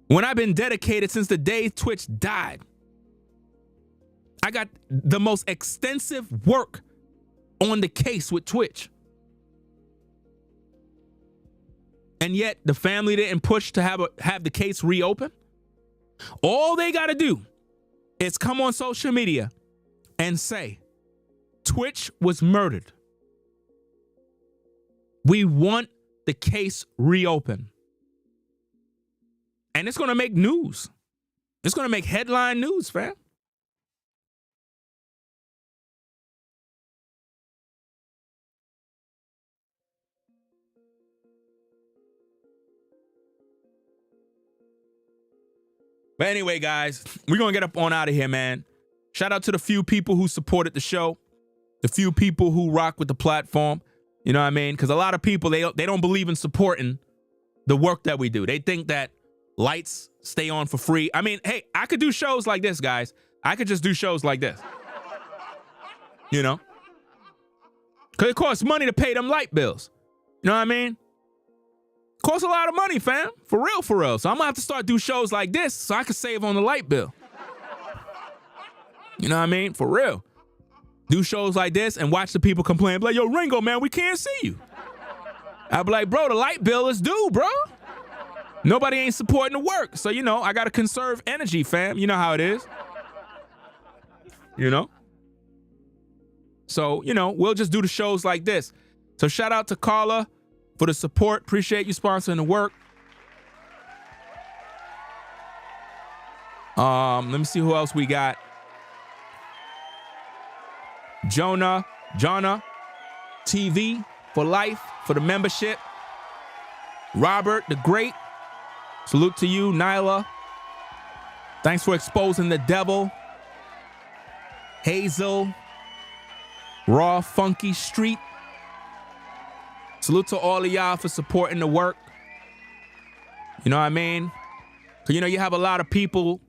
When I've been dedicated since the day Twitch died. I got the most extensive work on the case with Twitch. And yet the family didn't push to have the case reopened. All they got to do is come on social media and say, Twitch was murdered. We want the case reopened. And it's going to make news. It's going to make headline news, fam. But anyway, guys, we're going to get up on out of here, man. Shout out to the few people who supported the show, the few people who rock with the platform. You know what I mean? Because a lot of people, they don't believe in supporting the work that we do. They think that lights stay on for free. I mean, hey, I could do shows like this, guys. I could just do shows like this. You know? Because it costs money to pay them light bills. You know what I mean? Costs a lot of money, fam. For real, for real. So I'm gonna have to start do shows like this so I can save on the light bill. You know what I mean? For real. Do shows like this and watch the people complain. Be like, yo, Ringo, man, we can't see you. I'll be like, bro, the light bill is due, bro. Nobody ain't supporting the work. So, you know, I gotta conserve energy, fam. You know how it is. You know? So, you know, we'll just do the shows like this. So shout out to Carla for the support. Appreciate you sponsoring the work. Let me see who else we got. Jonna TV for life, for the membership. Robert the Great. Salute to you, Nyla. Thanks for exposing the devil. Hazel. Raw Funky Street. Salute to all of y'all for supporting the work. You know what I mean? Because, you know, you have a lot of people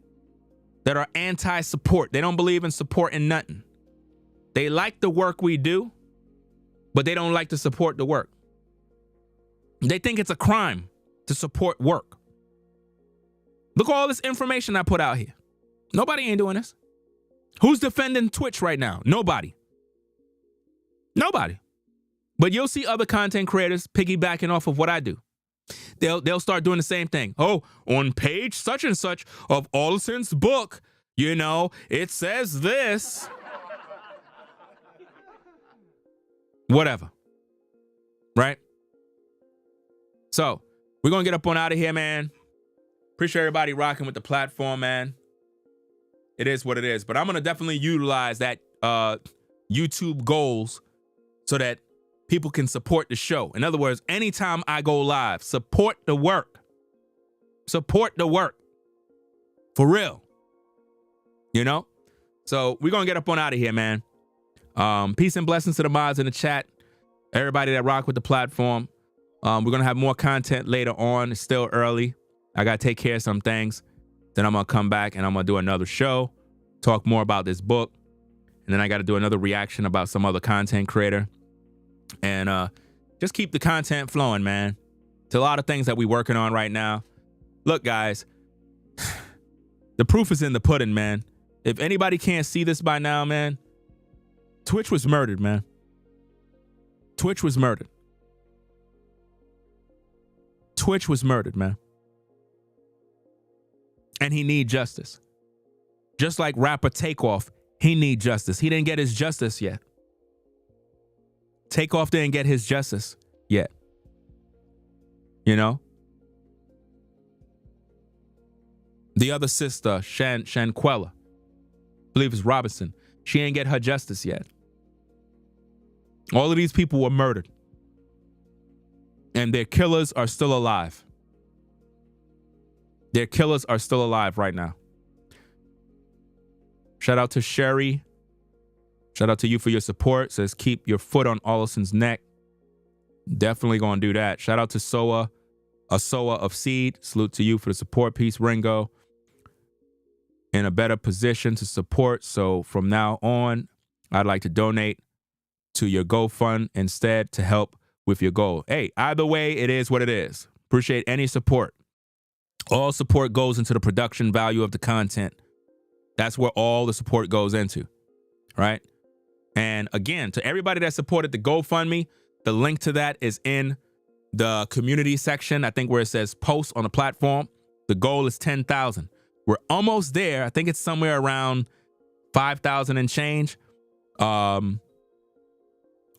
that are anti-support. They don't believe in supporting nothing. They like the work we do, but they don't like to support the work. They think it's a crime to support work. Look at all this information I put out here. Nobody ain't doing this. Who's defending Twitch right now? Nobody. Nobody. But you'll see other content creators piggybacking off of what I do. They'll start doing the same thing. Oh, on page such and such of Allison's book, you know, it says this. Whatever. Right? So, we're going to get up on out of here, man. Appreciate everybody rocking with the platform, man. It is what it is. But I'm going to definitely utilize that YouTube goals so that people can support the show. In other words, anytime I go live, support the work. Support the work. For real. You know? So we're going to get up on out of here, man. Peace and blessings to the mods in the chat. Everybody that rock with the platform. We're going to have more content later on. It's still early. I got to take care of some things. Then I'm going to come back and I'm going to do another show. Talk more about this book. And then I got to do another reaction about some other content creator. And just keep the content flowing, man. It's a lot of things that we're working on right now. Look, guys. The proof is in the pudding, man. If anybody can't see this by now, man, Twitch was murdered, man. Twitch was murdered. Twitch was murdered, man. And he need justice. Just like rapper Takeoff, he need justice. He didn't get his justice yet. Takeoff didn't get his justice yet. You know? The other sister, Shanquella, I believe it's Robinson, she ain't get her justice yet. All of these people were murdered. And their killers are still alive. Their killers are still alive right now. Shout out to Sherry. Shout out to you for your support. Says keep your foot on Allison's neck. Definitely gonna do that. Shout out to Soa, a Soa of Seed. Salute to you for the support. Peace, Ringo. In a better position to support. So from now on, I'd like to donate to your GoFund instead to help with your goal. Hey, either way, it is what it is. Appreciate any support. All support goes into the production value of the content. That's where all the support goes into, right? And again, to everybody that supported the GoFundMe, the link to that is in the community section. I think where it says post on the platform. The goal is 10,000. We're almost there. I think it's somewhere around 5,000 and change. All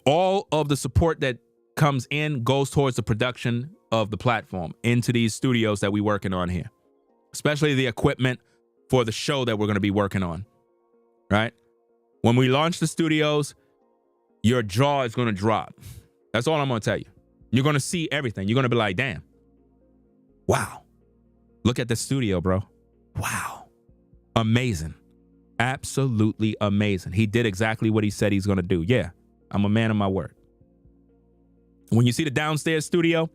of the support that comes in goes towards the production of the platform into these studios that we're working on here, especially the equipment for the show that we're going to be working on, right? When we launch the studios, your jaw is going to drop. That's all I'm going to tell you. You're going to see everything. You're going to be like, damn, wow, look at the studio, bro. Wow. Amazing. Absolutely amazing. He did exactly what he said he's going to do. Yeah, I'm a man of my word. When you see the downstairs studio,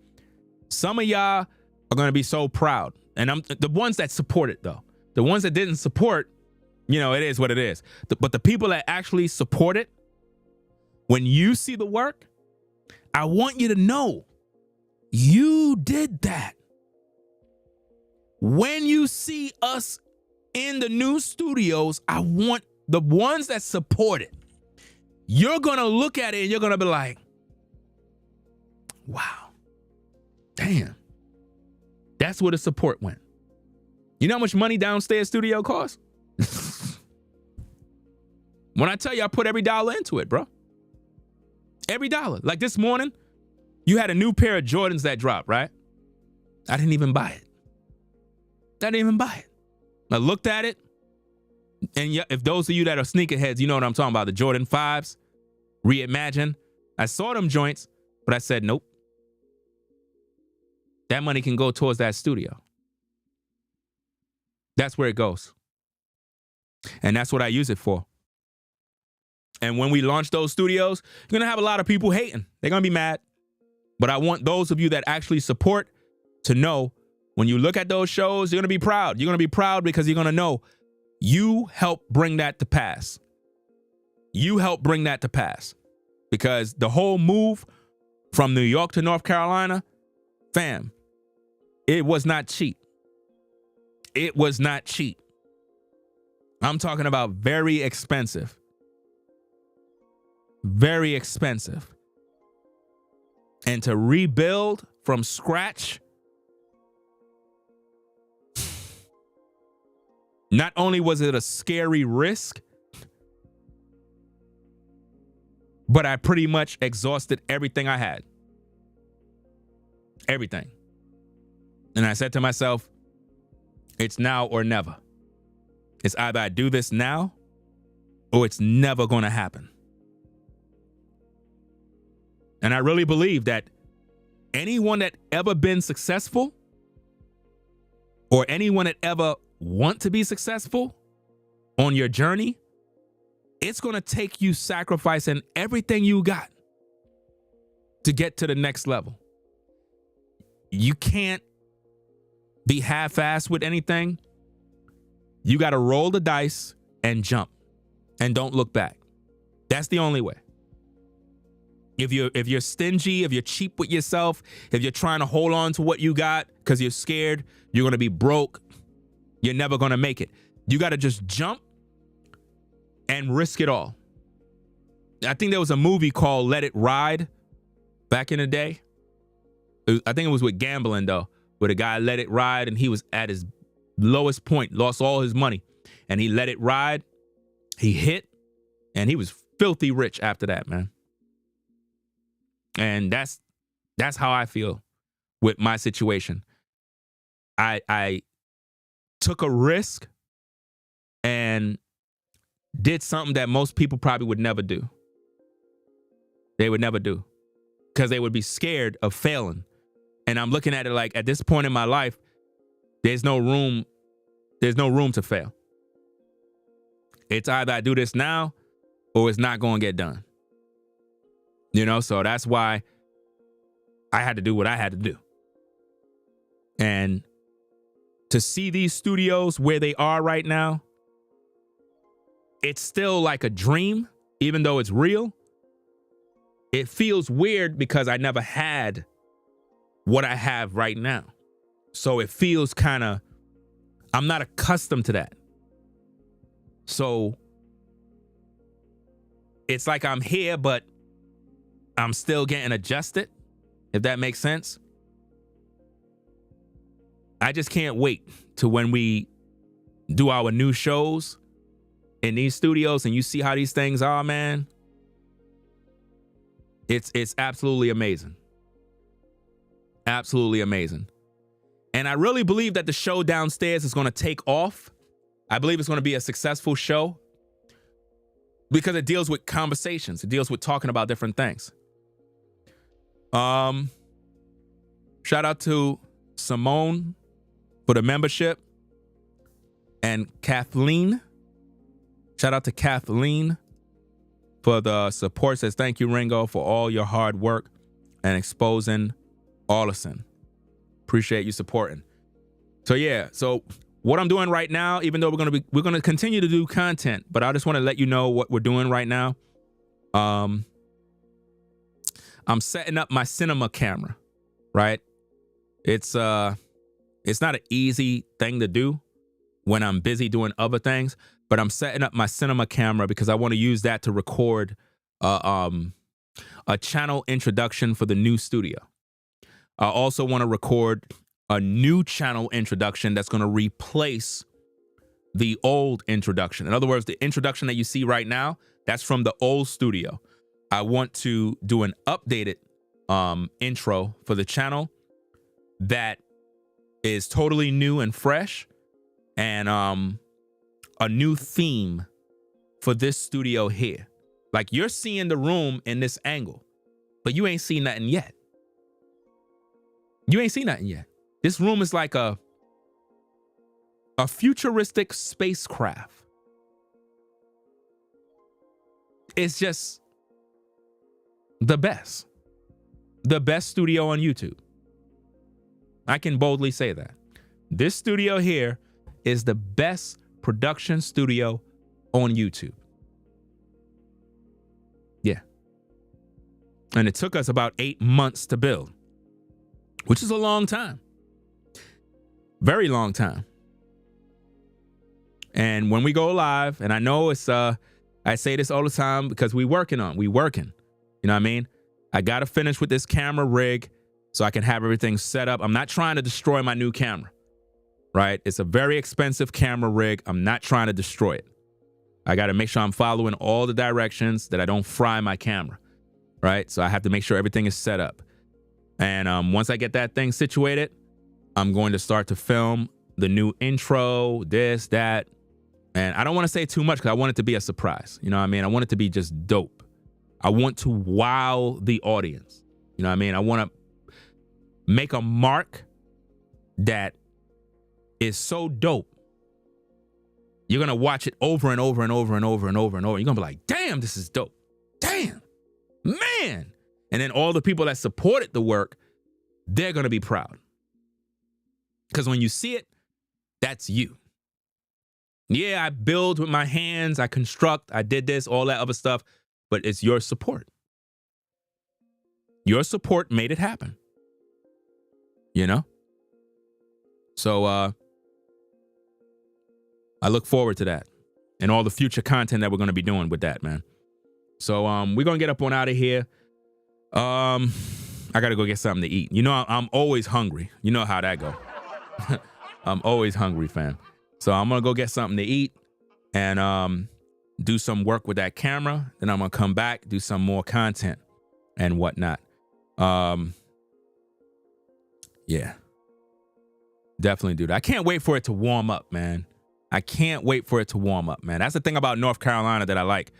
some of y'all are going to be so proud. And I'm the ones that support it, though. The ones that didn't support, you know, it is what it is. But the people that actually support it, when you see the work, I want you to know you did that. When you see us in the new studios, I want the ones that support it. You're going to look at it and you're going to be like, wow, damn, that's where the support went. You know how much money downstairs studio costs? When I tell you, I put every dollar into it, bro. Every dollar. Like this morning, you had a new pair of Jordans that dropped, right? I didn't even buy it. I didn't even buy it. I looked at it, and if those of you that are sneakerheads, you know what I'm talking about, the Jordan 5s, Reimagine. I saw them joints, but I said, nope. That money can go towards that studio. That's where it goes. And that's what I use it for. And when we launch those studios, you're going to have a lot of people hating. They're going to be mad. But I want those of you that actually support to know when you look at those shows, you're going to be proud. You're going to be proud because you're going to know you helped bring that to pass. You helped bring that to pass. Because the whole move from New York to North Carolina, fam, it was not cheap. It was not cheap. I'm talking about very expensive. Very expensive. And to rebuild from scratch, not only was it a scary risk, but I pretty much exhausted everything I had. Everything. And I said to myself, it's now or never. It's either I do this now or it's never going to happen. And I really believe that anyone that ever been successful or anyone that ever want to be successful on your journey, it's going to take you sacrificing everything you got to get to the next level. You can't be half-assed with anything. You got to roll the dice and jump and don't look back. That's the only way. If you're stingy, if you're cheap with yourself, if you're trying to hold on to what you got because you're scared you're going to be broke, you're never going to make it. You got to just jump and risk it all. I think there was a movie called Let It Ride back in the day. I think it was with gambling though, where the guy let it ride and he was at his lowest point, lost all his money, and he let it ride. He hit and he was filthy rich after that, man. And that's how I feel with my situation. I took a risk and did something that most people probably would never do. They would never do because they would be scared of failing. And I'm looking at it like at this point in my life, there's no room to fail. It's either I do this now or it's not going to get done. You know, so that's why I had to do what I had to do. And to see these studios where they are right now, it's still like a dream, even though it's real. It feels weird because I never had what I have right now. So it feels kind of, I'm not accustomed to that. So it's like I'm here, but I'm still getting adjusted, if that makes sense. I just can't wait to when we do our new shows in these studios and you see how these things are, man. It's absolutely amazing. Absolutely amazing. And I really believe that the show downstairs is going to take off. I believe it's going to be a successful show because it deals with conversations. It deals with talking about different things. Shout out to Simone for the membership and Kathleen. Shout out to Kathleen for the support. Says, thank you, Ringo, for all your hard work and exposing Allison. Appreciate you supporting. So yeah, so what I'm doing right now, even though we're gonna continue to do content, but I just want to let you know what we're doing right now. I'm setting up my cinema camera, right? It's not an easy thing to do when I'm busy doing other things, but I'm setting up my cinema camera because I want to use that to record a channel introduction for the new studio. I also want to record a new channel introduction that's going to replace the old introduction. In other words, the introduction that you see right now, that's from the old studio. I want to do an updated intro for the channel that is totally new and fresh, and a new theme for this studio here. Like, you're seeing the room in this angle, but you ain't seen nothing yet. You ain't seen nothing yet. This room is like a futuristic spacecraft. It's just the best studio on YouTube. I can boldly say that. This studio here is the best production studio on YouTube. Yeah. And it took us about 8 months to build, which is a long time. Very long time. And when we go live, and I know it's, I say this all the time because we working. You know what I mean? I got to finish with this camera rig so I can have everything set up. I'm not trying to destroy my new camera, right? It's a very expensive camera rig. I'm not trying to destroy it. I got to make sure I'm following all the directions, that I don't fry my camera, right? So I have to make sure everything is set up. And once I get that thing situated, I'm going to start to film the new intro, this, that. And I don't want to say too much because I want it to be a surprise. You know what I mean? I want it to be just dope. I want to wow the audience. You know what I mean? I want to make a mark that is so dope. You're going to watch it over and over and over and over and over and over. You're going to be like, damn, this is dope. Damn, man. And then all the people that supported the work, they're going to be proud. Because when you see it, that's you. Yeah, I build with my hands, I construct, I did this, all that other stuff, but it's your support. Your support made it happen. You know? So I look forward to that and all the future content that we're going to be doing with that, man. So we're going to get up on out of here. I got to go get something to eat. You know, I'm always hungry. You know how that go. I'm always hungry, fam. So I'm going to go get something to eat and do some work with that camera. Then I'm going to come back, do some more content and whatnot. Yeah. Definitely do that. I can't wait for it to warm up, man. I can't wait for it to warm up, man. That's the thing about North Carolina that I like.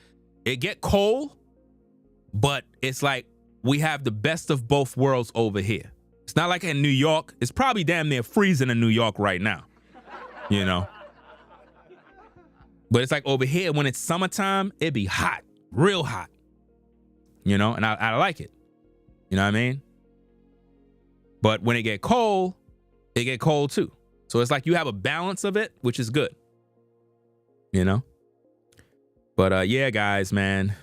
It get cold, but it's like we have the best of both worlds over here. It's not like in New York. It's probably damn near freezing in New York right now, you know? But it's like over here, when it's summertime, it be hot, real hot, you know? And I like it, you know what I mean? But when it get cold too. So it's like you have a balance of it, which is good, you know? But yeah, guys, man,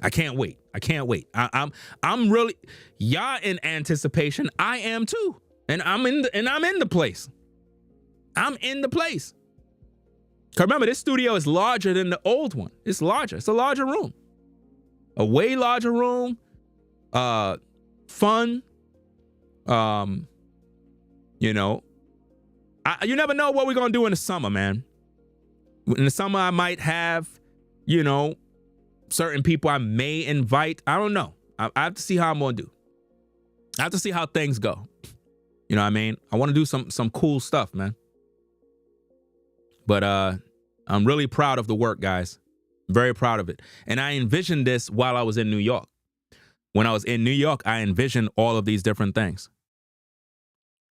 I can't wait. I can't wait. I'm really, y'all in anticipation. I am too, and I'm in the place. I'm in the place. Cause remember, this studio is larger than the old one. It's larger. It's a larger room, a way larger room. Fun. You know, you never know what we're gonna do in the summer, man. In the summer, I might have, you know, certain people I may invite. I don't know. I have to see how I'm gonna do. I have to see how things go. You know what I mean? I want to do some cool stuff, man. But I'm really proud of the work, guys. Very proud of it. And I envisioned this while I was in New York. When I was in New York, I envisioned all of these different things.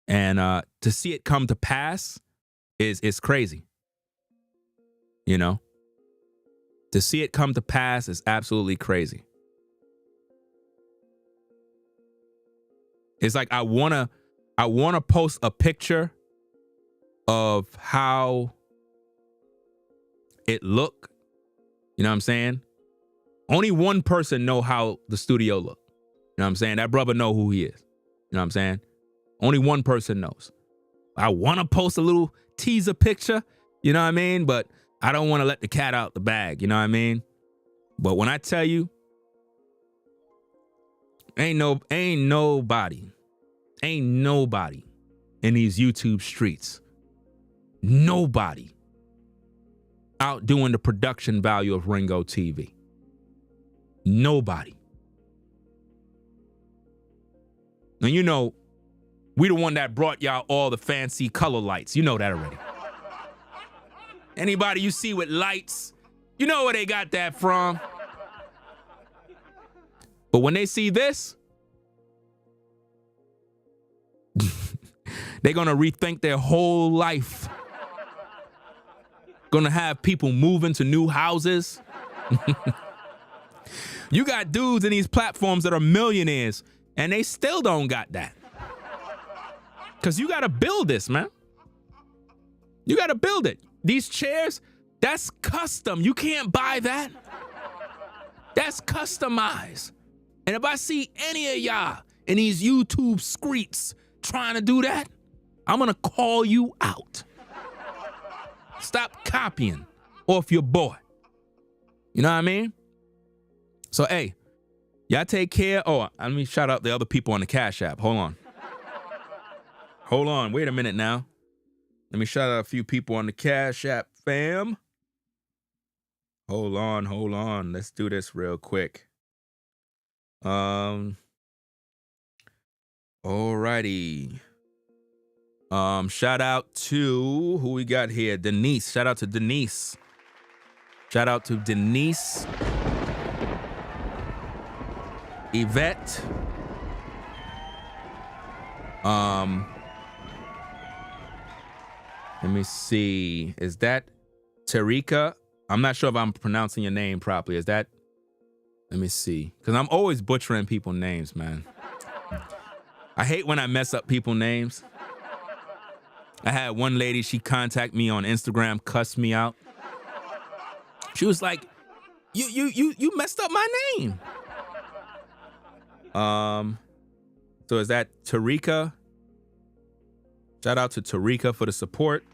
And to see it come to pass is crazy. You know? To see it come to pass is absolutely crazy. It's like I wanna post a picture of how it look. You know what I'm saying? Only one person know how the studio look. You know what I'm saying? That brother know who he is. You know what I'm saying? Only one person knows. I want to post a little teaser picture, you know what I mean? But I don't want to let the cat out the bag, you know what I mean? But when I tell you, ain't nobody in these YouTube streets, nobody outdoing the production value of Ringo TV. Nobody. And you know, we the one that brought y'all all the fancy color lights. You know that already. Anybody you see with lights, you know where they got that from. But when they see this, they're gonna rethink their whole life. Gonna have people moving to new houses. You got dudes in these platforms that are millionaires and they still don't got that. Cause you gotta build this, man. You gotta build it. These chairs, that's custom. You can't buy that. That's customized. And if I see any of y'all in these YouTube streets trying to do that, I'm gonna call you out. Stop copying off your boy. You know what I mean? So, hey, y'all take care. Oh, let me shout out the other people on the Cash App. Hold on. Wait a minute now. Let me shout out a few people on the Cash App, fam. Hold on. Let's do this real quick. Alrighty. Shout out to who we got here? Denise. Shout out to Denise. Yvette. Let me see. Is that Tarika? I'm not sure if I'm pronouncing your name properly. Is that? Let me see. Because I'm always butchering people's names, man. I hate when I mess up people's names. I had one lady, she contacted me on Instagram, cussed me out. She was like, you messed up my name. So is that Tarika? Shout out to Tarika for the support.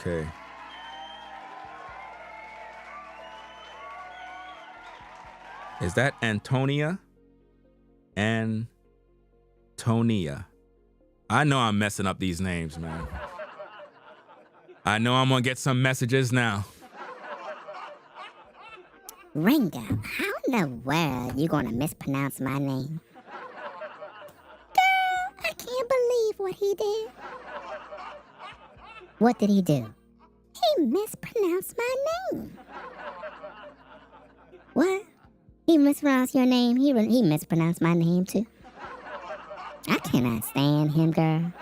Okay. Is that Antonia? Antonia. I know I'm messing up these names, man. I know I'm gonna get some messages now. Ringo, how in the world you gonna mispronounce my name? Girl, I can't believe what he did. What did he do? He mispronounced my name. What? He mispronounced your name? He mispronounced my name too. I cannot stand him, girl.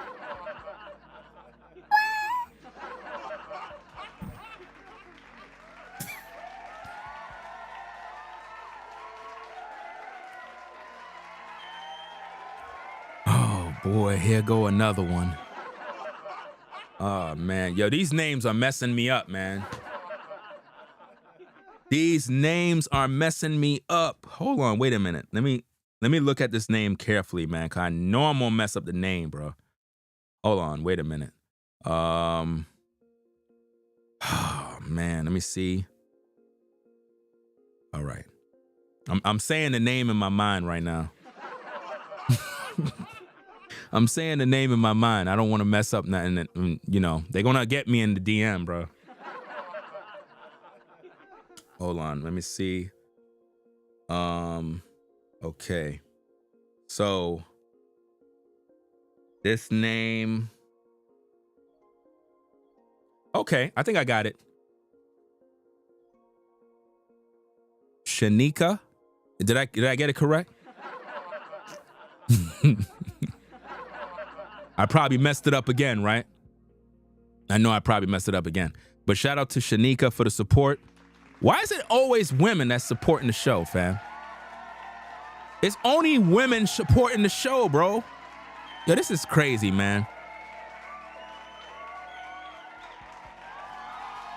Oh boy, here go another one. Oh man, yo, these names are messing me up, man. These names are messing me up. Hold on, wait a minute. Let me look at this name carefully, man, cause I know I'm gonna mess up the name, bro. Hold on, wait a minute. Oh man, let me see. All right. I'm saying the name in my mind right now. I'm saying the name in my mind. I don't want to mess up nothing. You know, they're gonna get me in the DM, bro. Hold on, let me see. Okay. So this name. Okay, I think I got it. Shanika? Did I get it correct? I probably messed it up again, right? I know I probably messed it up again. But shout out to Shanika for the support. Why is it always women that's supporting the show, fam? It's only women supporting the show, bro. Yo, this is crazy, man.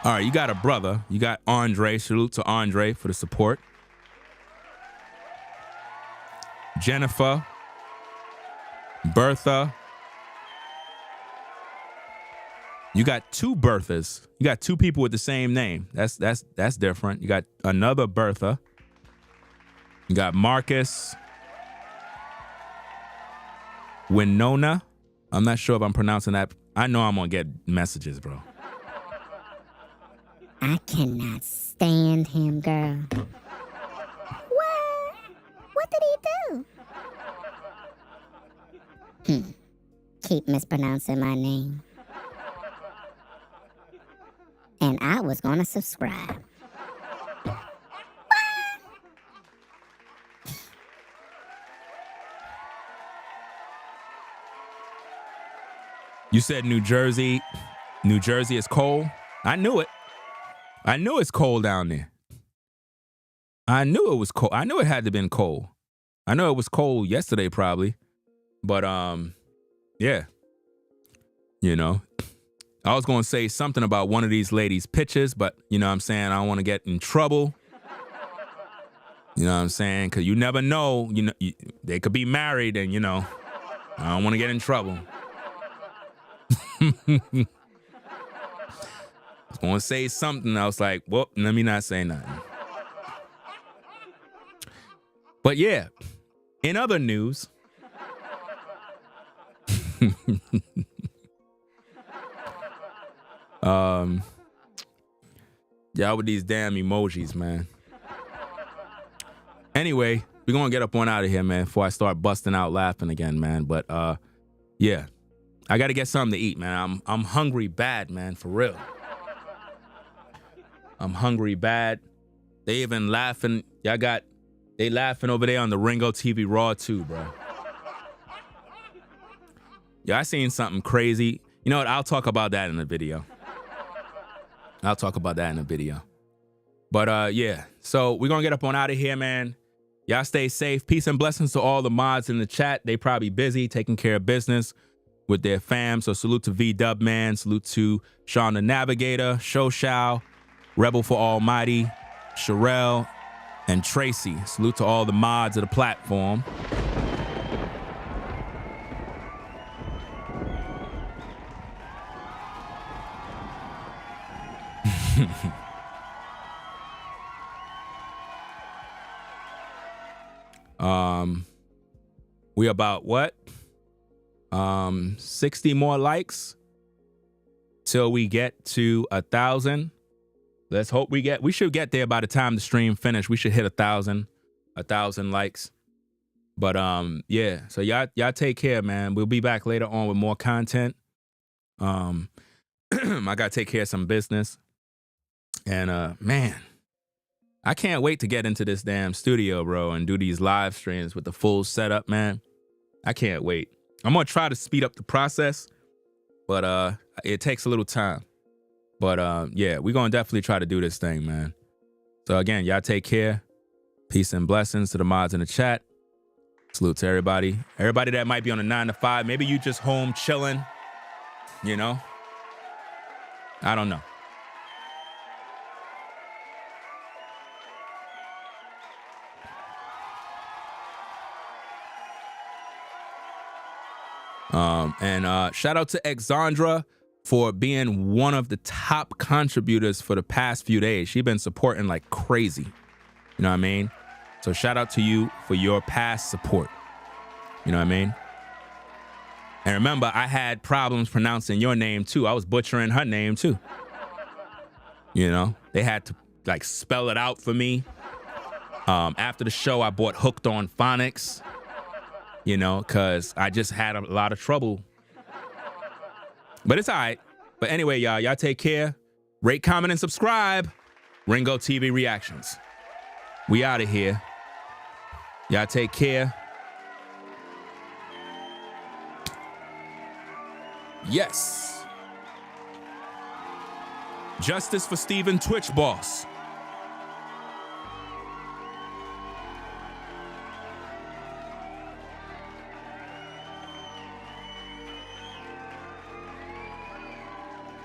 All right, you got a brother. You got Andre. Salute to Andre for the support. Jennifer. Bertha. You got two Berthas. You got two people with the same name. That's different. You got another Bertha. You got Marcus. Winona. I'm not sure if I'm pronouncing that. I know I'm gonna get messages, bro. I cannot stand him, girl. What? What did he do? Keep mispronouncing my name. And I was gonna subscribe. You said New Jersey. New Jersey is cold. I knew it. I knew it's cold down there. I knew it was cold. I knew it had to have been cold. I know it was cold yesterday probably. But yeah. You know. I was going to say something about one of these ladies' pictures, but you know what I'm saying? I don't want to get in trouble. You know what I'm saying? Because you never know. You know, they could be married and, you know, I don't want to get in trouble. I was going to say something. I was like, well, let me not say nothing. But yeah, in other news, y'all with these damn emojis, man. Anyway, we're gonna get up on out of here, man, before I start busting out laughing again, man. But yeah, I gotta get something to eat, man. I'm hungry bad, man, for real. I'm hungry bad. They even laughing. They They laughing over there on the Ringo TV Raw too, bro. Yeah, I seen something crazy. You know what? I'll talk about that in the video. But yeah, so we're gonna get up on out of here, man. Y'all stay safe. Peace and blessings to all the mods in the chat. They probably busy taking care of business with their fam. So salute to V-Dub, man. Salute to Sean the Navigator, Shao, Rebel for Almighty, Sherelle, and Tracy. Salute to all the mods of the platform. We about what? 60 more likes till we get to 1,000. Let's hope we should get there by the time the stream finish. We should hit 1,000 likes. But yeah, so y'all take care, man. We'll be back later on with more content. I gotta take care of some business. And man, I can't wait to get into this damn studio, bro, and do these live streams with the full setup, man. I can't wait. I'm gonna try to speed up the process, but it takes a little time. But yeah, we're gonna definitely try to do this thing, man. So again, y'all take care. Peace and blessings to the mods in the chat. Salute to everybody. Everybody that might be on a 9 to 5. Maybe you just home chilling, you know? I don't know. And shout out to Exandra for being one of the top contributors for the past few days. She's been supporting like crazy. You know what I mean? So shout out to you for your past support. You know what I mean? And remember, I had problems pronouncing your name too. I was butchering her name too. You know, they had to like spell it out for me. After the show, I bought Hooked on Phonics. You know, because I just had a lot of trouble. But it's all right. But anyway, y'all take care. Rate, comment, and subscribe. Ringo TV Reactions. We out of here. Y'all take care. Yes. Justice for Stephen Twitch Boss.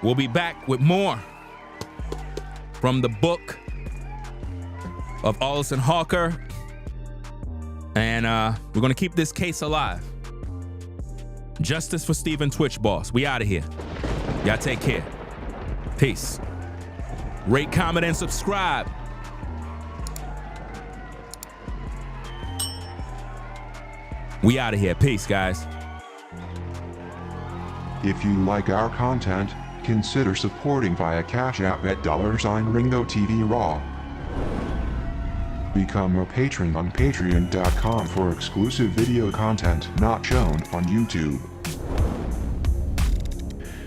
We'll be back with more from the book of Allison Holker. And we're going to keep this case alive. Justice for Stephen Twitch Boss. We out of here. Y'all take care. Peace. Rate, comment, and subscribe. We out of here. Peace, guys. If you like our content, consider supporting via Cash App at $Ringo TV Raw. Become a patron on patreon.com for exclusive video content not shown on YouTube.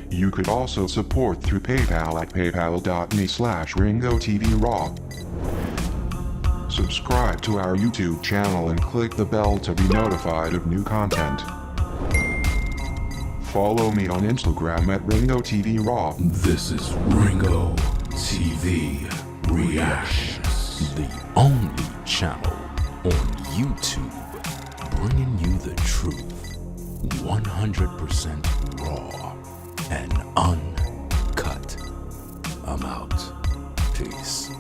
You could also support through PayPal at paypal.me/Ringo TV Raw. Subscribe to our YouTube channel and click the bell to be notified of new content. Follow me on Instagram at Ringo TV Raw. This is Ringo TV Reactions, the only channel on YouTube bringing you the truth 100% raw and uncut. I'm out. Peace.